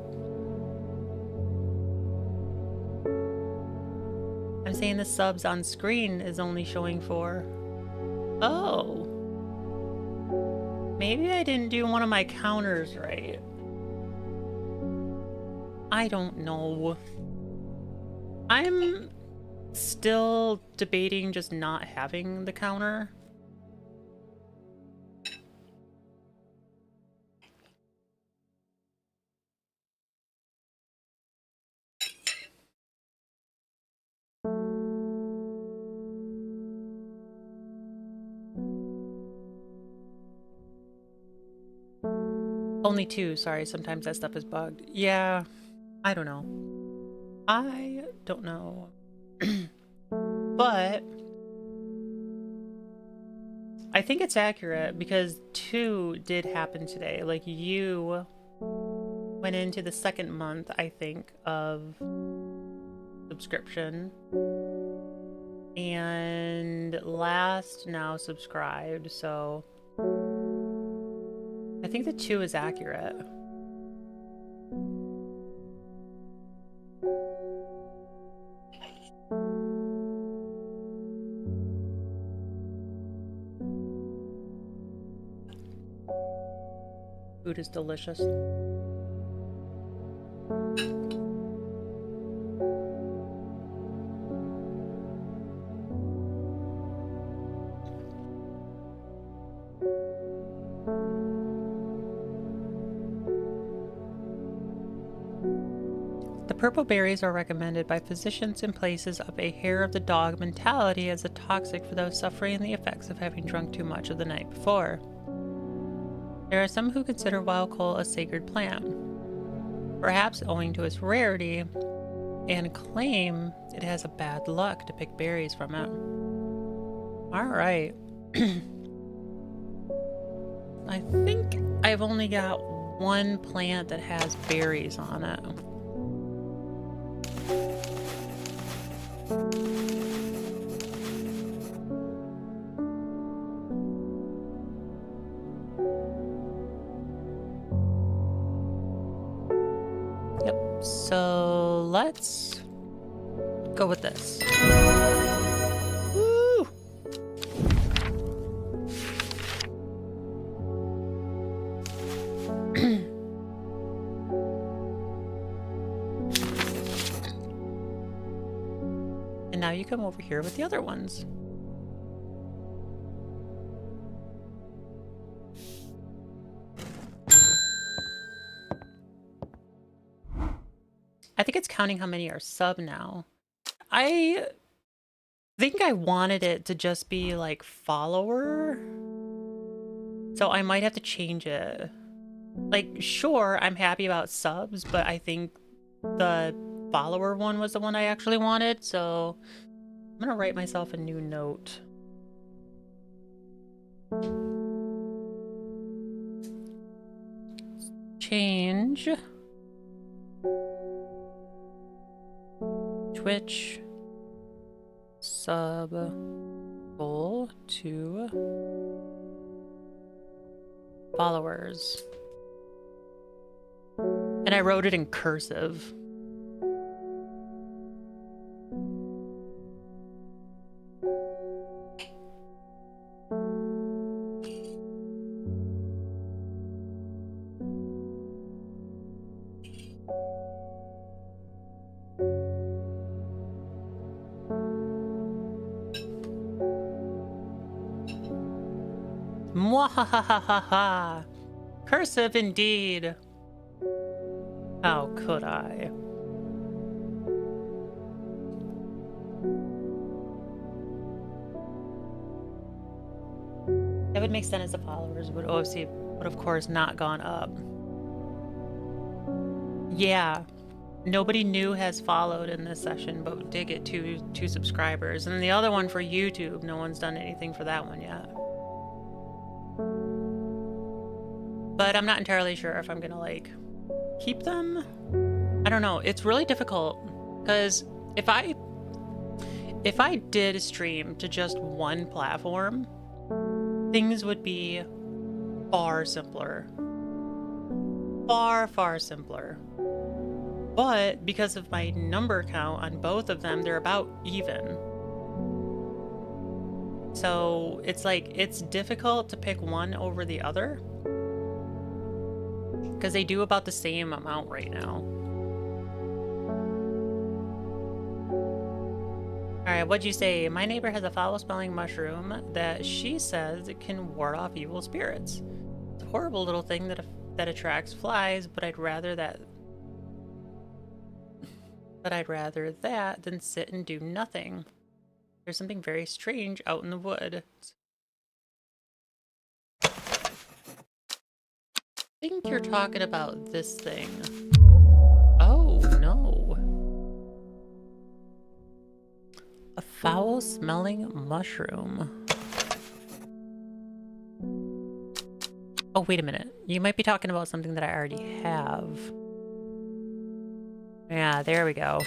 I'm saying the subs on screen is only showing 4. Oh. Maybe I didn't do one of my counters right. I don't know. I'm still debating just not having the counter. Only 2, sorry, sometimes that stuff is bugged. Yeah, I don't know. I don't know. But I think it's accurate because 2 did happen today. Like, you went into the 2nd month, I think, of subscription. And last now subscribed, so I think the 2 is accurate. Food is delicious. The purple berries are recommended by physicians in places up a hair of the dog mentality as a toxic for those suffering the effects of having drunk too much of the night before. There are some who consider wild coal a sacred plant, perhaps owing to its rarity, and claim it has a bad luck to pick berries from it. Alright. I think I've only got one plant that has berries on it. Yep, so let's go with this. Woo! And now you come over here with the other ones. I think it's counting how many are sub now. I think I wanted it to just be like follower. So I might have to change it. Like, sure, I'm happy about subs, but I think the follower one was the one I actually wanted. So I'm gonna write myself a new note. Change Twitch sub goal to followers. And I wrote it in cursive. Mwahahaha. Cursive indeed. How could I? That would make sense if the followers would obviously would of course not gone up. Yeah. Nobody new has followed in this session, but did get two subscribers. And the other one for YouTube, no one's done anything for that one yet. But I'm not entirely sure if I'm gonna like keep them. I don't know. It's really difficult because if I did a stream to just one platform, things would be far simpler. Far simpler. But because of my number count on both of them, they're about even. So it's like, it's difficult to pick one over the other because they do about the same amount right now. Alright, what'd you say? My neighbor has a foul-smelling mushroom that she says it can ward off evil spirits. It's a horrible little thing that attracts flies, but I'd rather that than sit and do nothing. There's something very strange out in the woods. I think you're talking about this thing. Oh, no. A foul-smelling mushroom. Oh, wait a minute. You might be talking about something that I already have. Yeah, there we go.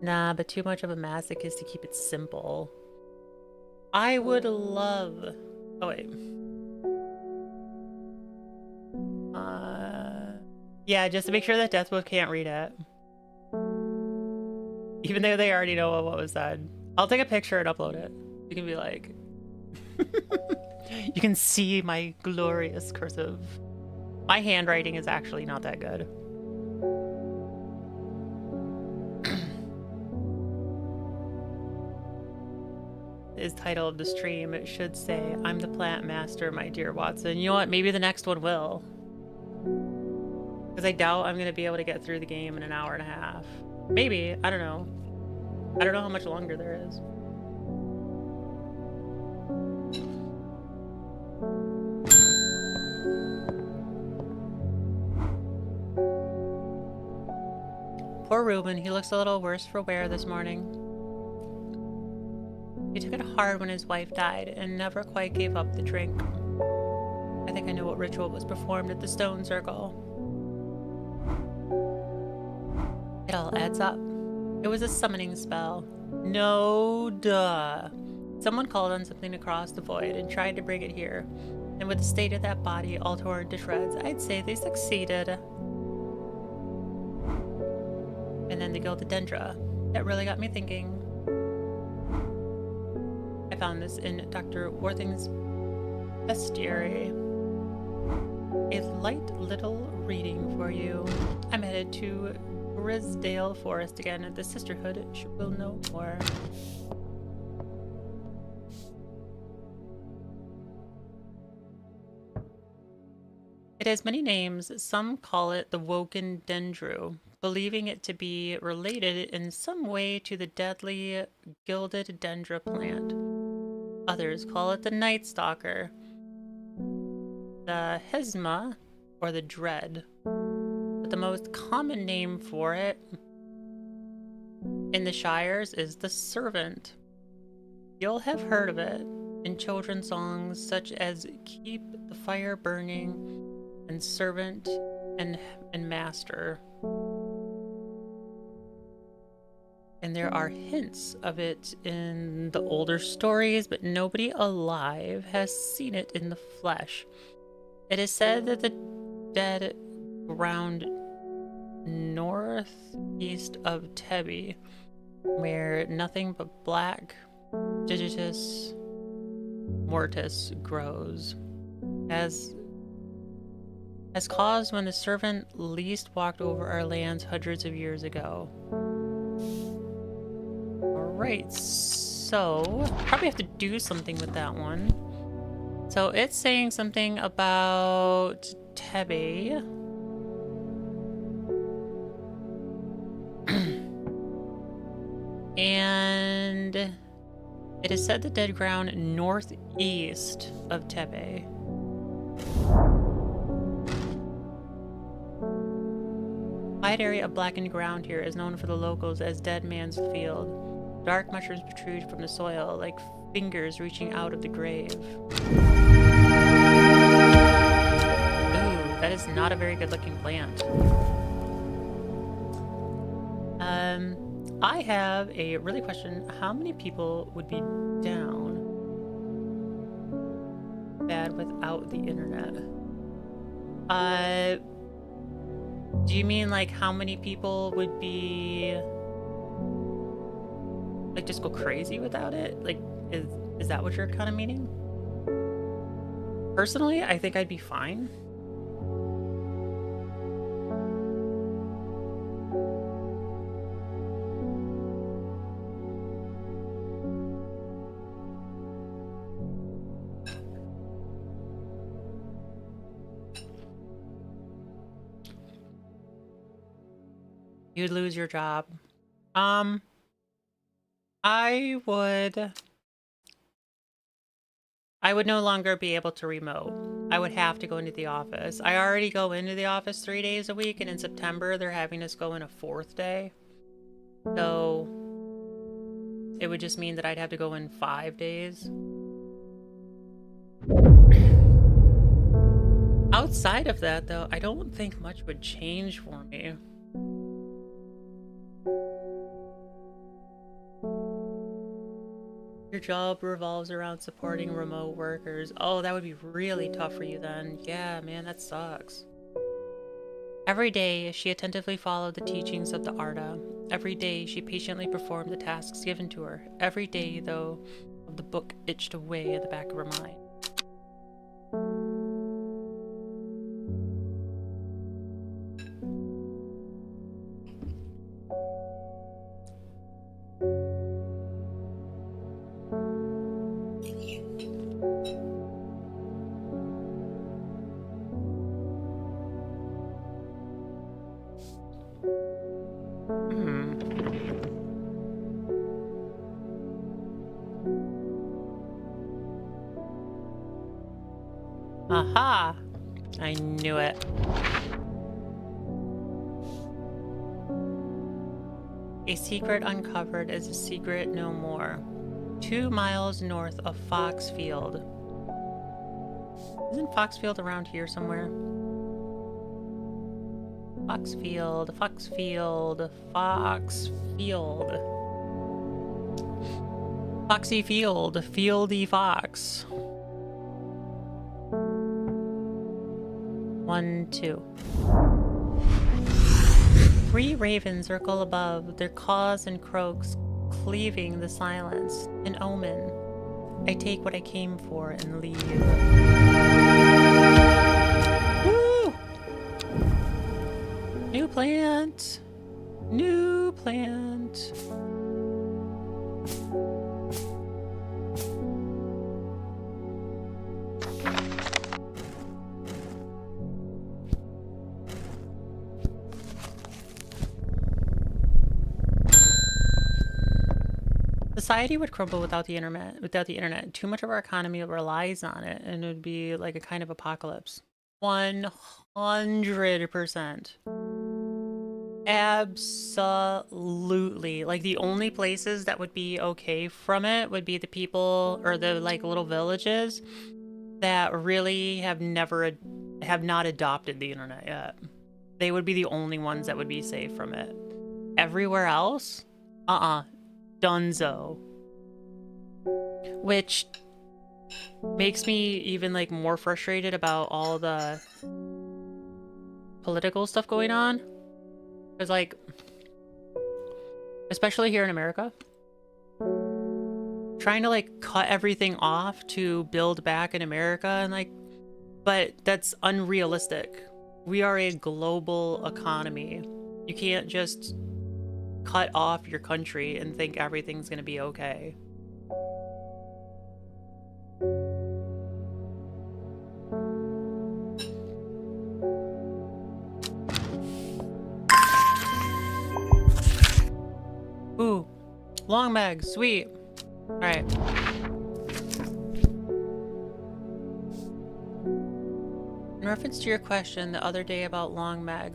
Nah, but too much of a masochist to keep it simple. I would love... Oh, wait. Yeah, just to make sure that Deathwolf can't read it. Even though they already know what was said. I'll take a picture and upload it. You can be like... You can see my glorious cursive. My handwriting is actually not that good. Is titled the stream. It should say, I'm the plant master, my dear Watson. You know what? Maybe the next one will. Because I doubt I'm going to be able to get through the game in an hour and a half. Maybe. I don't know. I don't know how much longer there is. Poor Reuben. He looks a little worse for wear this morning. He took it hard when his wife died and never quite gave up the drink. I think I know what ritual was performed at the stone circle. It all adds up. It was a summoning spell. No duh. Someone called on something across the void and tried to bring it here. And with the state of that body all torn to shreds, I'd say they succeeded. And then the Gilded Dendra. That really got me thinking. I found this in Dr. Worthing's bestiary. A light little reading for you. I'm headed to Grisdale Forest again, and the Sisterhood will know more. It has many names. Some call it the Woken Dendru, believing it to be related in some way to the deadly Gilded Dendra plant. Others call it the Night Stalker, the Hesma, or the Dread. But the most common name for it in the Shires is the Servant. You'll have heard of it in children's songs such as Keep the Fire Burning and Servant and Master. And there are hints of it in the older stories, but nobody alive has seen it in the flesh. It is said that the dead ground northeast of Tebby, where nothing but black Digitus mortis grows, as has caused when the servant least walked over our lands hundreds of years ago. Alright, so probably have to do something with that one. So it's saying something about Tebe. And it is said the dead ground northeast of Tebe. Wide area of blackened ground here is known for the locals as Dead Man's Field. Dark mushrooms protrude from the soil like fingers reaching out of the grave. Ooh, that is not a very good looking plant. I have a really question. How many people would be down bad without the internet? Do you mean like how many people would be like just go crazy without it? Like is that what you're kind of meaning? Personally, I think I'd be fine. You'd lose your job. I would no longer be able to remote. I would have to go into the office. I already go into the office 3 days a week, and in September they're having us go in a 4th day. So it would just mean that I'd have to go in 5 days. Outside of that, though, I don't think much would change for me. Your job revolves around supporting remote workers. Oh, that would be really tough for you then. Yeah, man, that sucks. Every day, she attentively followed the teachings of the Arda. Every day, she patiently performed the tasks given to her. Every day, though, the book itched away at the back of her mind. Aha! I knew it. A secret uncovered is a secret no more. 2 miles north of Foxfield. Isn't Foxfield around here somewhere? Foxfield, Foxfield, Foxfield. Foxy Field, Fieldy Fox. 1, 2. 3 ravens circle above, their caws and croaks cleaving the silence. An omen. I take what I came for and leave. Woo! New plant. New plant. Society would crumble without the internet. Too much of our economy relies on it, and it would be like a kind of apocalypse. 100%. Absolutely. Like the only places that would be okay from it would be the people or the like little villages that really have not adopted the internet yet. They would be the only ones that would be safe from it. Everywhere else, dunzo. Which makes me even like more frustrated about all the political stuff going on. Because like, especially here in America, trying to like cut everything off to build back in America and like, but that's unrealistic. We are a global economy. You can't just cut off your country and think everything's gonna be okay. Ooh, long mag, sweet. All right. In reference to your question the other day about long mag,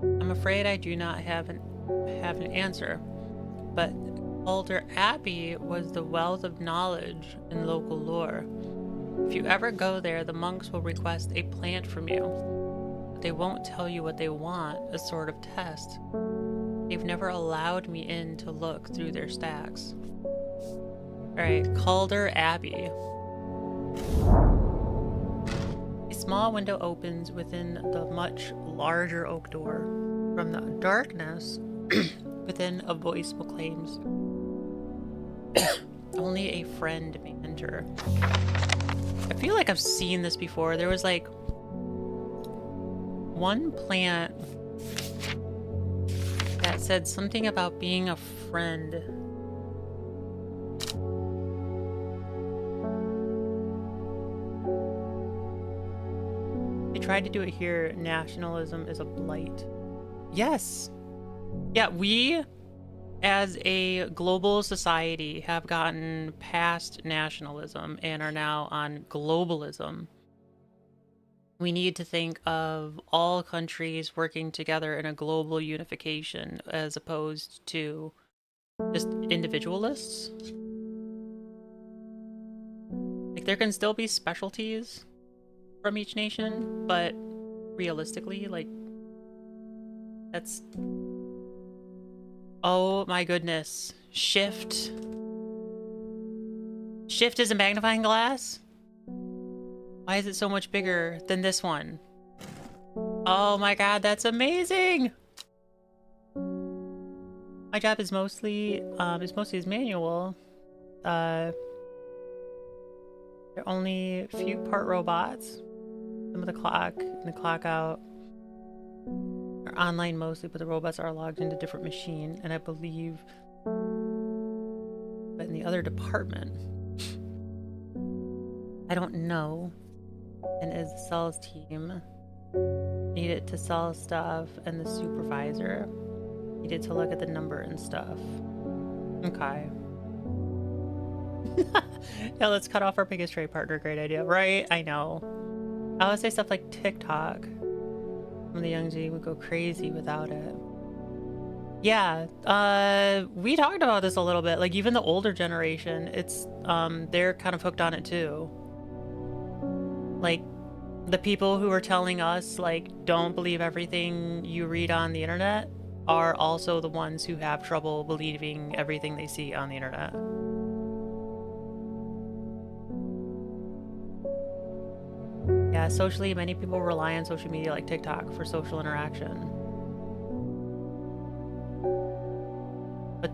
I'm afraid I do not have an answer. But Alder Abbey was the wealth of knowledge in local lore. If you ever go there, the monks will request a plant from you. But they won't tell you what they want, a sort of test. They've never allowed me in to look through their stacks. Alright, Calder Abbey. A small window opens within the much larger oak door. From the darkness, within a voice proclaims, only a friend may enter. I feel like I've seen this before. There was like one plant that said something about being a friend. They tried to do it here. Nationalism is a blight. Yes. Yeah, we as a global society have gotten past nationalism and are now on globalism. We need to think of all countries working together in a global unification as opposed to just individualists. Like, there can still be specialties from each nation, but realistically, like, that's... Oh my goodness. Shift. Shift is a magnifying glass? Why is it so much bigger than this one? Oh my god, that's amazing! My job is mostly as manual. They're only a few part robots. Some of the clock and the clock out are online mostly, but the robots are logged into a different machine, and I believe but in the other department. I don't know. And is the sales team needed to sell stuff, and the supervisor needed to look at the number and stuff. Okay. Yeah, let's cut off our biggest trade partner. Great idea, right? I know. I would say stuff like TikTok. Some of the young G would go crazy without it. Yeah, we talked about this a little bit. Like, even the older generation, it's they're kind of hooked on it too. Like, the people who are telling us, like, don't believe everything you read on the internet are also the ones who have trouble believing everything they see on the internet. Yeah, socially, many people rely on social media like TikTok for social interaction. But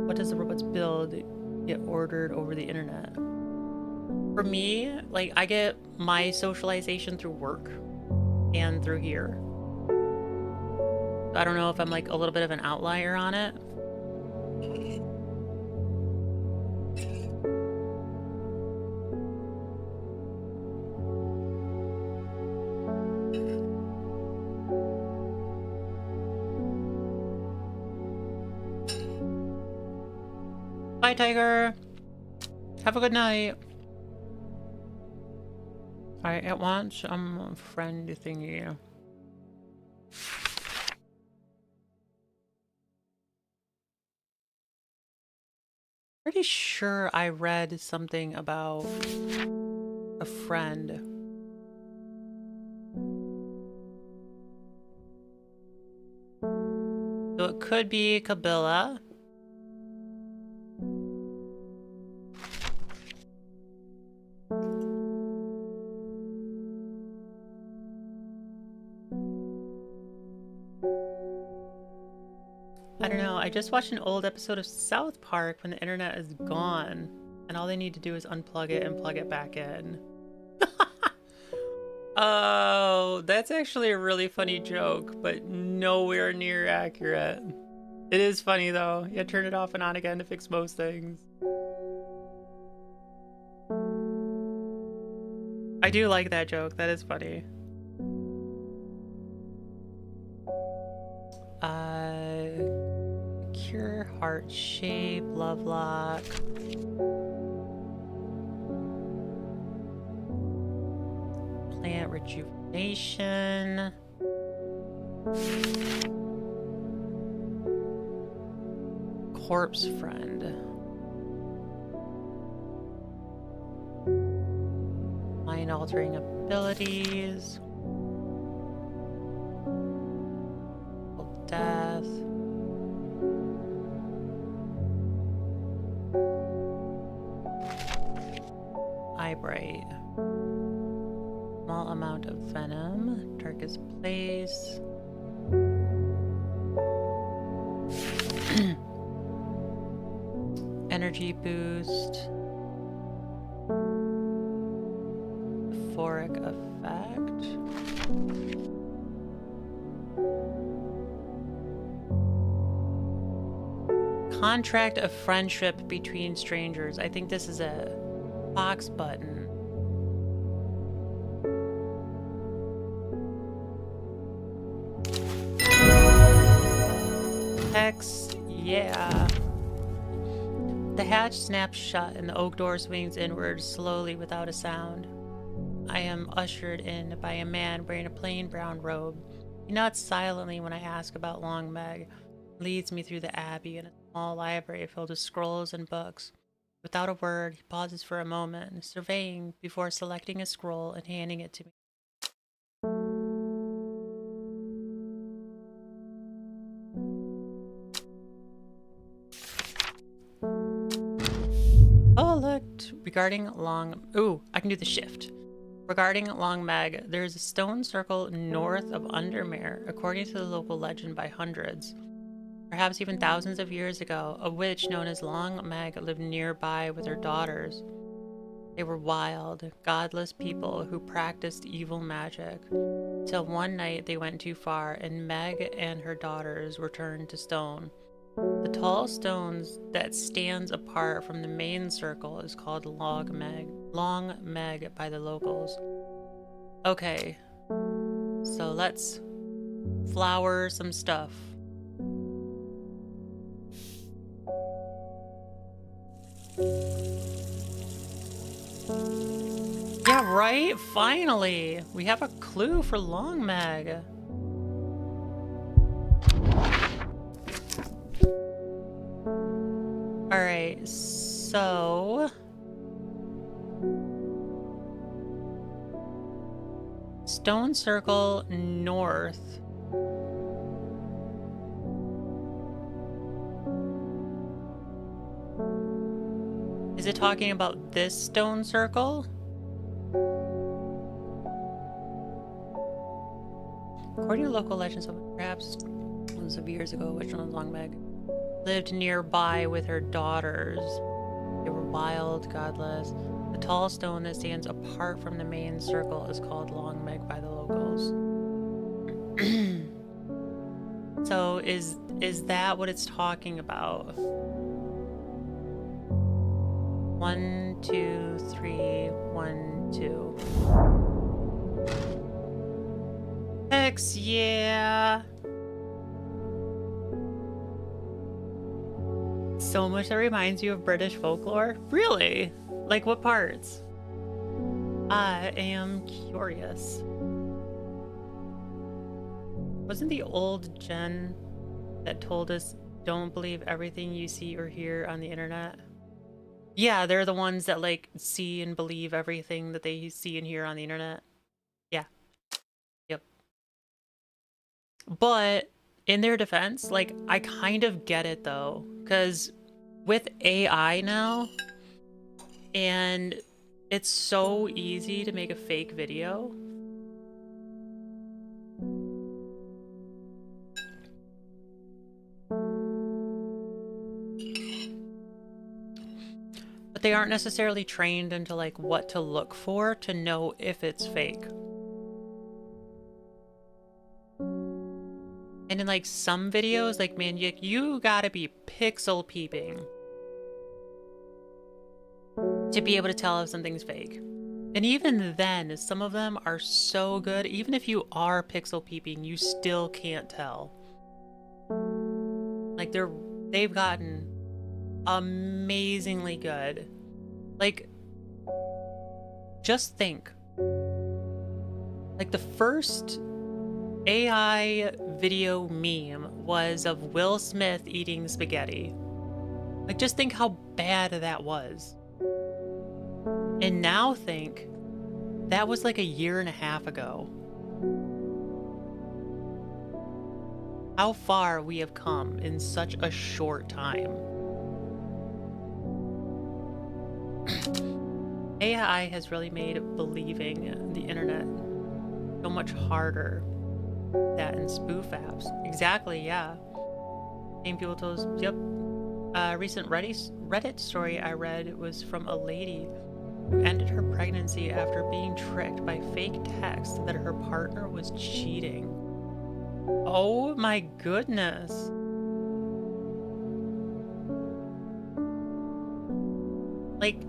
what does the robots build get ordered over the internet? For me, like, I get my socialization through work and through here. I don't know if I'm like a little bit of an outlier on it. Bye, Tiger. Have a good night. Alright, at once, I'm a friend thingy. Pretty sure I read something about a friend. So it could be Kabila. I don't know, I just watched an old episode of South Park when the internet is gone and all they need to do is unplug it and plug it back in. Oh, that's actually a really funny joke, but nowhere near accurate. It is funny though. Yeah, turn it off and on again to fix most things. I do like that joke. That is funny. Cure, heart shape, love lock. Plant rejuvenation. Corpse friend. Mind altering abilities. Death. Eye bright. Small amount of venom. Darkest place. Energy boost. Euphoric effect. Contract of friendship between strangers. I think this is a box button. X, yeah. The hatch snaps shut and the oak door swings inward slowly without a sound. I am ushered in by a man wearing a plain brown robe. He nods silently when I ask about Long Meg, leads me through the abbey and a small library filled with scrolls and books. Without a word, he pauses for a moment, surveying before selecting a scroll and handing it to me. Oh, look. Regarding Long... Ooh, I can do the shift. Regarding Long Meg, there is a stone circle north of Undermere, according to the local legend by hundreds. Perhaps even thousands of years ago, a witch known as Long Meg lived nearby with her daughters. They were wild, godless people who practiced evil magic. Till one night they went too far, and Meg and her daughters were turned to stone. The tall stones that stands apart from the main circle is called Long Meg by the locals. Okay, so let's flower some stuff. Yeah, right? Finally! We have a clue for Long Meg. Alright, so... Stone circle north. Is it talking about this stone circle? According to local legends, perhaps thousands of years ago, which one was Long Meg, lived nearby with her daughters. They were wild, godless. The tall stone that stands apart from the main circle is called Long Meg by the locals. So is that what it's talking about? 1, 2, 3, 1, 2. Hex, yeah. So much that reminds you of British folklore? Really? Like what parts? I am curious. Wasn't the old Jen that told us don't believe everything you see or hear on the internet? Yeah, they're the ones that like see and believe everything that they see and hear on the internet. Yeah. Yep. But in their defense, like I kind of get it though, because with AI now, and it's so easy to make a fake video. But they aren't necessarily trained into like what to look for to know if it's fake. And in like some videos, like man, you gotta be pixel peeping to be able to tell if something's fake. And even then, some of them are so good, even if you are pixel peeping, you still can't tell. Like they've gotten amazingly good. Like, just think. Like the first AI video meme was of Will Smith eating spaghetti. Like just think how bad that was. And now think, that was like a year and a half ago. How far we have come in such a short time. AI has really made believing the internet so much harder. That and spoof apps. Exactly, yeah. Same people told us, yep. Recent Reddit story I read was from a lady who ended her pregnancy after being tricked by fake text that her partner was cheating. Oh my goodness. Like,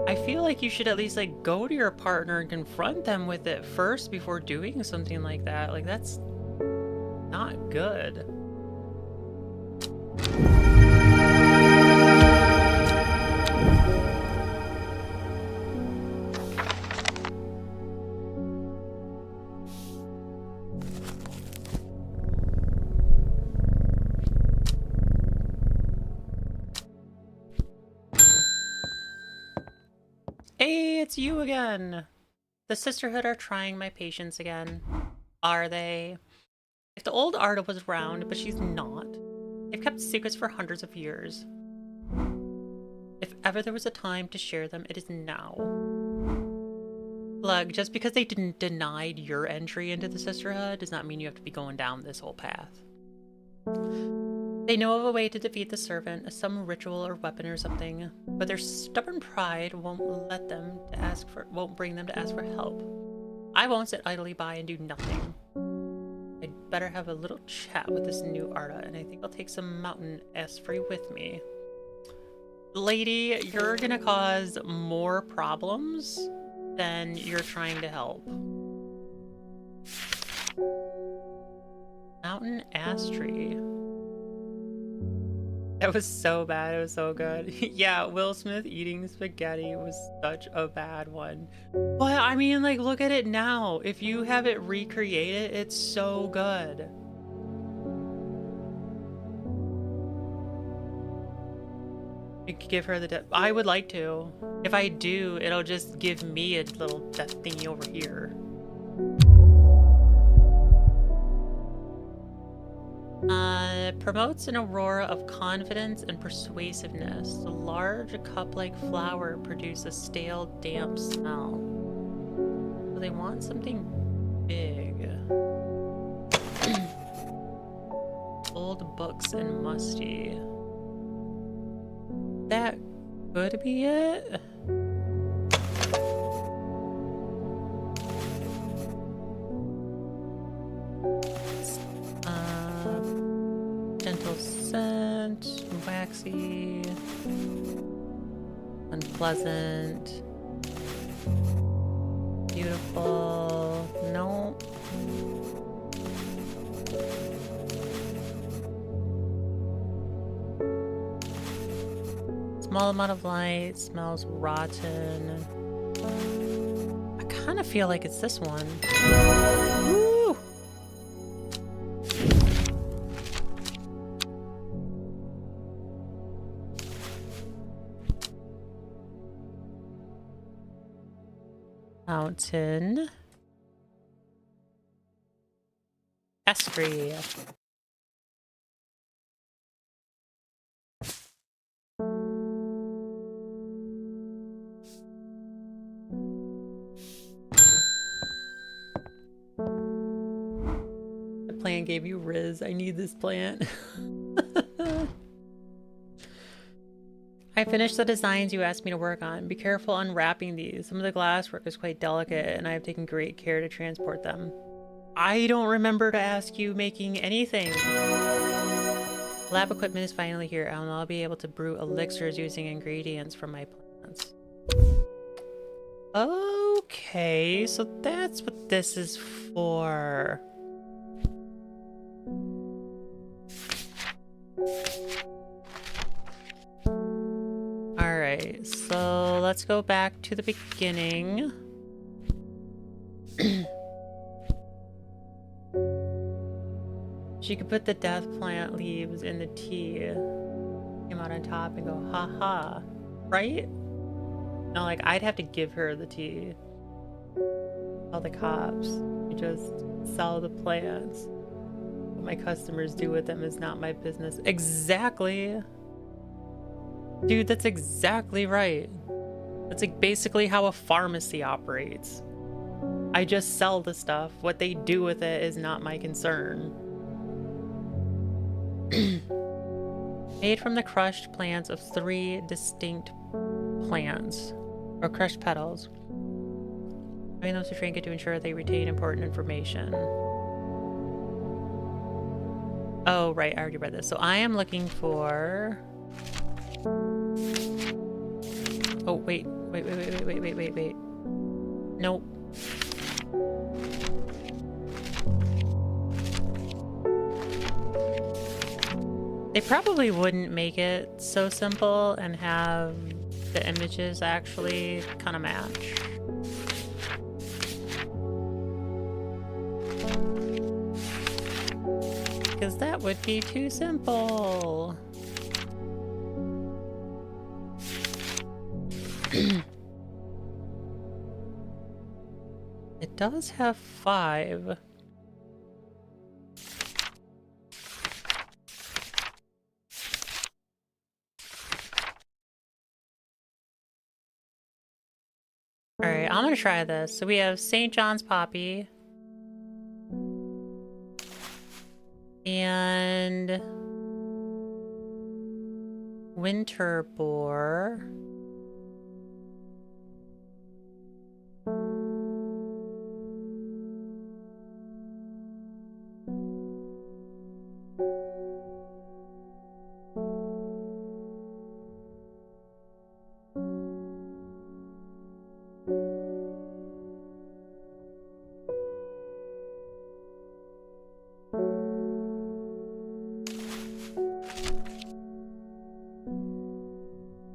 I feel like you should at least like go to your partner and confront them with it first before doing something like that. Like that's not good. Hey, it's you again. The Sisterhood are trying my patience again. Are they? If the old Arda was around, but she's not. They've kept secrets for hundreds of years. If ever there was a time to share them, it is now. Look, just because they didn't denied your entry into the Sisterhood does not mean you have to be going down this whole path. They know of a way to defeat the Servant, some ritual or weapon or something, but their stubborn pride won't bring them to ask for help. I won't sit idly by and do nothing. I'd better have a little chat with this new Arda, and I think I'll take some mountain Esprit with me. Lady, you're gonna cause more problems than you're trying to help. Mountain Astri. That was so bad. It was so good. Yeah, Will Smith eating spaghetti was such a bad one. But I mean, like, look at it now. If you have it recreated, it's so good. You could give her the death. I would like to. If I do, it'll just give me a little death thingy over here. Promotes an aurora of confidence and persuasiveness. The large cup-like flower produces a stale, damp smell. So they want something big. Old books and musty. That could be it. Gentle scent, waxy, unpleasant, beautiful, nope. Small amount of light, smells rotten. I kind of feel like it's this one. Woo! Mountain. Esprit. The plant gave you Riz. I need this plant. I finished the designs you asked me to work on. Be careful unwrapping these. Some of the glasswork is quite delicate, and I have taken great care to transport them. I don't remember to ask you making anything. Lab equipment is finally here, and I'll be able to brew elixirs using ingredients from my plants. Okay, so that's what this is for. Alright, so let's go back to the beginning. She could put the death plant leaves in the tea, came out on top and go, haha, right? No, like, I'd have to give her the tea. Tell the cops. You just sell the plants. What my customers do with them is not my business. Exactly! Dude, that's exactly right. That's like basically how a pharmacy operates. I just sell the stuff. What they do with it is not my concern. Made from the crushed plants of 3 distinct plants, or crushed petals. Having those to drink it to ensure they retain important information. Oh, right, I already read this. So I am looking for... Oh, wait. Wait. Nope. They probably wouldn't make it so simple and have the images actually kind of match. Because that would be too simple. It does have 5. Alright, I'm gonna try this. So we have St. John's Poppy. And... Winter Boar.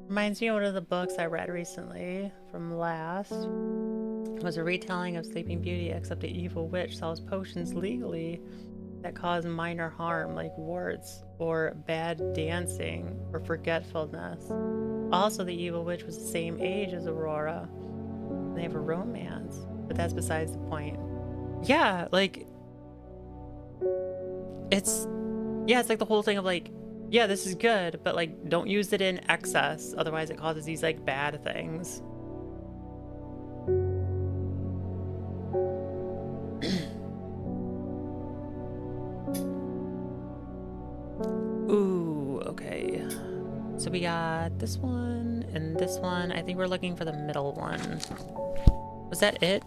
Reminds me of one of the books I read recently from last. It was a retelling of Sleeping Beauty, except an evil witch sells potions legally that cause minor harm, like warts or bad dancing or forgetfulness. Also, the evil witch was the same age as Aurora. They have a romance, but that's besides the point. Yeah, like it's like the whole thing of like, yeah, this is good, but like don't use it in excess, otherwise it causes these like bad things. Ooh, okay. So we got this one and this one. I think we're looking for the middle one. Was that it?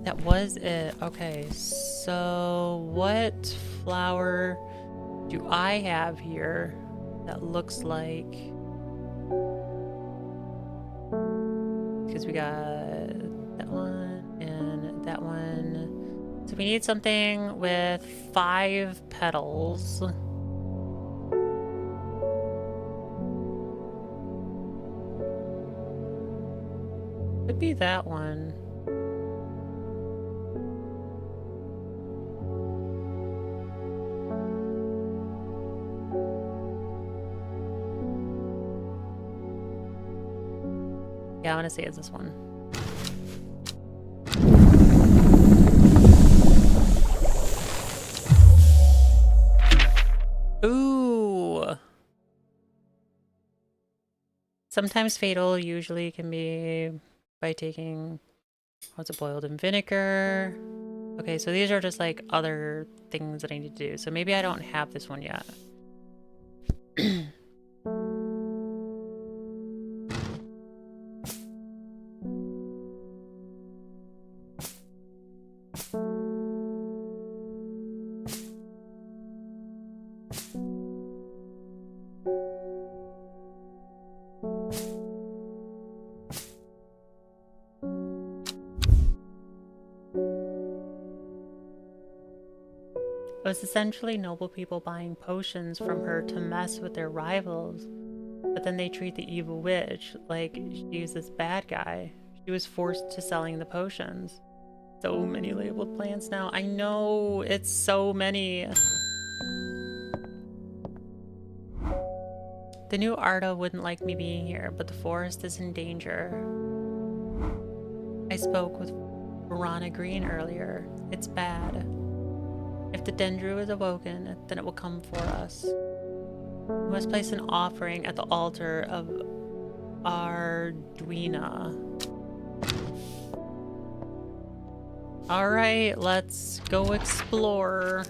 That was it. Okay, so what flower do I have here that looks like... Because we got that one and that one. So we need something with 5 petals. Could be that one. Yeah, I'm gonna say it's this one. Ooh. Sometimes fatal, usually can be by taking, what's it, boiled in vinegar. Okay, so these are just like other things that I need to do. So maybe I don't have this one yet. It was essentially noble people buying potions from her to mess with their rivals, but then they treat the evil witch like she was this bad guy. She was forced to selling the potions. So many labeled plants now. I know, it's so many. The new Arda wouldn't like me being here, but the forest is in danger. I spoke with Verona Green earlier. It's bad. If the Dendru is awoken, then it will come for us. We must place an offering at the altar of Arduina. Alright, let's go explore.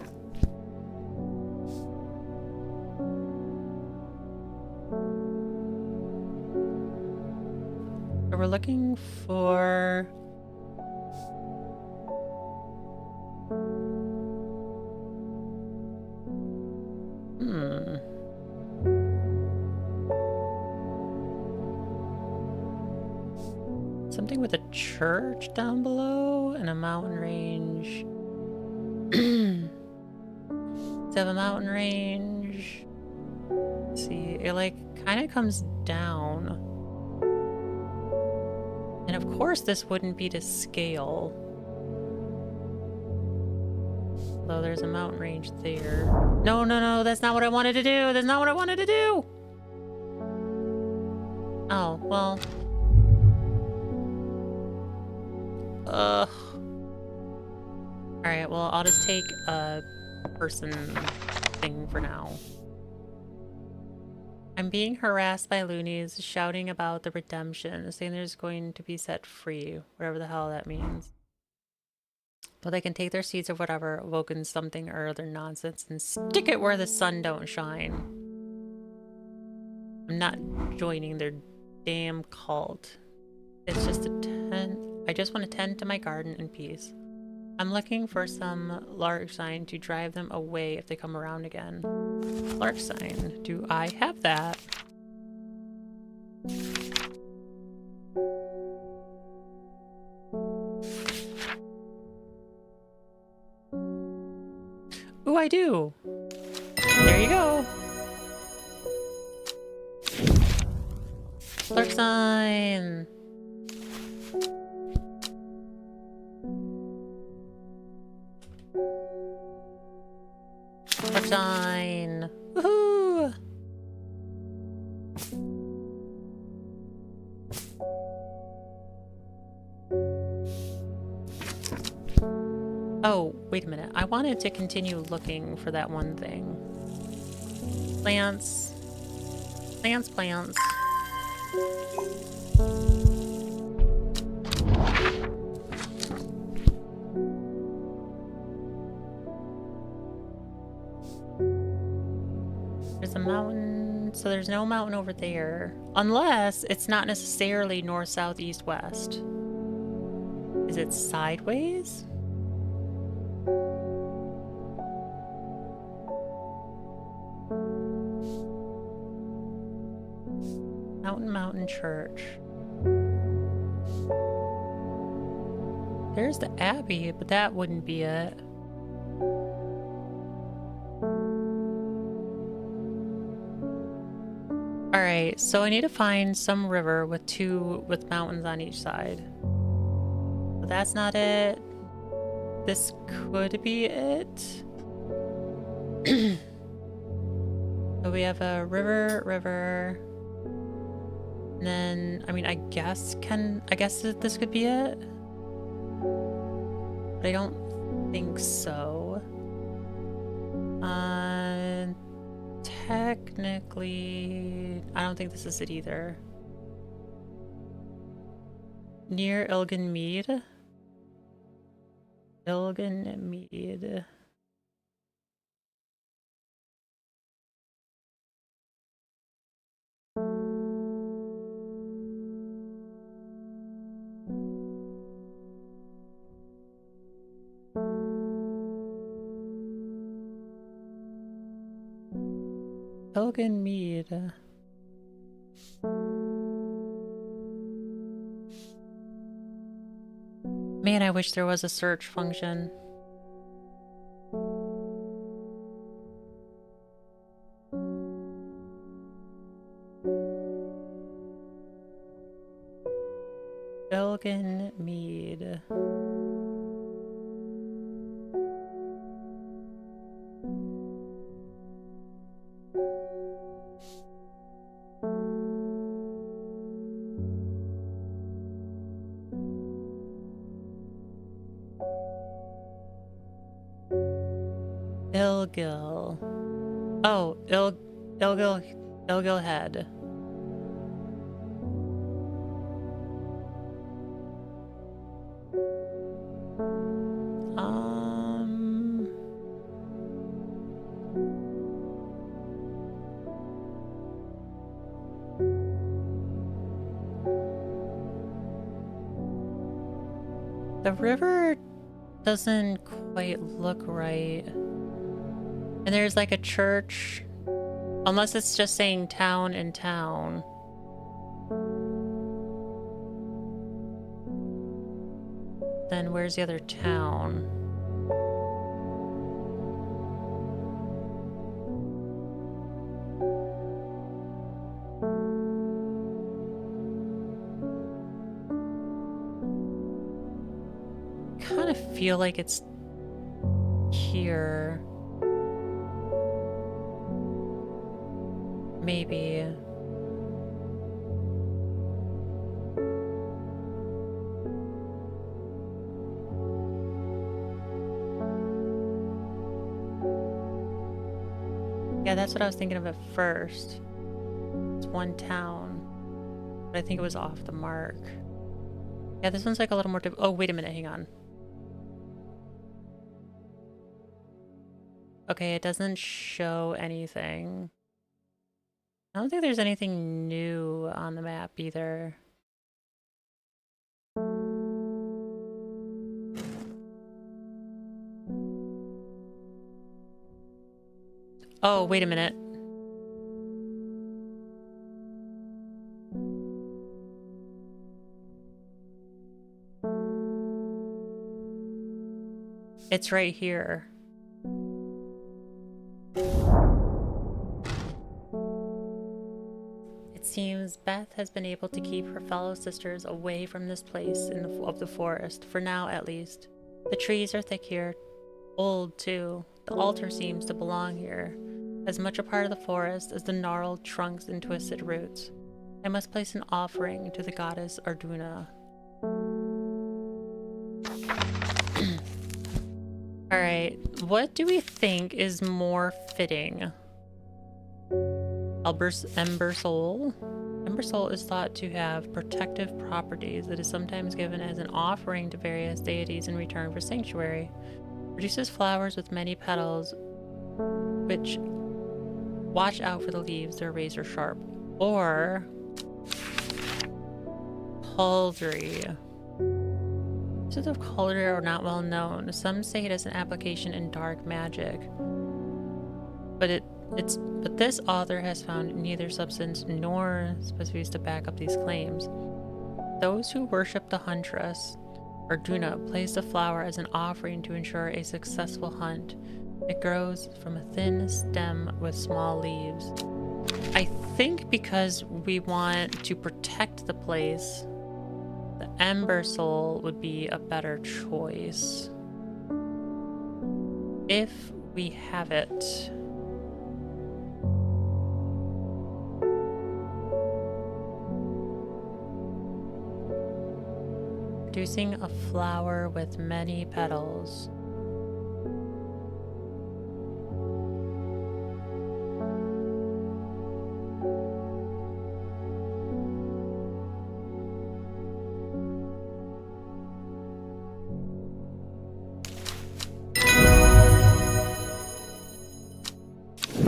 So we're looking for... Something with a church down below and a mountain range. Let's have a mountain range. Let's see, it like kind of comes down. And of course this wouldn't be to scale. Although there's a mountain range there. No, no, no, that's not what I wanted to do. That's not what I wanted to do. Oh, well. Ugh. Alright, well, I'll just take a person thing for now. I'm being harassed by loonies shouting about the redemption, saying there's going to be set free, whatever the hell that means. But they can take their seeds or whatever, awoken something or other nonsense, and stick it where the sun don't shine. I'm not joining their damn cult. It's just a tent. I just want to tend to my garden in peace. I'm looking for some lark sign to drive them away if they come around again. Lark sign. Do I have that? Ooh, I do. There you go. Lark sign. Lark sign. Woohoo! Oh, wait a minute. I wanted to continue looking for that one thing. Plants. Plants, plants. There's a mountain. So there's no mountain over there. Unless it's not necessarily north, south, east, west. Is it sideways? Mountain Church. There's the Abbey, but that wouldn't be it. Alright, so I need to find some river with mountains on each side. But that's not it. This could be it. So we have a river. And then, I mean, I guess this could be it. But I don't think so. Technically, I don't think this is it either. Near Ilgan Mead. Ilgan Mead. Ilgan Mead. Man, I wish there was a search function. Elgin Mead. Ilgil. Oh, Ilgil Head. The river doesn't quite look right. And there's like a church, unless it's just saying town and town. Then where's the other town? Kind of feel like it's here. Maybe. Yeah, that's what I was thinking of at first. It's one town. But I think it was off the mark. Yeah, this one's like a little more... Oh, wait a minute. Hang on. Okay, it doesn't show anything. I don't think there's anything new on the map either. Oh, wait a minute. It's right here. It seems Beth has been able to keep her fellow sisters away from this place of the forest, for now at least. The trees are thick here, old too. The altar seems to belong here, as much a part of the forest as the gnarled trunks and twisted roots. I must place an offering to the goddess Arduna. Alright, what do we think is more fitting? Ember Soul? Ember Soul is thought to have protective properties. It is sometimes given as an offering to various deities in return for sanctuary. Produces flowers with many petals, which watch out for the leaves, they're razor sharp. Or Cauldry. Uses of Cauldry are not well known. Some say it has an application in dark magic, but this author has found neither substance nor specifics to back up these claims. Those who worship the huntress, Arduna, place the flower as an offering to ensure a successful hunt. It grows from a thin stem with small leaves. I think because we want to protect the place, the Ember Soul would be a better choice. If we have it. Producing a flower with many petals.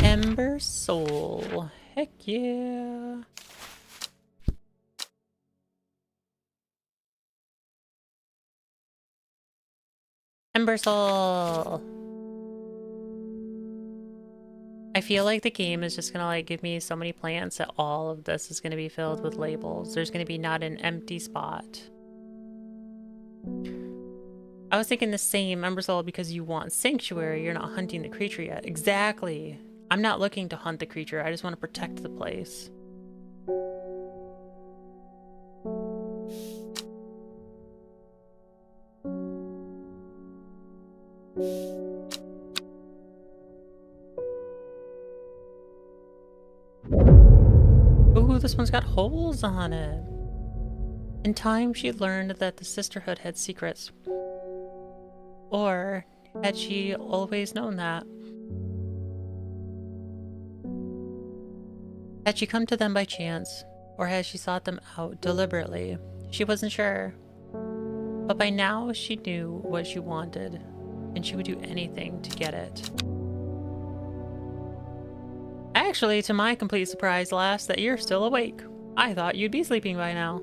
Ember Soul. Heck yeah. Ember Soul. I feel like the game is just gonna like give me so many plants that all of this is gonna be filled with labels. There's gonna be not an empty spot. I was thinking the same, Ember Soul, because you want sanctuary. You're not hunting the creature yet. Exactly. I'm not looking to hunt the creature. I just want to protect the place. Ooh, this one's got holes on it. In time, she learned that the sisterhood had secrets. Or had she always known that? Had she come to them by chance, or had she sought them out deliberately? She wasn't sure. But by now, she knew what she wanted, and she would do anything to get it. Actually, to my complete surprise, lass, that you're still awake. I thought you'd be sleeping by now.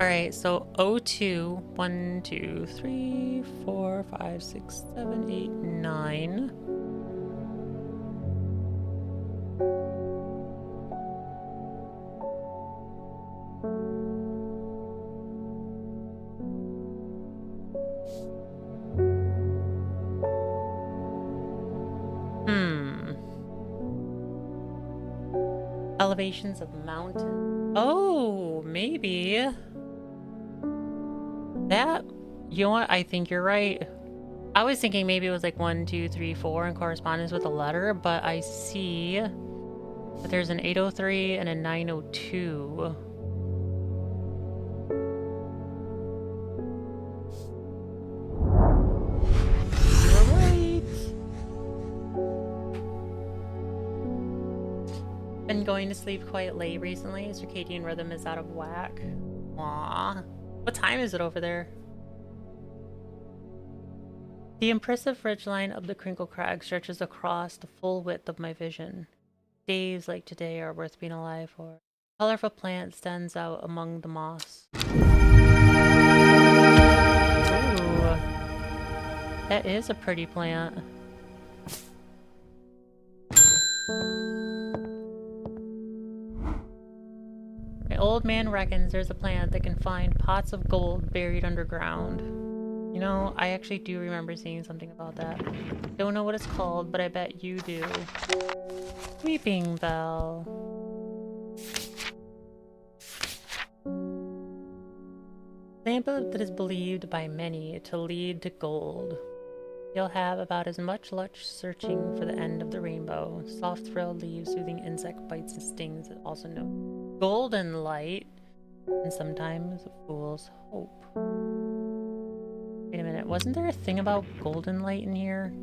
Alright, so O2, 1, 2, 3, 4, 5, 6, 7, 8, 9. Elevations of mountain. Oh, maybe. That, you know what? I think you're right. I was thinking maybe it was like 1, 2, 3, 4 in correspondence with a letter, but I see that there's an 803 and a 902. You're right. Been going to sleep quite late recently. Circadian rhythm is out of whack. Aww. What time is it over there? The impressive ridgeline of the Crinkle Crag stretches across the full width of my vision. Days like today are worth being alive for. A colorful plant stands out among the moss. Ooh. That is a pretty plant. My old man reckons there's a plant that can find pots of gold buried underground. You know, I actually do remember seeing something about that. Don't know what it's called, but I bet you do. Weeping Bell. Lamp that is believed by many to lead to gold. You'll have about as much luck searching for the end of the rainbow. Soft frilled leaves, soothing insect bites and stings, also known. Golden light, and sometimes a fool's hope. Wait a minute, wasn't there a thing about golden light in here?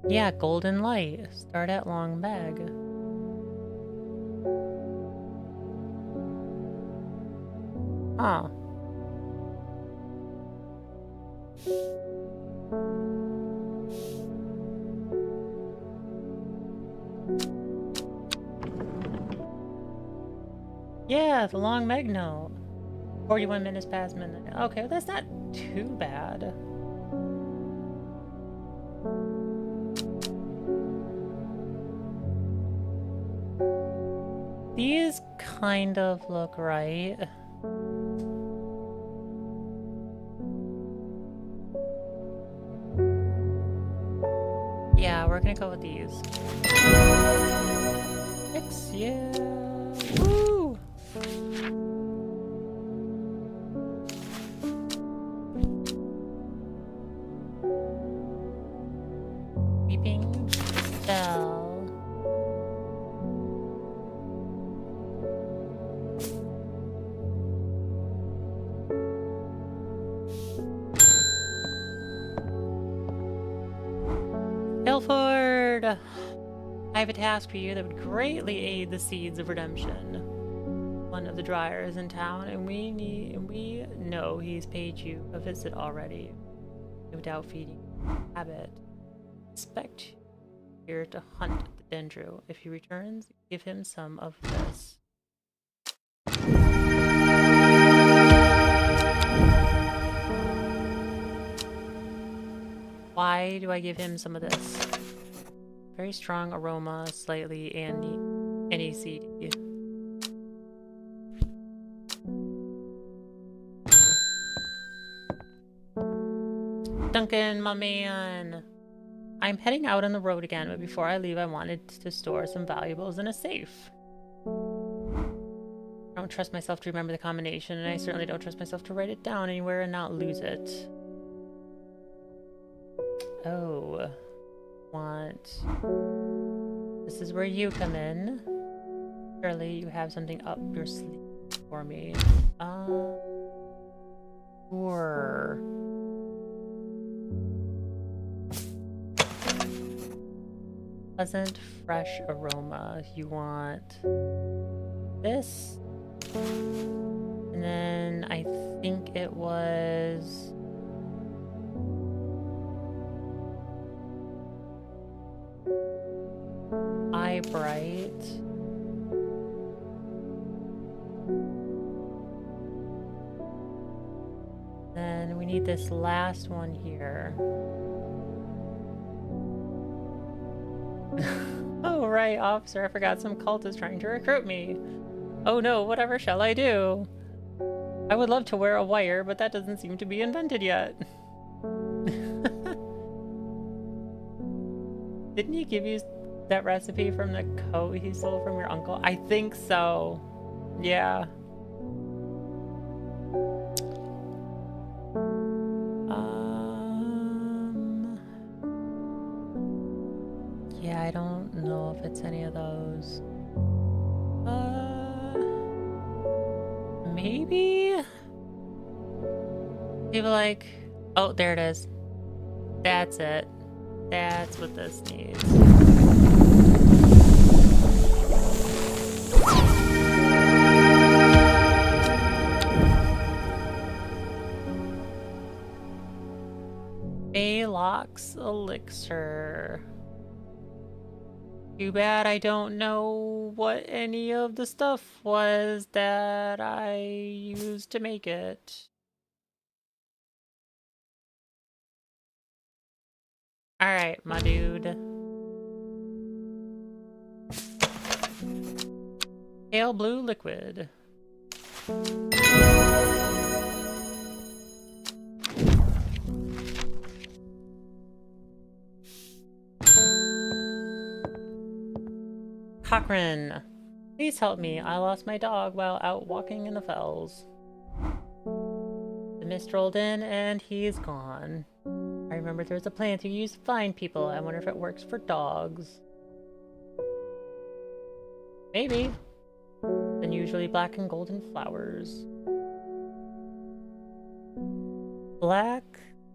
Yeah, golden light. Start at Long Bag. Huh. Yeah, the Long Meg note. 41 minutes past midnight. Okay, well, that's not too bad. These kind of look right. Yeah, we're gonna go with these. 6, yeah. Woo! Weeping Bell. Ilford! I have a task for you that would greatly aid the seeds of redemption. One of the dryers in town, and we know he's paid you a visit already. No doubt feeding habit. Expect here to hunt the dendro. If he returns, give him some of this. Why do I give him some of this? Very strong aroma, slightly NACD. Duncan, my man. I'm heading out on the road again, but before I leave, I wanted to store some valuables in a safe. I don't trust myself to remember the combination, and I certainly don't trust myself to write it down anywhere and not lose it. Oh. This is where you come in. Surely you have something up your sleeve for me. Sure. Pleasant, fresh aroma. You want this? And then I think it was... Eye Bright. Then we need this last one here. Oh, right, officer. I forgot some cult is trying to recruit me. Oh no, whatever shall I do? I would love to wear a wire, but that doesn't seem to be invented yet. Didn't he give you that recipe from the coat he stole from your uncle? I think so. Yeah. Yeah, I don't know if it's any of those. Maybe? People like... Oh, there it is. That's it. That's what this needs. Baylock's elixir. Too bad I don't know what any of the stuff was that I used to make it. Alright, my dude. Pale blue liquid. Cochrane, please help me. I lost my dog while out walking in the fells. The mist rolled in and he's gone. I remember there's a plant you use to find people. I wonder if it works for dogs. Maybe. Unusually black and golden flowers. Black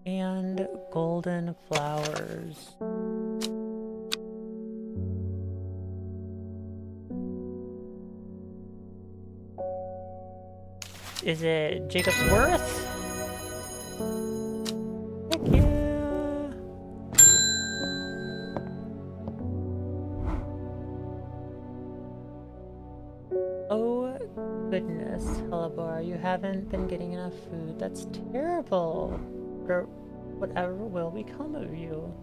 and golden flowers. Is it Jacob's Worth? Heck yeah. Oh goodness, Hellebore, you haven't been getting enough food. That's terrible. Whatever will become of you?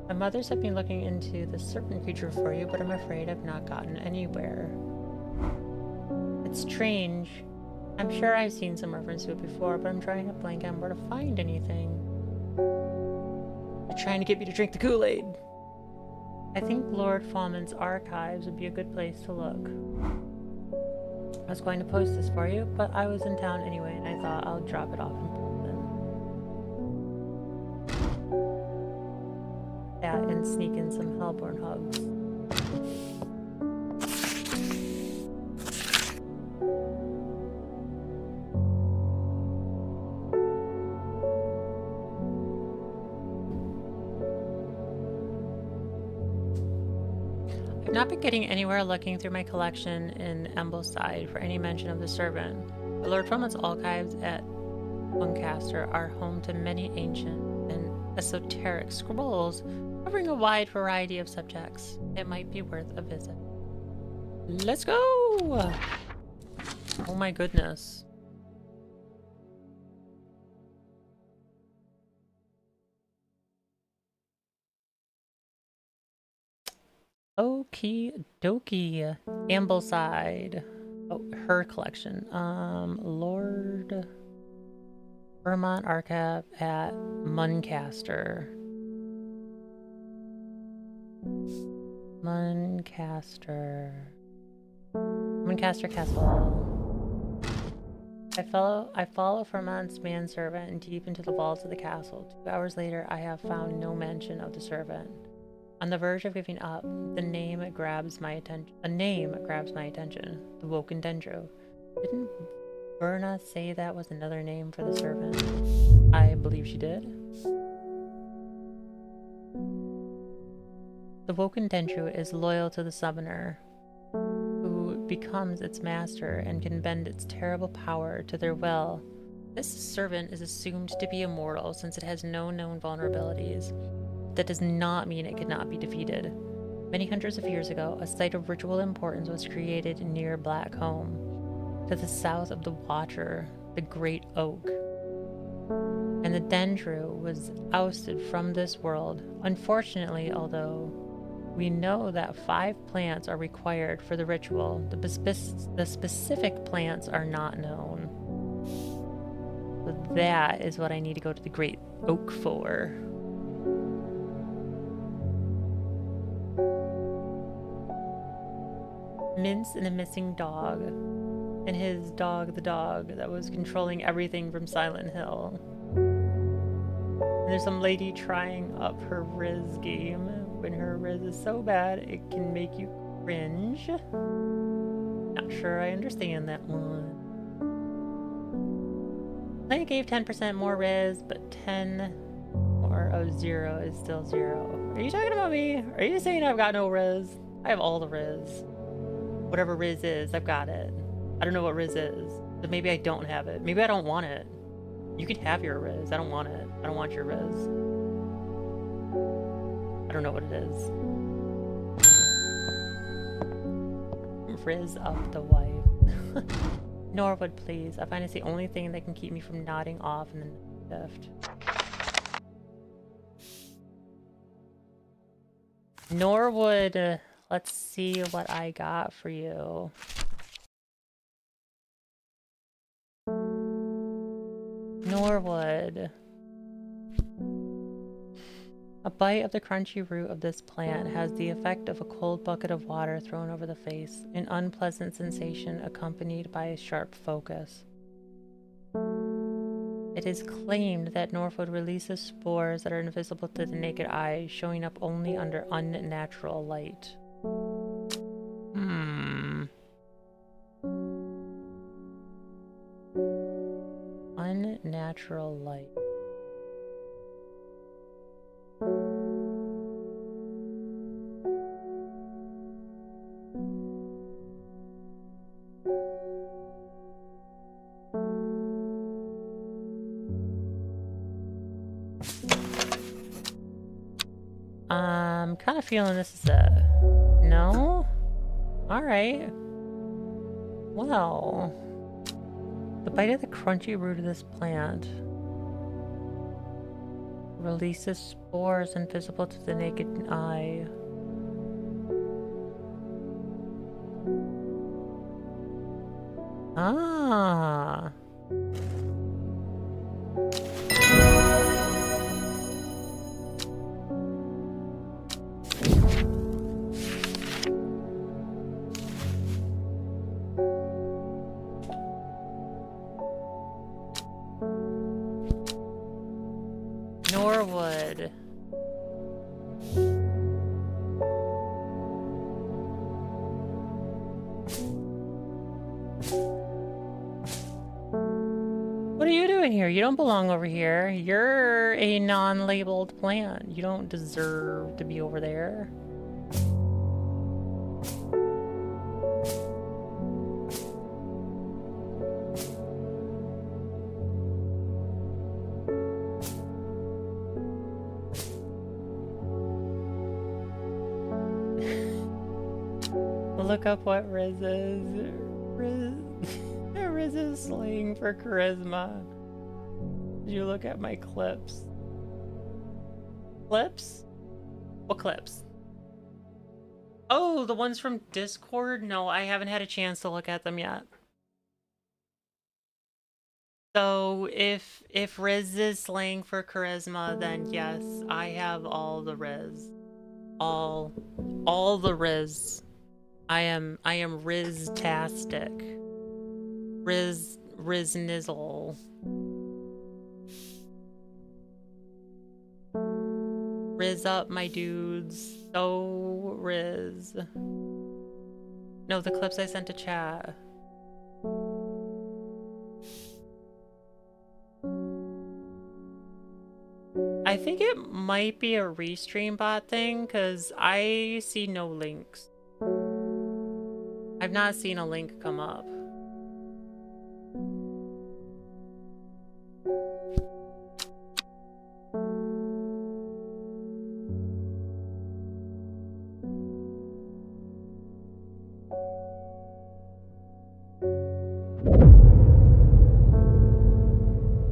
My mothers have been looking into the serpent creature for you, but I'm afraid I've not gotten anywhere. It's strange. I'm sure I've seen some reference to it before, but I'm trying to blank on where to find anything. They're trying to get me to drink the Kool-Aid. I think Lord Fallman's archives would be a good place to look. I was going to post this for you, but I was in town anyway, and I thought I'll drop it off in person. Yeah, and sneak in some Hellborn hugs. I've not been getting anywhere looking through my collection in Ambleside for any mention of the servant. The Lord Froment's archives at Lancaster are home to many ancient and esoteric scrolls covering a wide variety of subjects. It might be worth a visit. Let's go! Oh my goodness. Okie dokie. Ambleside. Oh, her collection. Lord Vermont Archive at Muncaster. Muncaster Castle. I follow Fermont's manservant and deep into the vaults of the castle. 2 hours later, I have found no mention of the servant. On the verge of giving up, a name grabs my attention. The Woken Dendro. Didn't Verna say that was another name for the servant? I believe she did. The Woken Dendro is loyal to the summoner, who becomes its master and can bend its terrible power to their will. This servant is assumed to be immortal since it has no known vulnerabilities. That does not mean it cannot be defeated. Many hundreds of years ago, a site of ritual importance was created near Blackcomb, to the south of the Watcher, the Great Oak. And the Dendro was ousted from this world. Unfortunately, although we know that 5 plants are required for the ritual, the specific plants are not known. So that is what I need to go to the Great Oak for. Mince and a missing dog. And his dog, the dog that was controlling everything from Silent Hill. And there's some lady trying up her Riz game when her Riz is so bad it can make you cringe. Not sure I understand that one. I gave 10% more Riz, but 10 more of 0 is still 0. Are you talking about me? Are you saying I've got no Riz? I have all the Riz. Whatever Riz is, I've got it. I don't know what Riz is. So maybe I don't have it. Maybe I don't want it. You can have your Riz. I don't want it. I don't want your Riz. I don't know what it is. Riz up the wife. Norwood, please. I find it's the only thing that can keep me from nodding off in the shift. Norwood, let's see what I got for you. Norwood. A bite of the crunchy root of this plant has the effect of a cold bucket of water thrown over the face, an unpleasant sensation accompanied by a sharp focus. It is claimed that Norwood releases spores that are invisible to the naked eye, showing up only under unnatural light. Unnatural light. I'm kind of feeling this is a no? Alright. Well, the bite of the crunchy root of this plant releases spores invisible to the naked eye. Ah. Norwood. What are you doing here? You don't belong over here. You're a non-labeled plant. You don't deserve to be over there. Look up what Riz is. Riz is slang for charisma. Did you look at my clips? Clips? What clips? Oh, the ones from Discord? No, I haven't had a chance to look at them yet. So if Riz is slang for charisma, then yes, I have all the Riz. all the Riz. I am Riz-tastic. Riz nizzle. Riz up, my dudes. So Riz. No, the clips I sent to chat. I think it might be a restream bot thing, because I see no links. I've not seen a link come up.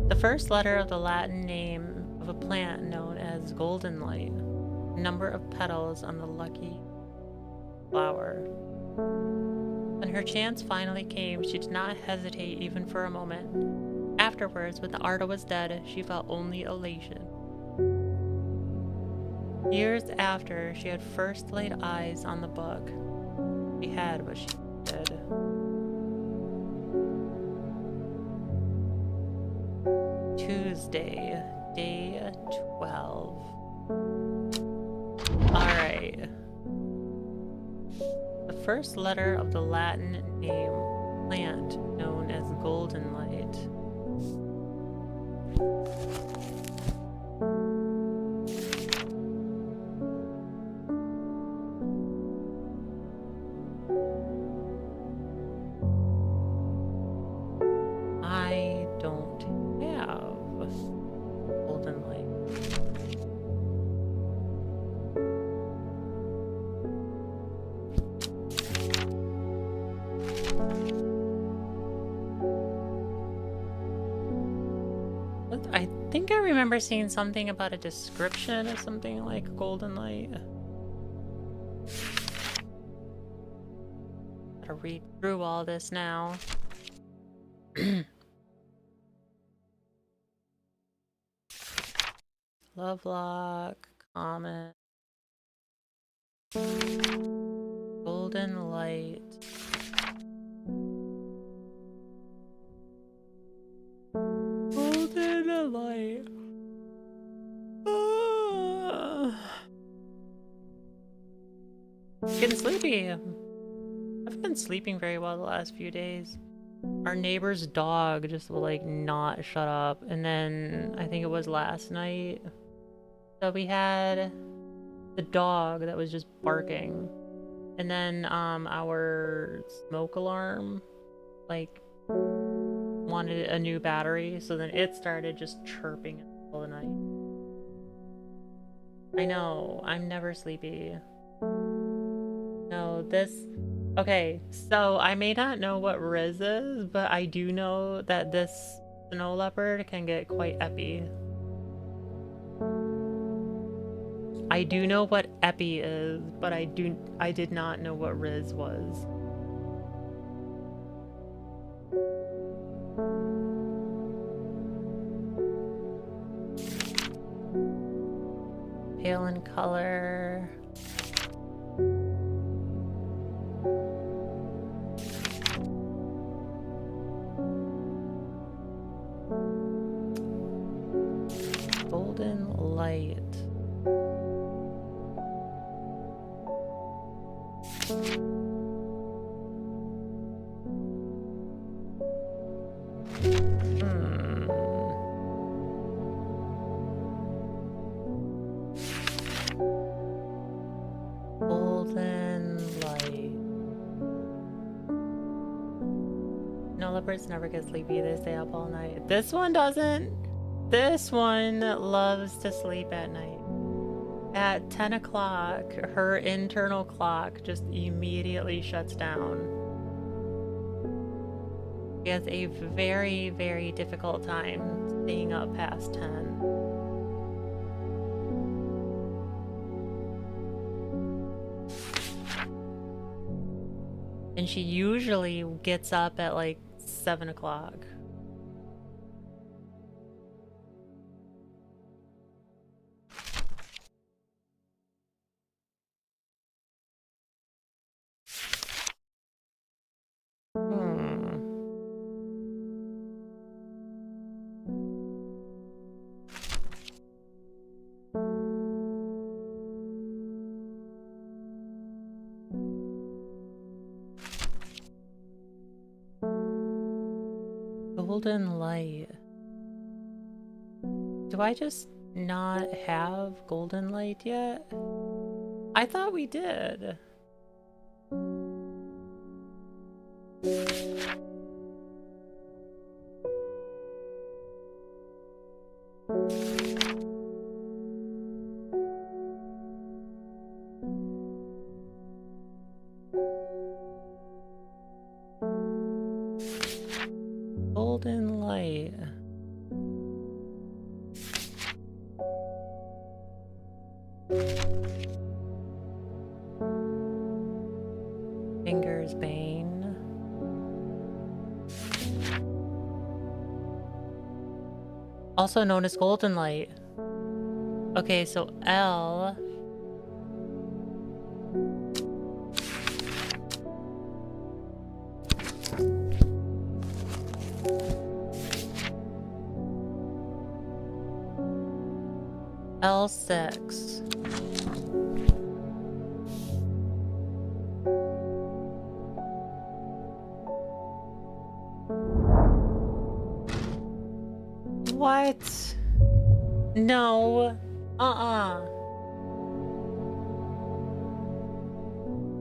The first letter of the Latin name of a plant known as golden light. Number of petals on the lucky flower. When her chance finally came, she did not hesitate even for a moment. Afterwards, when the Arda was dead, she felt only elation. Years after she had first laid eyes on the book, she had what she did. Tuesday, day 12. Alright. The first letter of the Latin name, plant known as golden light. I don't have golden light. I think I remember seeing something about a description of something like golden light. Gotta read through all this now. Lovelock, comment. Golden light. Golden light. Getting sleepy. I've been sleeping very well the last few days. Our neighbor's dog just will like not shut up, and then I think it was last night. So we had the dog that was just barking, and then our smoke alarm like wanted a new battery, so then it started just chirping in the middle of the night. I know, I'm never sleepy. No, this... Okay, so I may not know what Riz is, but I do know that this snow leopard can get quite eppy. I do know what epi is, but I did not know what Riz was. Pale in color. Golden light. Golden light. No, leopards never get sleepy. They stay up all night. This one doesn't. This one loves to sleep at night. At 10 o'clock, her internal clock just immediately shuts down. She has a very, very difficult time staying up past 10. And she usually gets up at like 7 o'clock. Golden light. Do I just not have golden light yet? I thought we did. Golden light. Finger's Bane. Also known as golden light. Okay, so L. L6. What? No.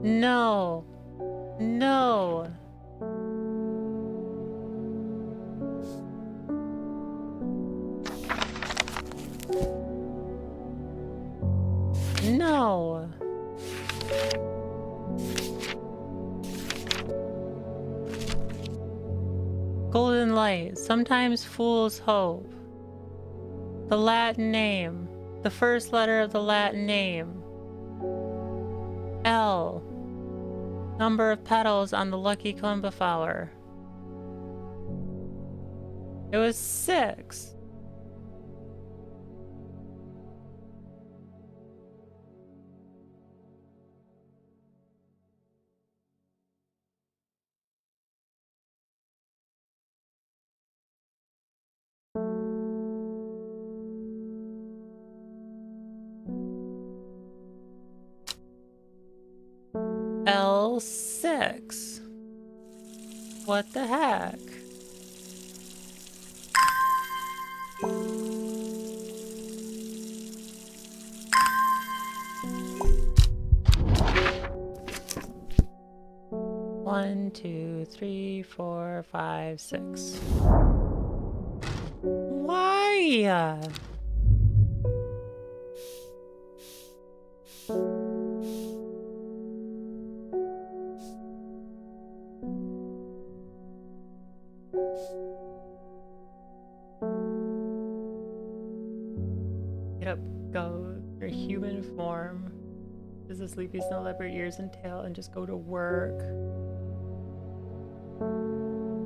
No. No. No. Golden light, sometimes fool's hope. The Latin name, the first letter of the Latin name. L. Number of petals on the lucky clumba flower. It was 6. L6. What the heck? One, two, three, 4, 5, 6. Why? Get up, go. Your human form. Does a sleepy snow leopard ears and tail and just go to work?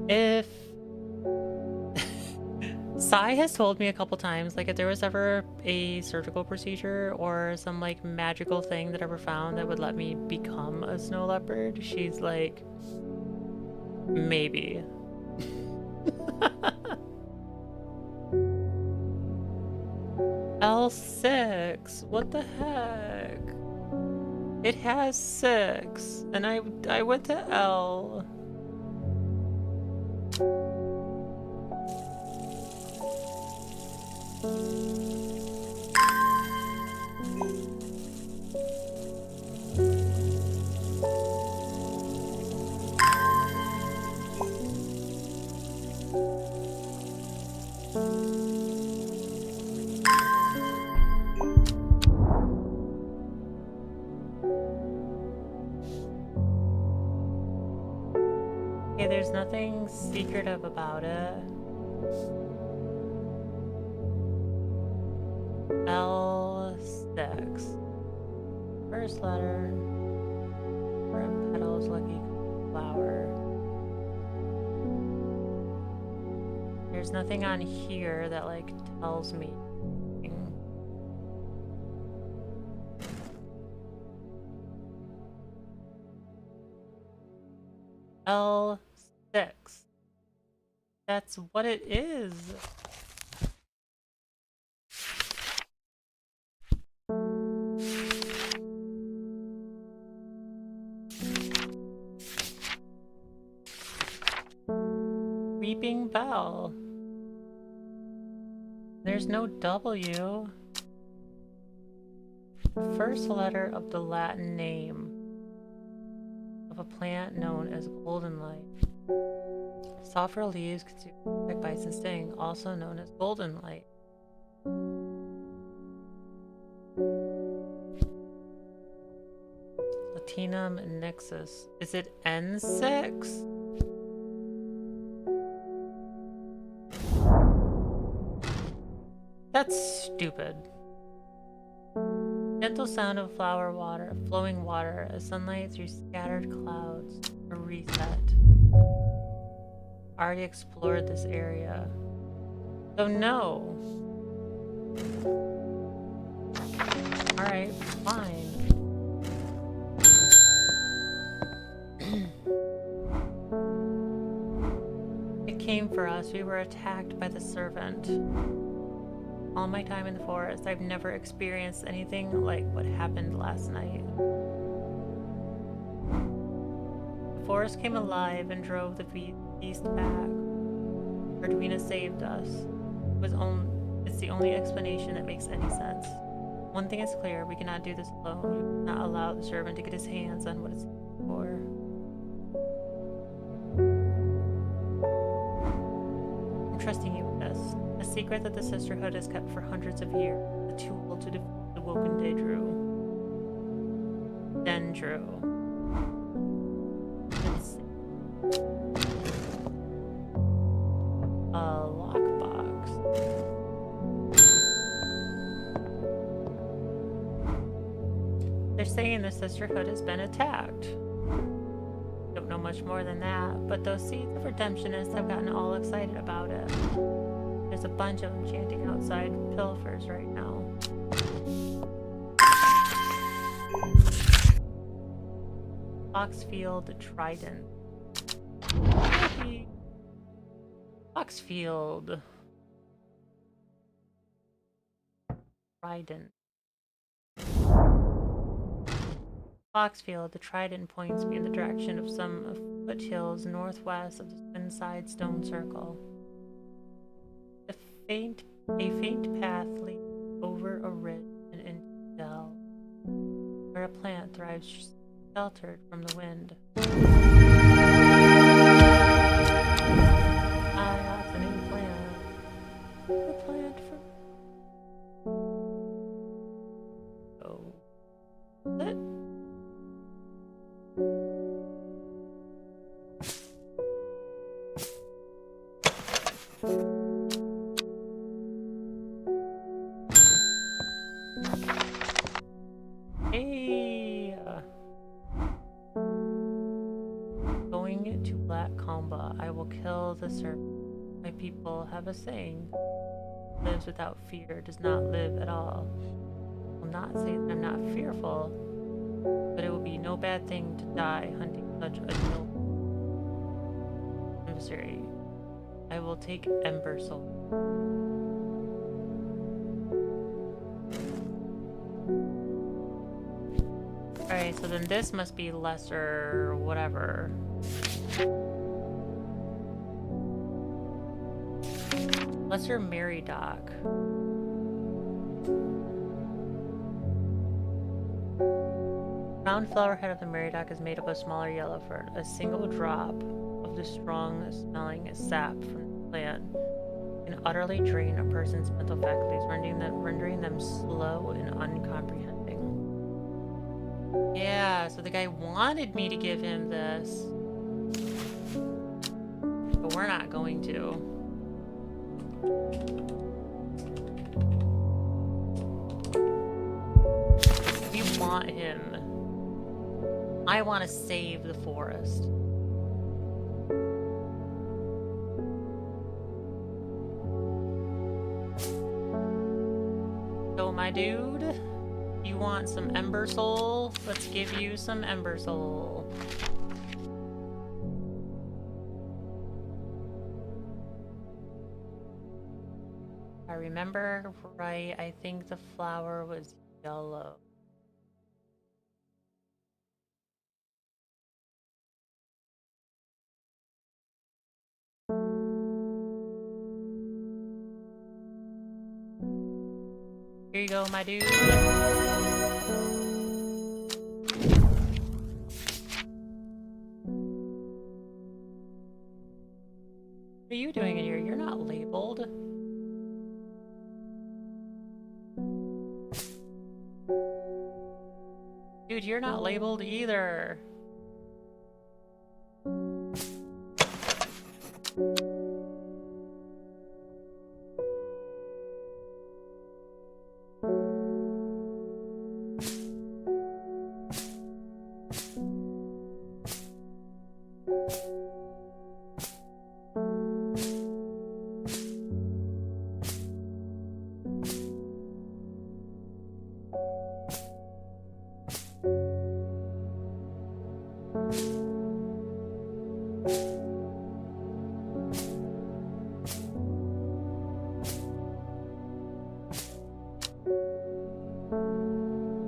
If Sai has told me a couple times, like if there was ever a surgical procedure or some like magical thing that ever found that would let me become a snow leopard, she's like, maybe. L6, what the heck? It has 6, and I went to L. Okay, there's nothing secretive about it. L6. First letter. From petals lucky flower. There's nothing on here that like tells me. L6. That's what it is. Weeping Bell. There's no W. The first letter of the Latin name of a plant known as golden light. Softer leaves consumed by bites and sting, also known as golden light. Latinum nixus. Is it N6? That's stupid. Gentle sound of flower water, flowing water, as sunlight through scattered clouds. A reset. Already explored this area. So no. Alright, fine. It came for us. We were attacked by the servant. All my time in the forest, I've never experienced anything like what happened last night. The forest came alive and drove the beast back. Erdwina saved us. It's the only explanation that makes any sense. One thing is clear, we cannot do this alone. We cannot allow the servant to get his hands on what it's for. I'm trusting you with this. A secret that the Sisterhood has kept for hundreds of years. A tool to defeat the Woken Dendru. Let's see. A lockbox. They're saying the Sisterhood has been attacked. Don't know much more than that, but those seeds of redemptionists have gotten all excited about it. There's a bunch of them chanting outside Pilfers right now. Foxfield Trident. Foxfield Trident. Foxfield, the Trident points me in the direction of some foothills northwest of the Twinside Stone Circle. A faint path leads over a ridge and into a dell, where a plant thrives sheltered from the wind. Ah, that's a new plant. The plant for... Oh. What? Hey! Going to Black Comba, I will kill the serpent. My people have a saying. Lives without fear does not live at all. I will not say that I'm not fearful, but it will be no bad thing to die hunting such a noble adversary. I will take Ember Soul. Alright, so then this must be lesser whatever. Lesser Meridoc. Round flower head of the Meridoc is made up of smaller yellow fern. A single drop of the strong-smelling sap from the plant can utterly drain a person's mental faculties, rendering them slow and uncomprehending. Yeah, so the guy wanted me to give him this, but we're not going to. We want him. I want to save the forest. So my dude, you want some Ember Soul? Let's give you some Ember Soul. If I remember right, I think the flower was yellow. Here you go, my dude. What are you doing in here? You're not labeled. Dude, you're not labeled either.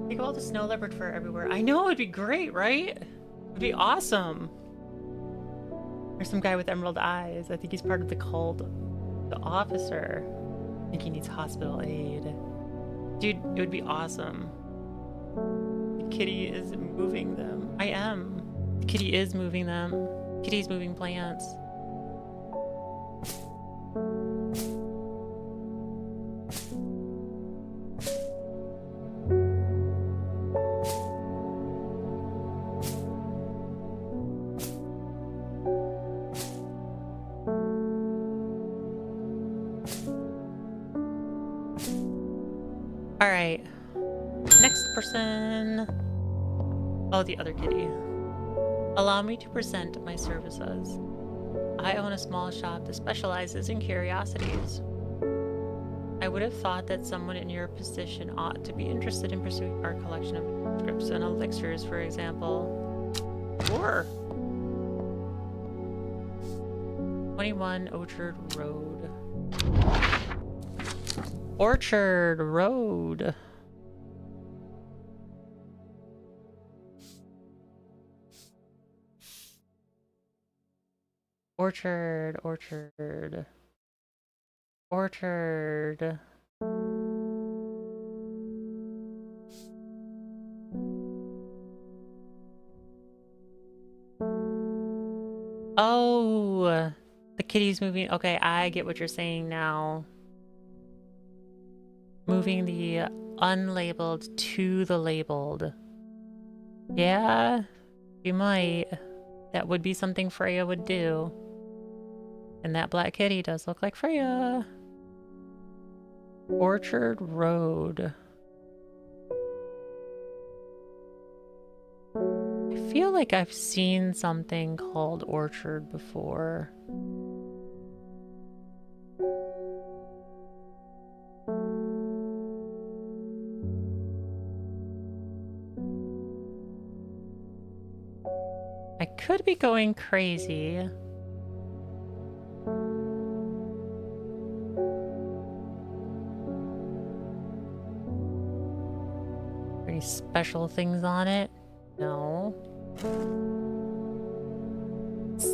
Take all the snow leopard fur everywhere. I know, it'd be great, right? It'd be awesome. There's some guy with emerald eyes. I think he's part of the cult. The officer. I think he needs hospital aid. Dude, it would be awesome. The kitty is moving them. I am. The kitty is moving them. Kitty's moving plants. All right, next person. Oh, the other kitty. Allow me to present my services. I own a small shop that specializes in curiosities. I would have thought that someone in your position ought to be interested in pursuing our collection of manuscripts and elixirs, for example. Sure. 21 Orchard Road. Orchard Road. Orchard, orchard. Orchard. Oh, the kitty's moving. Okay, I get what you're saying now. Moving the unlabeled to the labeled. Yeah, you might. That would be something Freya would do. And that black kitty does look like Freya. Orchard Road. I feel like I've seen something called Orchard before. I could be going crazy. Any special things on it? No.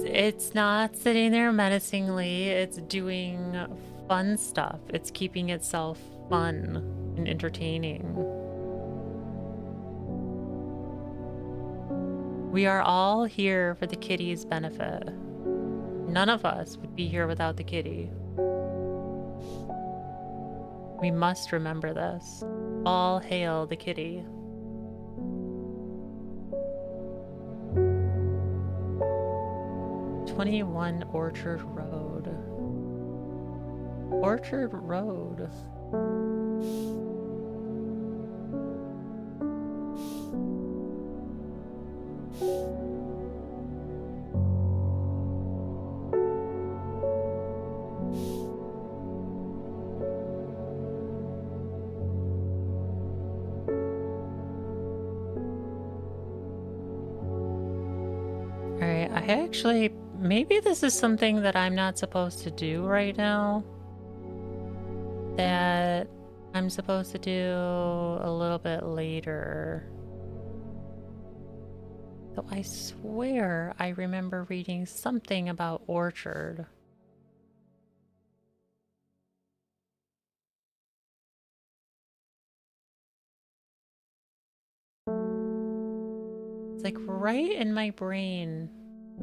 It's not sitting there menacingly. It's doing fun stuff. It's keeping itself fun and entertaining. We are all here for the kitty's benefit. None of us would be here without the kitty. We must remember this. All hail the kitty. "21 Orchard Road." Orchard Road. Alright, I actually... Maybe this is something that I'm not supposed to do right now. That I'm supposed to do a little bit later. Though I swear I remember reading something about Orchard. It's like right in my brain.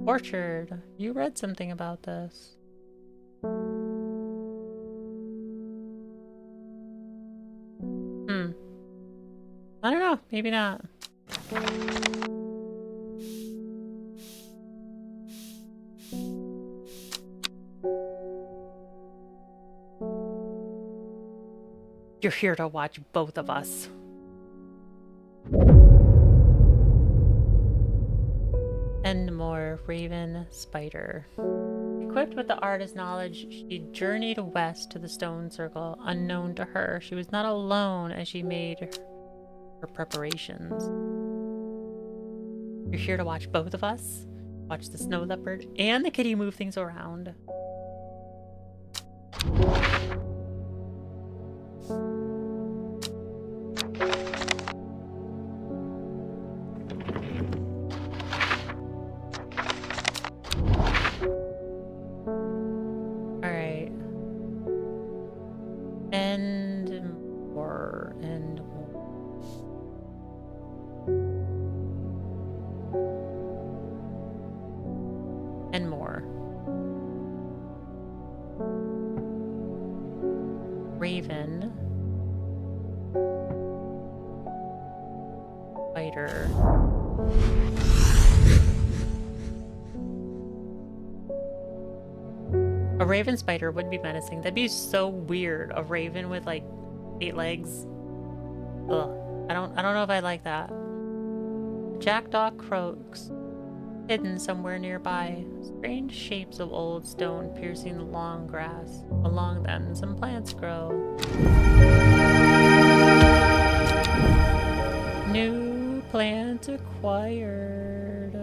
Orchard, you read something about this. I don't know, maybe not. You're here to watch both of us. And more Raven Spider. Equipped with the artist's knowledge, she journeyed west to the stone circle, unknown to her. She was not alone as she made her preparations. You're here to watch both of us? Watch the snow leopard and the kitty move things around. Alright. And more. And more. Raven. Spider. A raven spider would be menacing. That'd be so weird. A raven with like 8 legs. Ugh. I don't know if I like that. Jackdaw croaks, hidden somewhere nearby. Strange shapes of old stone piercing the long grass. Along them, some plants grow. New plant acquired.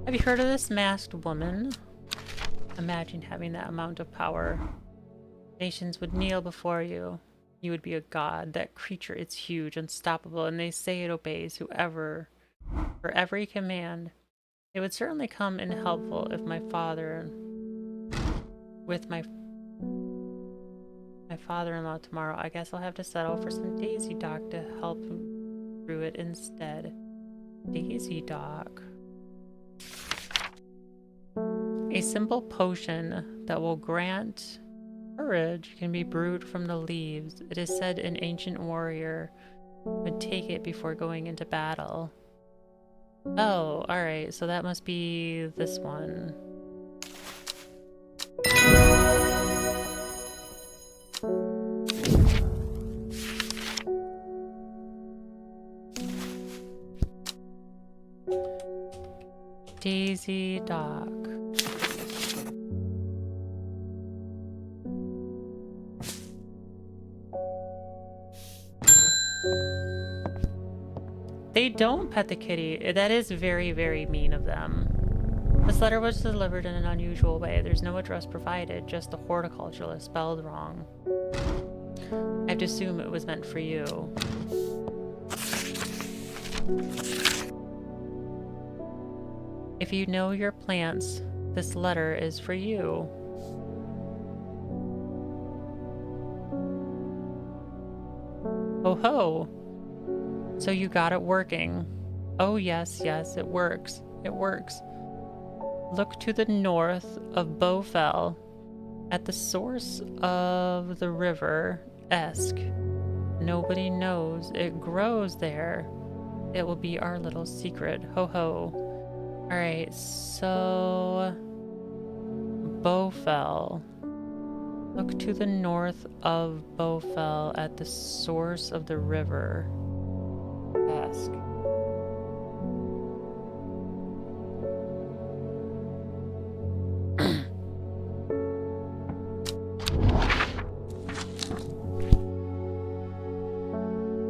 Have you heard of this masked woman? Imagine having that amount of power. Nations would kneel before you. You would be a god. That creature, it's huge, unstoppable, and they say it obeys whoever, for every command. It would certainly come in helpful if my father, with my father-in-law tomorrow. I guess I'll have to settle for some Daisy Dock to help through it instead. Daisy Dock. A simple potion that will grant courage can be brewed from the leaves. It is said an ancient warrior would take it before going into battle. Oh, alright, so that must be this one. Daisy Dock. They don't pet the kitty. That is very, very mean of them. This letter was delivered in an unusual way. There's no address provided, just the horticulturalist spelled wrong. I have to assume it was meant for you. If you know your plants, this letter is for you. Oh ho! So you got it working. Oh yes, yes, it works. It works. Look to the north of Bowfell, at the source of the river Esk. Nobody knows it grows there. It will be our little secret. Ho ho. Alright, so Bowfell. Look to the north of Bowfell at the source of the river. Ask.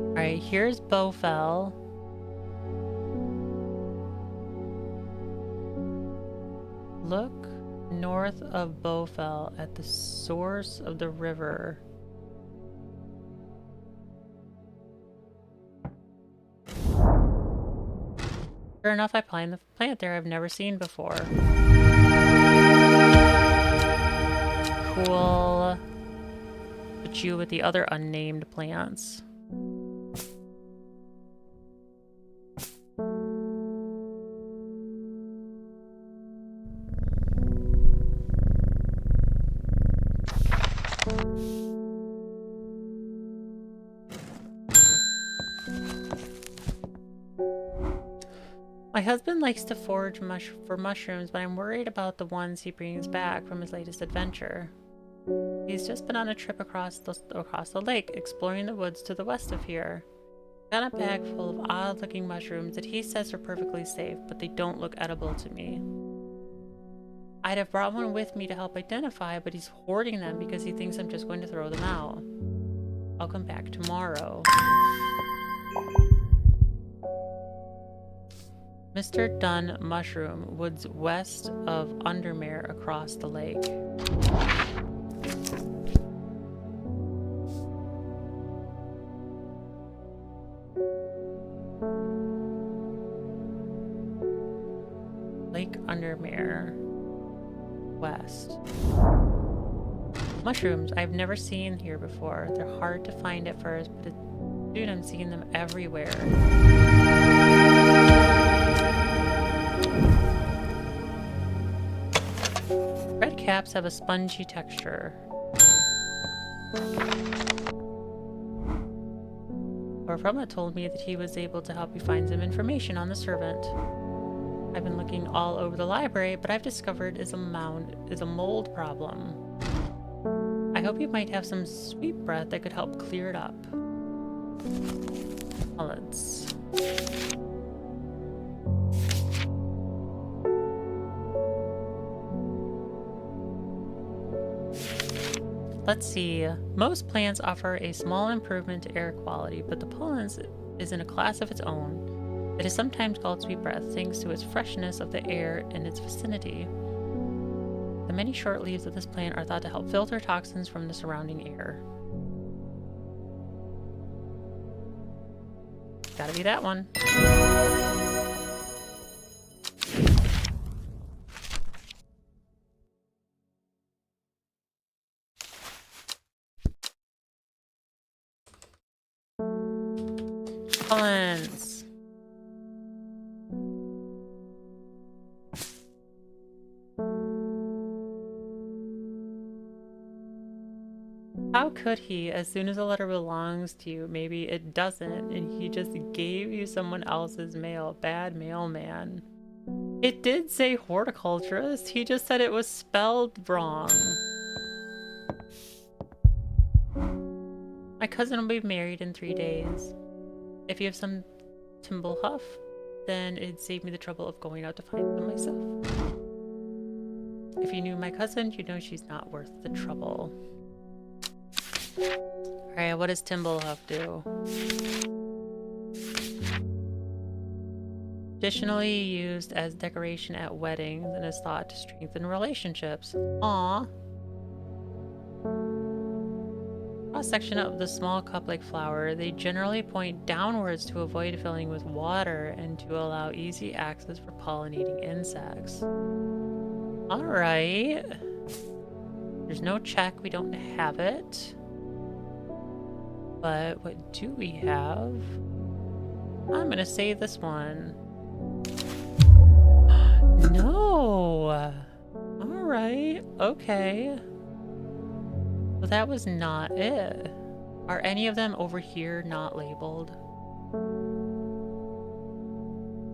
Alright, here's Bowfell. Look north of Bowfell at the source of the river. Sure enough, I find the plant there I've never seen before. Cool. Put you with the other unnamed plants. My husband likes to forage for mushrooms, but I'm worried about the ones he brings back from his latest adventure. He's just been on a trip across the lake, exploring the woods to the west of here. Got a bag full of odd-looking mushrooms that he says are perfectly safe, but they don't look edible to me. I'd have brought one with me to help identify, but he's hoarding them because he thinks I'm just going to throw them out. I'll come back tomorrow. Mr. Dunn Mushroom, woods west of Undermere across the lake. Lake Undermere, west. Mushrooms I've never seen here before. They're hard to find at first, but dude, I'm seeing them everywhere. Red caps have a spongy texture. Orfroma told me that he was able to help me find some information on the servant. I've been looking all over the library, but I've discovered is a mold problem. I hope you might have some sweet breath that could help clear it up. Let's... Let's see. Most plants offer a small improvement to air quality, but the pollen is in a class of its own. It is sometimes called sweet breath, thanks to its freshness of the air in its vicinity. The many short leaves of this plant are thought to help filter toxins from the surrounding air. Gotta be that one. Pollens. How could he? As soon as a letter belongs to you, maybe it doesn't, and he just gave you someone else's mail. Bad mailman. It did say horticulturist. He just said it was spelled wrong. My cousin will be married in 3 days. If you have some Timblehuff, then it'd save me the trouble of going out to find them myself. If you knew my cousin, you'd know she's not worth the trouble. Alright, what does Timblehuff do? Traditionally used as decoration at weddings and is thought to strengthen relationships. Aww. Cross-section of the small cup-like flower, they generally point downwards to avoid filling with water and to allow easy access for pollinating insects. Alright. There's no check, we don't have it. But what do we have? I'm gonna save this one. No! Alright, okay. Well, that was not it. Are any of them over here not labeled?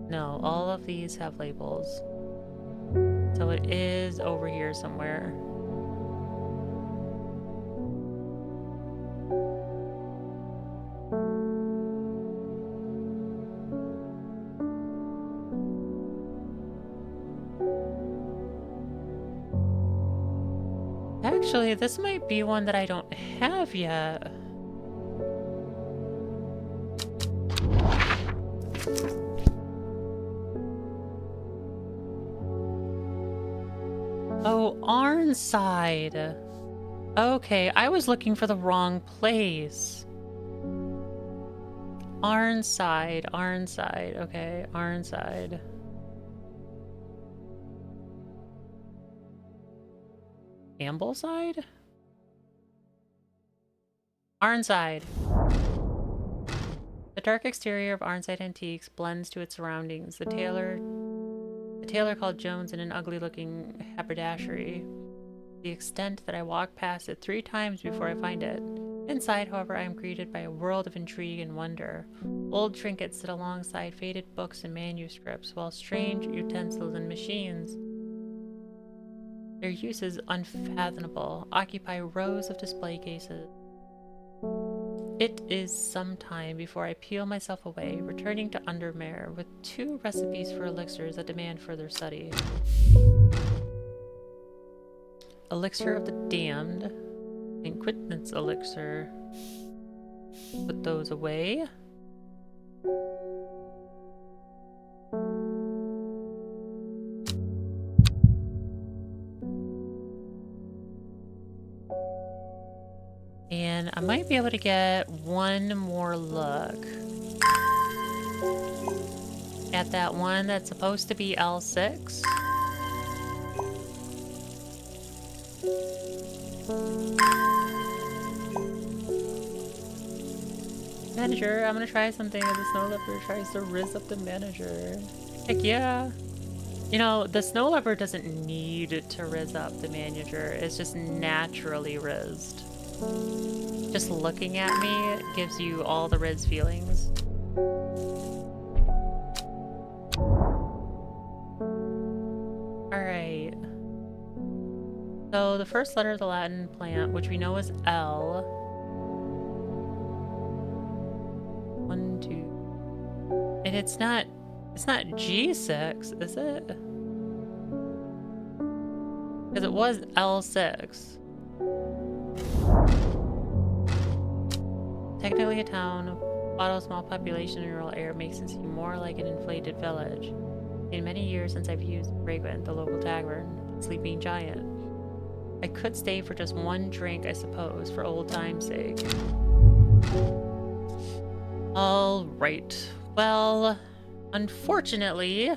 No, all of these have labels. So it is over here somewhere. Actually, this might be one that I don't have yet. Oh, Arnside. Okay, I was looking for the wrong place. Arnside, Arnside. Okay, Arnside. Ambleside? Arnside. The dark exterior of Arnside Antiques blends to its surroundings. The tailor called Jones in an ugly-looking haberdashery. The extent that I walk past it 3 times before I find it. Inside, however, I am greeted by a world of intrigue and wonder. Old trinkets sit alongside faded books and manuscripts, while strange utensils and machines, their uses unfathomable, occupy rows of display cases. It is some time before I peel myself away, returning to Undermare with 2 recipes for elixirs that demand further study. Elixir of the Damned and Quitnance Elixir. Put those away. And I might be able to get one more look at that one that's supposed to be L6. Manager, I'm gonna try something as the snow leopard tries to rizz up the manager. Heck yeah. You know, the snow leopard doesn't need to rizz up the manager. It's just naturally rizzed. Just looking at me gives you all the Riz feelings. Alright. So the first letter of the Latin plant, which we know is L. 1, 2. And it's not G6, is it? Because it was L6. Technically a town, Otto's small population in rural air makes it seem more like an inflated village. In many years since I've used Fragrant, the local tavern, Sleeping Giant. I could stay for just one drink, I suppose, for old time's sake. Alright. Well, unfortunately,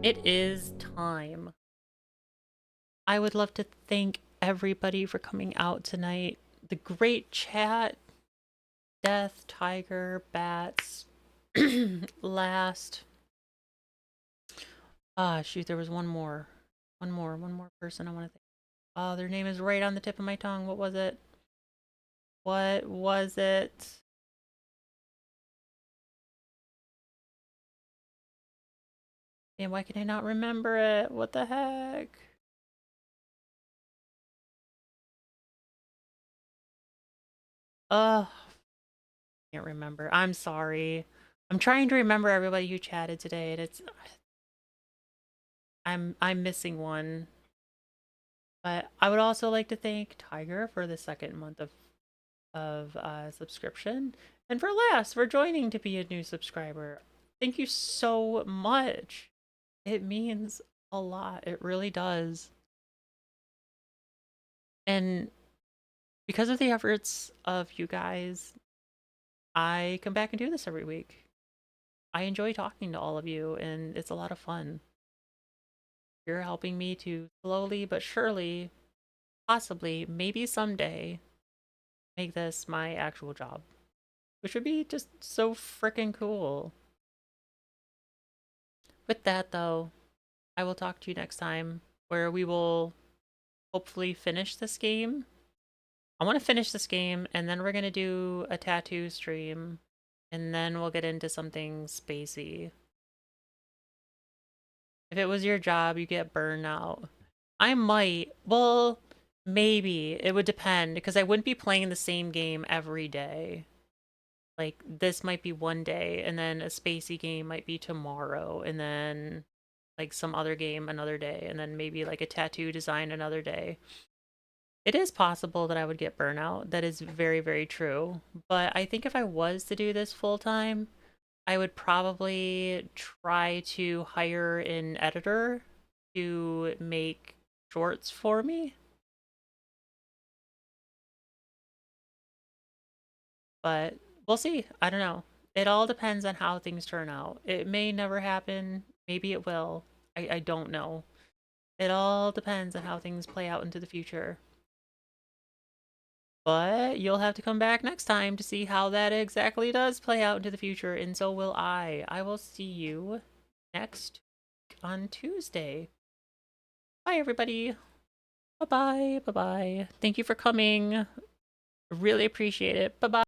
it is time. I would love to thank everybody for coming out tonight. The great chat. Death, Tiger, Bats, Last. Ah, shoot, there was one more person I want to thank. Oh, their name is right on the tip of my tongue. What was it? What was it? And why can I not remember it? What the heck? Ugh. Can't remember. I'm sorry. I'm trying to remember everybody who chatted today, and it's I'm missing one. But I would also like to thank Tiger for the 2nd month of subscription, and for Last for joining to be a new subscriber. Thank you so much. It means a lot. It really does. And because of the efforts of you guys, I come back and do this every week. I enjoy talking to all of you, and it's a lot of fun. You're helping me to slowly but surely, possibly, maybe someday, make this my actual job. Which would be just so freaking cool. With that, though, I will talk to you next time, where we will hopefully finish this game. I want to finish this game, and then we're going to do a tattoo stream, and then we'll get into something spacey. If it was your job, you get burnout. I might. Well, maybe. It would depend, because I wouldn't be playing the same game every day. Like, this might be one day, and then a spacey game might be tomorrow, and then, like, some other game another day, and then maybe, like, a tattoo design another day. It is possible that I would get burnout. That is very, very true. But I think if I was to do this full time, I would probably try to hire an editor to make shorts for me. But we'll see. I don't know. It all depends on how things turn out. It may never happen. Maybe it will. I don't know. It all depends on how things play out into the future. But you'll have to come back next time to see how that exactly does play out into the future, and so will I. I will see you next week on Tuesday. Bye, everybody. Bye bye. Bye bye. Thank you for coming. Really appreciate it. Bye bye.